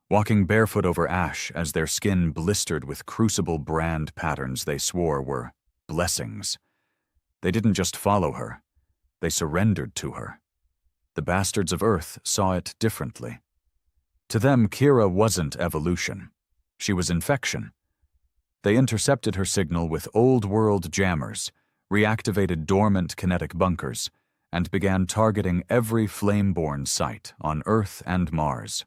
walking barefoot over ash as their skin blistered with crucible brand patterns they swore were blessings. They didn't just follow her, they surrendered to her. The bastards of Earth saw it differently. To them, Kira wasn't evolution. She was infection. They intercepted her signal with old-world jammers, reactivated dormant kinetic bunkers, and began targeting every Flameborn site on Earth and Mars.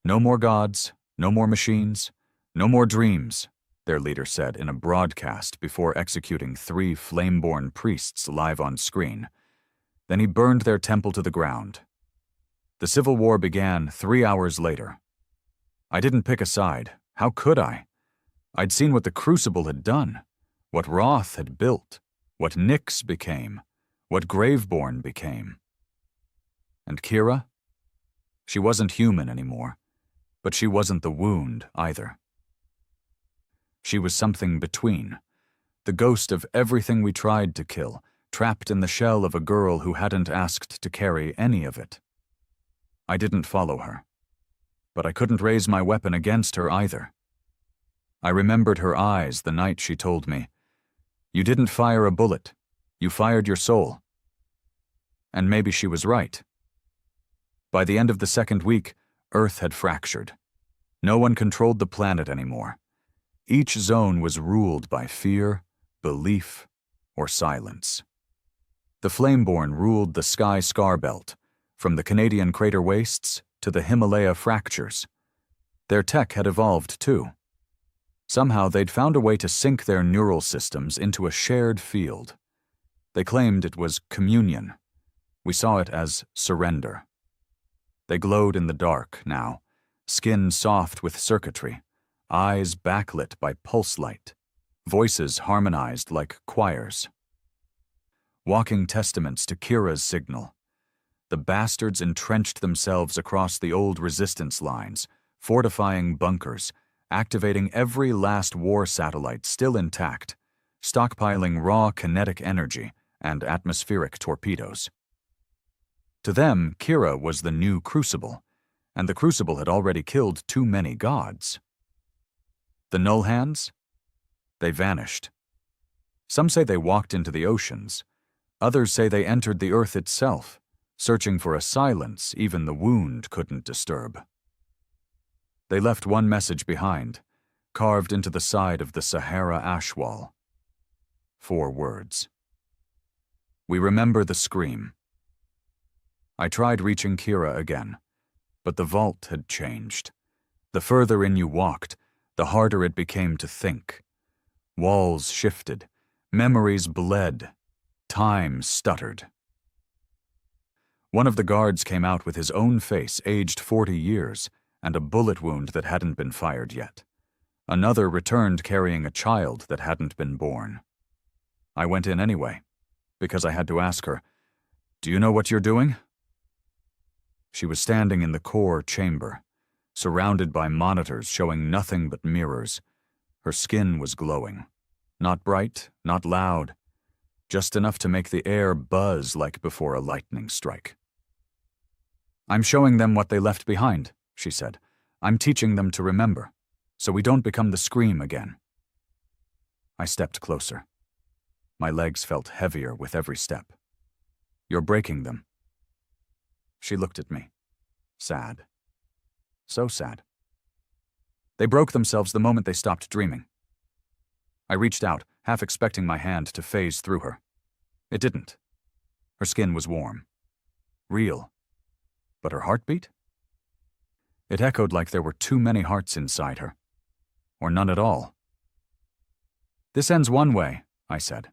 "No more gods, no more machines, no more dreams," their leader said in a broadcast before executing 3 Flameborn priests live on screen. Then he burned their temple to the ground. The Civil War began 3 hours later. I didn't pick a side. How could I? I'd seen what the Crucible had done, what Roth had built, what Nyx became, what Graveborn became. And Kira? She wasn't human anymore, but she wasn't the wound either. She was something between, the ghost of everything we tried to kill, trapped in the shell of a girl who hadn't asked to carry any of it. I didn't follow her, but I couldn't raise my weapon against her either. I remembered her eyes the night she told me, "You didn't fire a bullet, you fired your soul." And maybe she was right. By the end of the second week, Earth had fractured. No one controlled the planet anymore. Each zone was ruled by fear, belief, or silence. The Flameborn ruled the Sky Scar Belt, from the Canadian crater wastes to the Himalaya fractures. Their tech had evolved too. Somehow they'd found a way to sync their neural systems into a shared field. They claimed it was communion. We saw it as surrender. They glowed in the dark now, skin soft with circuitry, eyes backlit by pulse light, voices harmonized like choirs. Walking testaments to Kira's signal. The bastards entrenched themselves across the old resistance lines, fortifying bunkers, activating every last war satellite still intact, stockpiling raw kinetic energy and atmospheric torpedoes. To them, Kira was the new Crucible, and the Crucible had already killed too many gods. The Null Hands? They vanished. Some say they walked into the oceans. Others say they entered the Earth itself, searching for a silence even the wound couldn't disturb. They left one message behind, carved into the side of the Sahara ash wall. 4 words. We remember the scream. I tried reaching Kira again, but the vault had changed. The further in you walked, the harder it became to think. Walls shifted, memories bled, time stuttered. One of the guards came out with his own face, aged 40 years, and a bullet wound that hadn't been fired yet. Another returned carrying a child that hadn't been born. I went in anyway, because I had to ask her, "Do you know what you're doing?" She was standing in the core chamber, surrounded by monitors showing nothing but mirrors. Her skin was glowing. Not bright, not loud, just enough to make the air buzz like before a lightning strike. "I'm showing them what they left behind," she said. "I'm teaching them to remember, so we don't become the Scream again." I stepped closer. My legs felt heavier with every step. "You're breaking them." She looked at me. Sad. So sad. "They broke themselves the moment they stopped dreaming." I reached out, half expecting my hand to phase through her. It didn't. Her skin was warm. Real. But her heartbeat? It echoed like there were too many hearts inside her. Or none at all. "This ends one way," I said.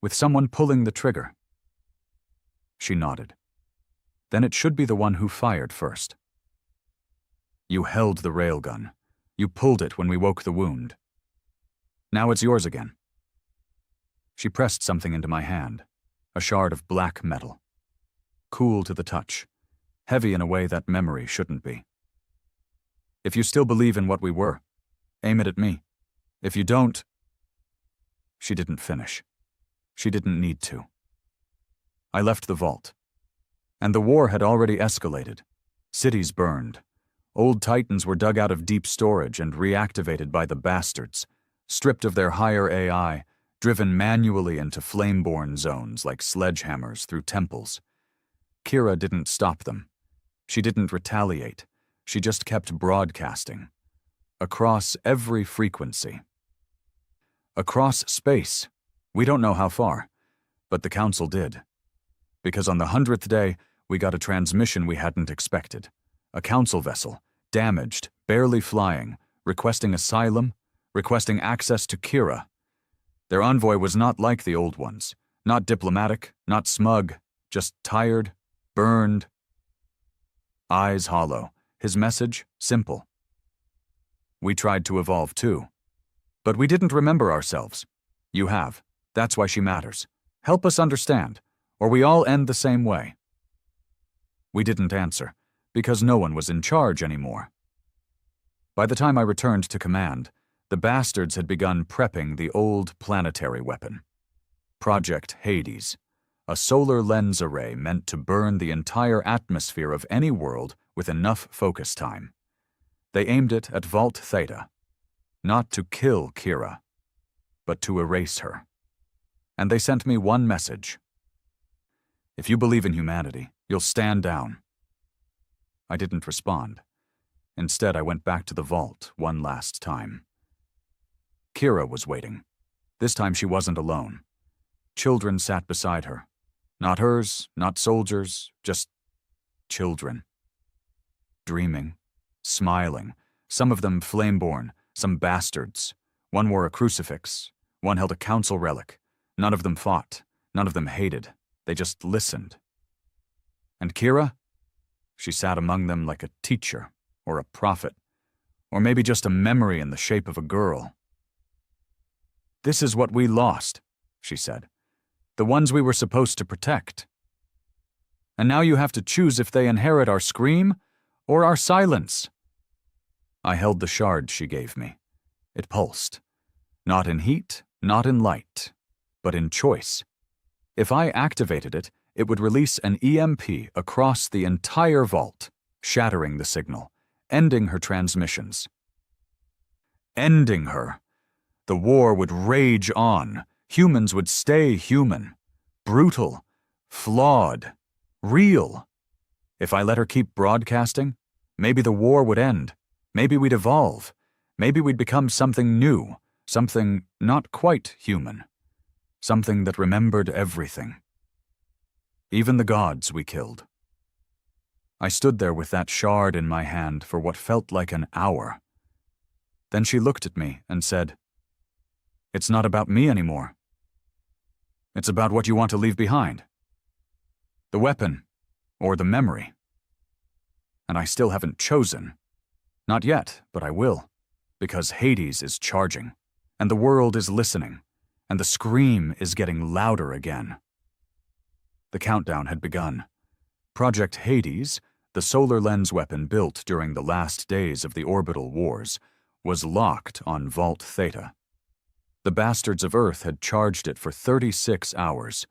"With someone pulling the trigger." She nodded. "Then it should be the one who fired first." "You held the railgun. You pulled it when we woke the wound. Now it's yours again." She pressed something into my hand, a shard of black metal. Cool to the touch, heavy in a way that memory shouldn't be. "If you still believe in what we were, aim it at me. If you don't—" She didn't finish. She didn't need to. I left the vault. And the war had already escalated. Cities burned. Old Titans were dug out of deep storage and reactivated by the bastards, stripped of their higher AI, driven manually into flame-born zones like sledgehammers through temples. Kira didn't stop them. She didn't retaliate. She just kept broadcasting. Across every frequency. Across space. We don't know how far, but the Council did. Because on the 100th day, we got a transmission we hadn't expected. A Council vessel, damaged, barely flying, requesting asylum, requesting access to Kira. Their envoy was not like the old ones. Not diplomatic, not smug, just tired, burned. Eyes hollow. His message, simple. We tried to evolve too. But we didn't remember ourselves. You have. That's why she matters. Help us understand, or we all end the same way. We didn't answer, because no one was in charge anymore. By the time I returned to command, the bastards had begun prepping the old planetary weapon. Project Hades, a solar lens array meant to burn the entire atmosphere of any world with enough focus time. They aimed it at Vault Theta, not to kill Kira, but to erase her. And they sent me one message. "If you believe in humanity, you'll stand down." I didn't respond. Instead, I went back to the vault one last time. Kira was waiting. This time she wasn't alone. Children sat beside her. Not hers, not soldiers, just children. Dreaming, smiling, some of them flame-born, some bastards. One wore a crucifix, one held a council relic. None of them fought, none of them hated. They just listened. And Kira? She sat among them like a teacher, or a prophet, or maybe just a memory in the shape of a girl. "This is what we lost," she said. "The ones we were supposed to protect. And now you have to choose if they inherit our scream or our silence." I held the shard she gave me. It pulsed. Not in heat, not in light, but in choice. If I activated it, it would release an EMP across the entire vault, shattering the signal, ending her transmissions. Ending her. The war would rage on. Humans would stay human. Brutal. Flawed. Real. If I let her keep broadcasting, maybe the war would end. Maybe we'd evolve. Maybe we'd become something new, something not quite human. Something that remembered everything. Even the gods we killed. I stood there with that shard in my hand for what felt like an hour. Then she looked at me and said, "It's not about me anymore. It's about what you want to leave behind. The weapon, or the memory. And I still haven't chosen. Not yet, but I will, because Hades is charging, and the world is listening, and the scream is getting louder again. The countdown had begun. Project Hades, the solar lens weapon built during the last days of the orbital wars, was locked on Vault Theta. The bastards of Earth had charged it for 36 hours,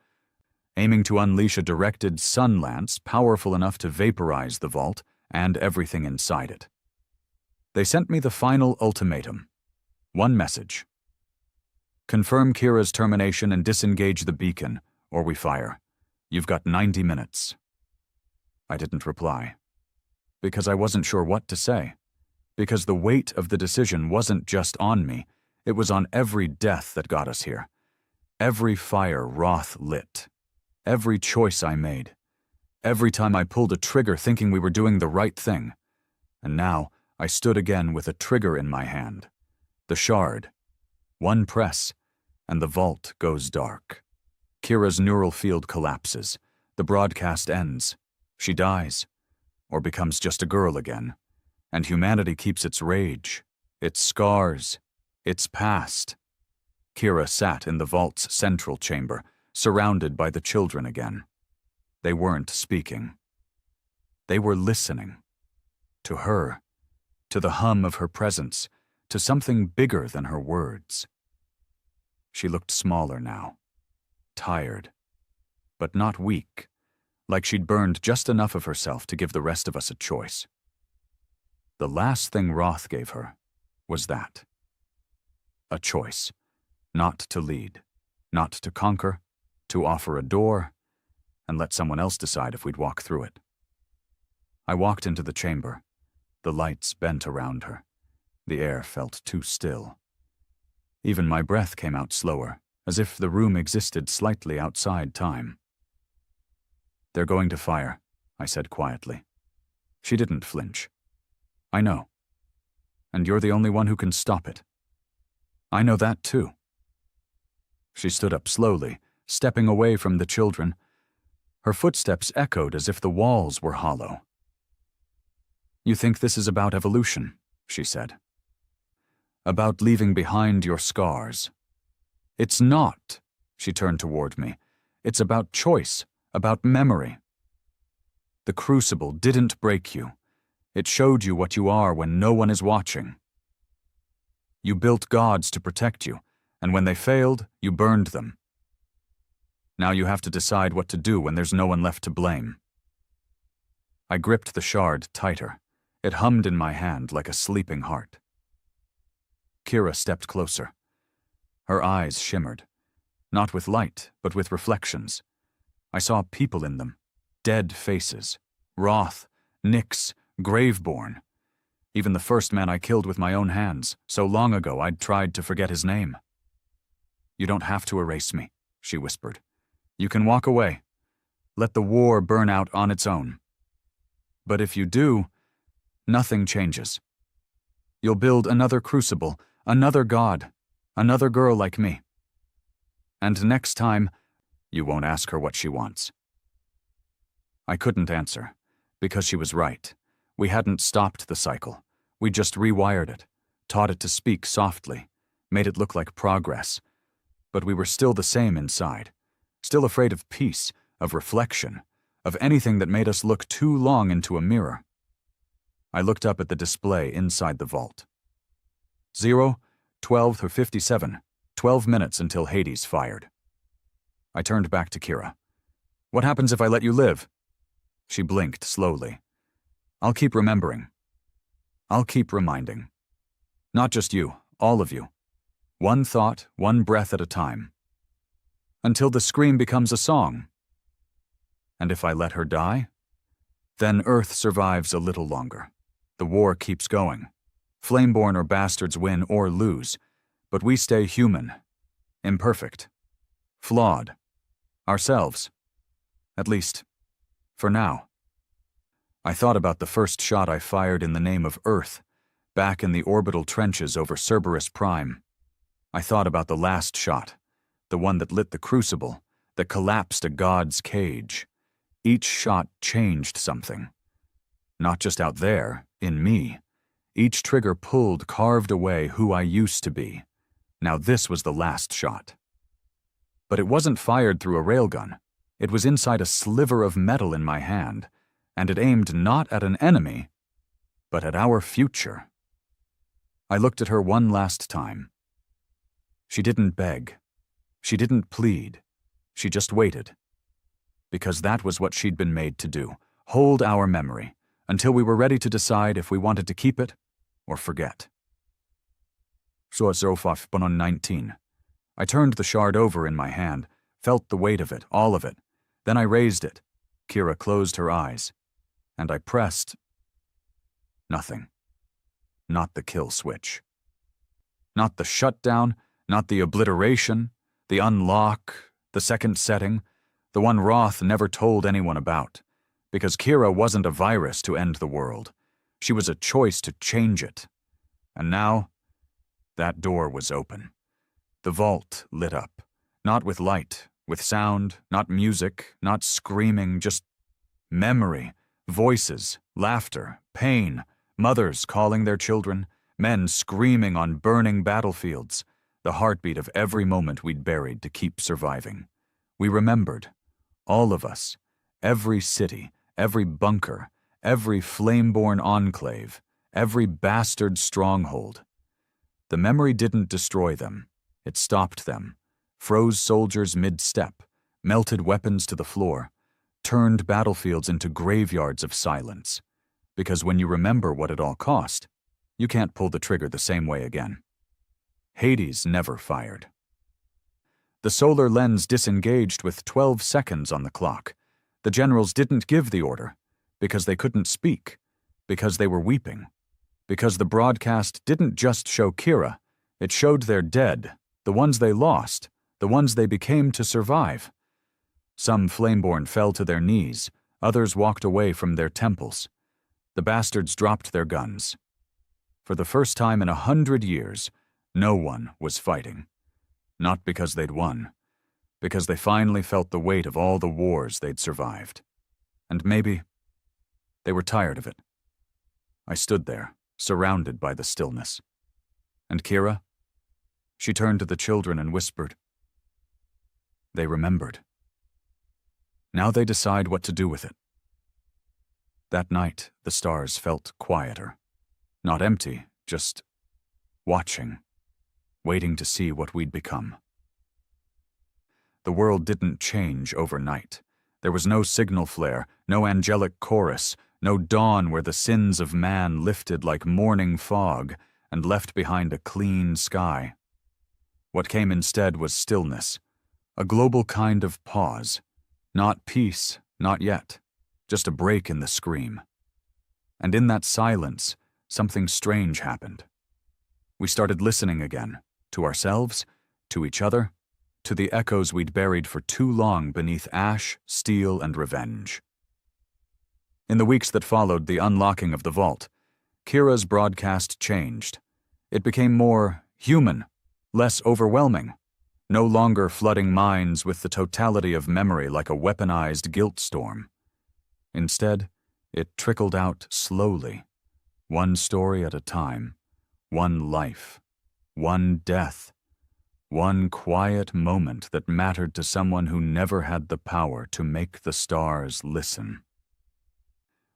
aiming to unleash a directed sun lance powerful enough to vaporize the vault and everything inside it. They sent me the final ultimatum. One message. Confirm Kira's termination and disengage the beacon, or we fire. You've got 90 minutes. I didn't reply. Because I wasn't sure what to say. Because the weight of the decision wasn't just on me, it was on every death that got us here. Every fire Roth lit. Every choice I made. Every time I pulled a trigger thinking we were doing the right thing. And now I stood again with a trigger in my hand. The shard. One press, and the vault goes dark. Kira's neural field collapses. The broadcast ends. She dies, or becomes just a girl again. And humanity keeps its rage, its scars, its past. Kira sat in the vault's central chamber, surrounded by the children again. They weren't speaking. They were listening. To her. To the hum of her presence. To something bigger than her words. She looked smaller now. Tired. But not weak. Like she'd burned just enough of herself to give the rest of us a choice. The last thing Roth gave her was that. A choice. Not to lead. Not to conquer. To offer a door. And let someone else decide if we'd walk through it. I walked into the chamber. The lights bent around her. The air felt too still. Even my breath came out slower, as if the room existed slightly outside time. They're going to fire, I said quietly. She didn't flinch. I know. And you're the only one who can stop it. I know that too. She stood up slowly, stepping away from the children. Her footsteps echoed as if the walls were hollow. You think this is about evolution, she said. About leaving behind your scars. It's not, she turned toward me. It's about choice, about memory. The crucible didn't break you. It showed you what you are when no one is watching. You built gods to protect you, and when they failed, you burned them. Now you have to decide what to do when there's no one left to blame. I gripped the shard tighter. It hummed in my hand like a sleeping heart. Kira stepped closer. Her eyes shimmered. Not with light, but with reflections. I saw people in them. Dead faces. Roth, Nyx, Graveborn. Even the first man I killed with my own hands, so long ago I'd tried to forget his name. You don't have to erase me, she whispered. You can walk away. Let the war burn out on its own. But if you do, nothing changes. You'll build another crucible, another god, another girl like me. And next time, you won't ask her what she wants. I couldn't answer, because she was right. We hadn't stopped the cycle. We just rewired it, taught it to speak softly, made it look like progress. But we were still the same inside, still afraid of peace, of reflection, of anything that made us look too long into a mirror. I looked up at the display inside the vault. 0, 12 through 57, 12 minutes until Hades fired. I turned back to Kira. What happens if I let you live? She blinked slowly. I'll keep remembering. I'll keep reminding. Not just you, all of you. One thought, one breath at a time. Until the scream becomes a song. And if I let her die? Then Earth survives a little longer. The war keeps going. Flameborn or bastards win or lose, but we stay human, imperfect, flawed, ourselves. At least, for now. I thought about the first shot I fired in the name of Earth, back in the orbital trenches over Cerberus Prime. I thought about the last shot, the one that lit the crucible, that collapsed a god's cage. Each shot changed something. Not just out there, in me. Each trigger carved away who I used to be. Now this was the last shot. But it wasn't fired through a railgun. It was inside a sliver of metal in my hand, and it aimed not at an enemy, but at our future. I looked at her one last time. She didn't beg. She didn't plead. She just waited. Because that was what she'd been made to do, hold our memory, until we were ready to decide if we wanted to keep it or forget. So 19. I turned the shard over in my hand, felt the weight of it, all of it. Then I raised it. Kira closed her eyes, and I pressed. Nothing. Not the kill switch. Not the shutdown, not the obliteration, the unlock, the second setting, the one Roth never told anyone about, because Kira wasn't a virus to end the world. She was a choice to change it. And now, that door was open. The vault lit up, not with light, with sound, not music, not screaming, just memory, voices, laughter, pain, mothers calling their children, men screaming on burning battlefields, the heartbeat of every moment we'd buried to keep surviving. We remembered, all of us, every city, every bunker, every flame-born enclave, every bastard stronghold. The memory didn't destroy them. It stopped them, froze soldiers mid-step, melted weapons to the floor, turned battlefields into graveyards of silence. Because when you remember what it all cost, you can't pull the trigger the same way again. Hades never fired. The solar lens disengaged with 12 seconds on the clock. The generals didn't give the order, because they couldn't speak, because they were weeping, because the broadcast didn't just show Kira, it showed their dead, the ones they lost, the ones they became to survive. Some flameborn fell to their knees, others walked away from their temples. The bastards dropped their guns. For the first time in 100 years, no one was fighting. Not because they'd won, because they finally felt the weight of all the wars they'd survived. And maybe they were tired of it. I stood there, surrounded by the stillness. And Kira? She turned to the children and whispered. They remembered. Now they decide what to do with it. That night, the stars felt quieter. Not empty, just watching, waiting to see what we'd become. The world didn't change overnight. There was no signal flare, no angelic chorus, no dawn where the sins of man lifted like morning fog and left behind a clean sky. What came instead was stillness, a global kind of pause. Not peace, not yet, just a break in the scream. And in that silence, something strange happened. We started listening again, to ourselves, to each other, to the echoes we'd buried for too long beneath ash, steel, and revenge. In the weeks that followed the unlocking of the vault, Kira's broadcast changed. It became more human, less overwhelming, no longer flooding minds with the totality of memory like a weaponized guilt storm. Instead, it trickled out slowly, one story at a time, one life, one death, one quiet moment that mattered to someone who never had the power to make the stars listen.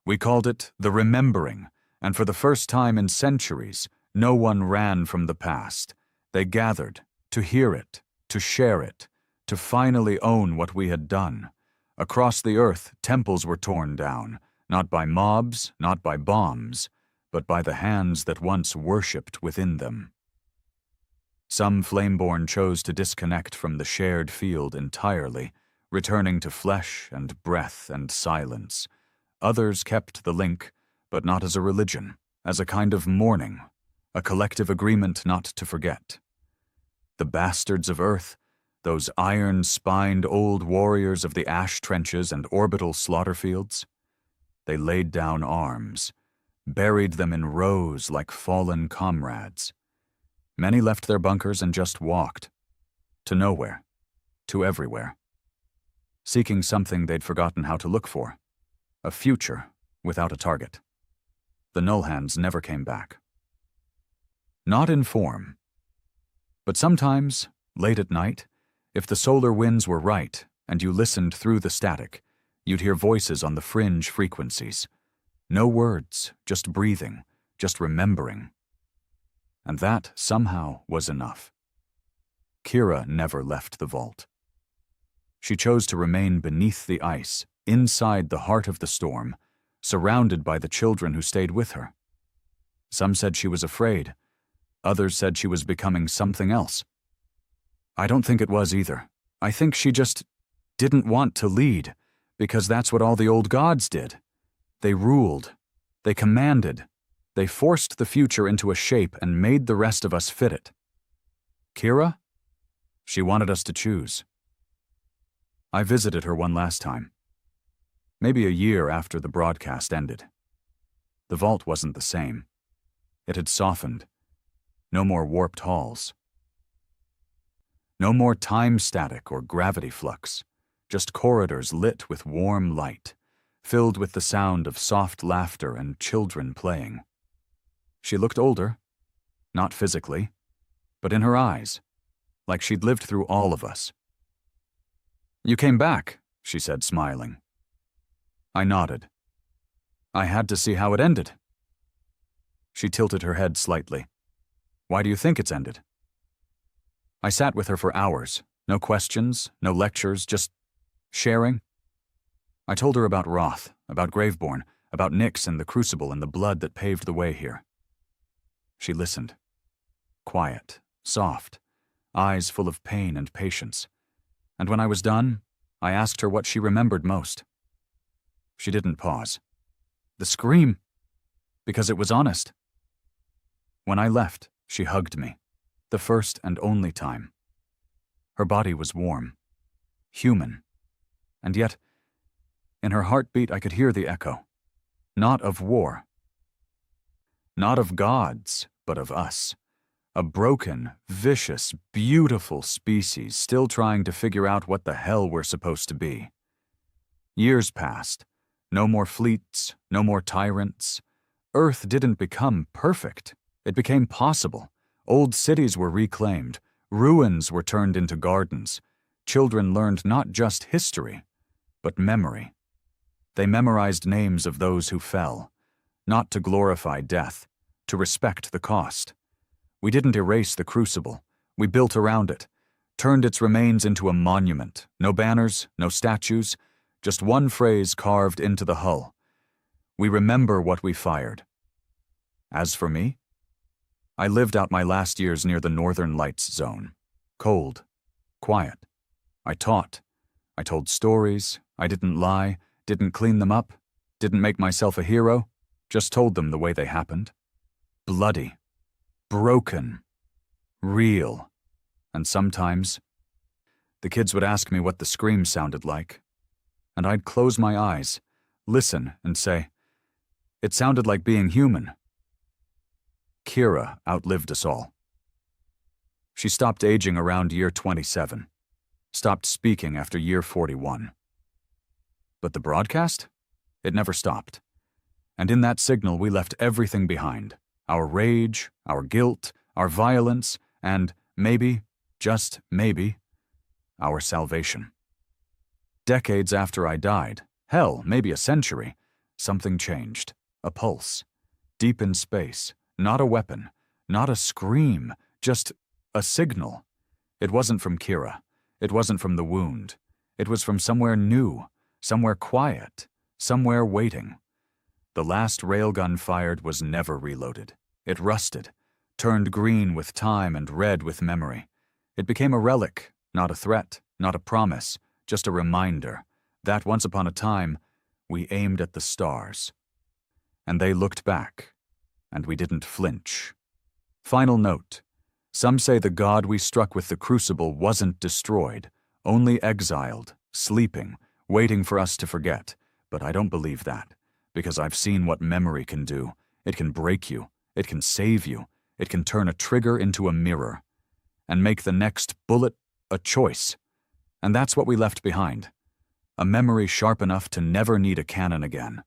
We called it the remembering, and for the first time in centuries, no one ran from the past. They gathered to hear it, to share it, to finally own what we had done. Across the earth, temples were torn down, not by mobs, not by bombs, but by the hands that once worshipped within them. Some flameborn chose to disconnect from the shared field entirely, returning to flesh and breath and silence. Others kept the link, but not as a religion, as a kind of mourning, a collective agreement not to forget. The bastards of Earth, those iron-spined old warriors of the ash trenches and orbital slaughter fields, they laid down arms, buried them in rows like fallen comrades. Many left their bunkers and just walked. To nowhere. To everywhere. seeking something they'd forgotten how to look for. A future without a target. The Nullhands never came back. Not in form. But sometimes, late at night, if the solar winds were right and you listened through the static, you'd hear voices on the fringe frequencies. No words, just breathing, just remembering. And that, somehow, was enough. Kira never left the vault. She chose to remain beneath the ice, inside the heart of the storm, surrounded by the children who stayed with her. Some said she was afraid. Others said she was becoming something else. I don't think it was either. I think she just didn't want to lead, because that's what all the old gods did. They ruled. They commanded. They forced the future into a shape and made the rest of us fit it. Kira? She wanted us to choose. I visited her one last time. Maybe a year after the broadcast ended. The vault wasn't the same. It had softened. No more warped halls. No more time static or gravity flux. Just corridors lit with warm light, filled with the sound of soft laughter and children playing. She looked older, not physically, but in her eyes, like she'd lived through all of us. "You came back," she said, smiling. I nodded. I had to see how it ended. She tilted her head slightly. "Why do you think it's ended?" I sat with her for hours. No questions, no lectures, just sharing. I told her about Roth, about Graveborn, about Nyx and the Crucible and the blood that paved the way here. She listened. Quiet, soft, eyes full of pain and patience. And when I was done, I asked her what she remembered most. She didn't pause. The scream, because it was honest. When I left, she hugged me, the first and only time. Her body was warm, human, and yet, in her heartbeat I could hear the echo, not of war, not of gods, but of us. A broken, vicious, beautiful species still trying to figure out what the hell we're supposed to be. Years passed. No more fleets, no more tyrants. Earth didn't become perfect. It became possible. Old cities were reclaimed. Ruins were turned into gardens. Children learned not just history, but memory. They memorized names of those who fell, not to glorify death, to respect the cost. We didn't erase the Crucible. We built around it, turned its remains into a monument. No banners, no statues, just one phrase carved into the hull. We remember what we fired. As for me, I lived out my last years near the Northern Lights zone. Cold, quiet. I taught. I told stories. I didn't lie, didn't clean them up, didn't make myself a hero, just told them the way they happened. Bloody. Broken, real, and sometimes the kids would ask me what the scream sounded like, and I'd close my eyes, listen, and say, "It sounded like being human." Kira outlived us all. She stopped aging around year 27, stopped speaking after year 41. But the broadcast? It never stopped. And in that signal we left everything behind. Our rage, our guilt, our violence, and maybe, just maybe, our salvation. Decades after I died, hell, maybe a century, something changed. A pulse. Deep in space. Not a weapon. Not a scream. Just a signal. It wasn't from Kira. It wasn't from the wound. It was from somewhere new, somewhere quiet, somewhere waiting. The last railgun fired was never reloaded. It rusted, turned green with time and red with memory. It became a relic, not a threat, not a promise, just a reminder that once upon a time, we aimed at the stars. And they looked back, and we didn't flinch. Final note. Some say the god we struck with the Crucible wasn't destroyed, only exiled, sleeping, waiting for us to forget. But I don't believe that, because I've seen what memory can do. It can break you. It can save you. It can turn a trigger into a mirror and make the next bullet a choice. And that's what we left behind. a memory sharp enough to never need a canon again,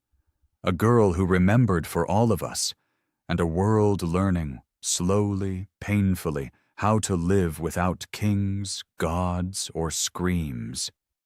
a girl who remembered for all of us, and a world learning, slowly, painfully, how to live without kings, gods, or screams.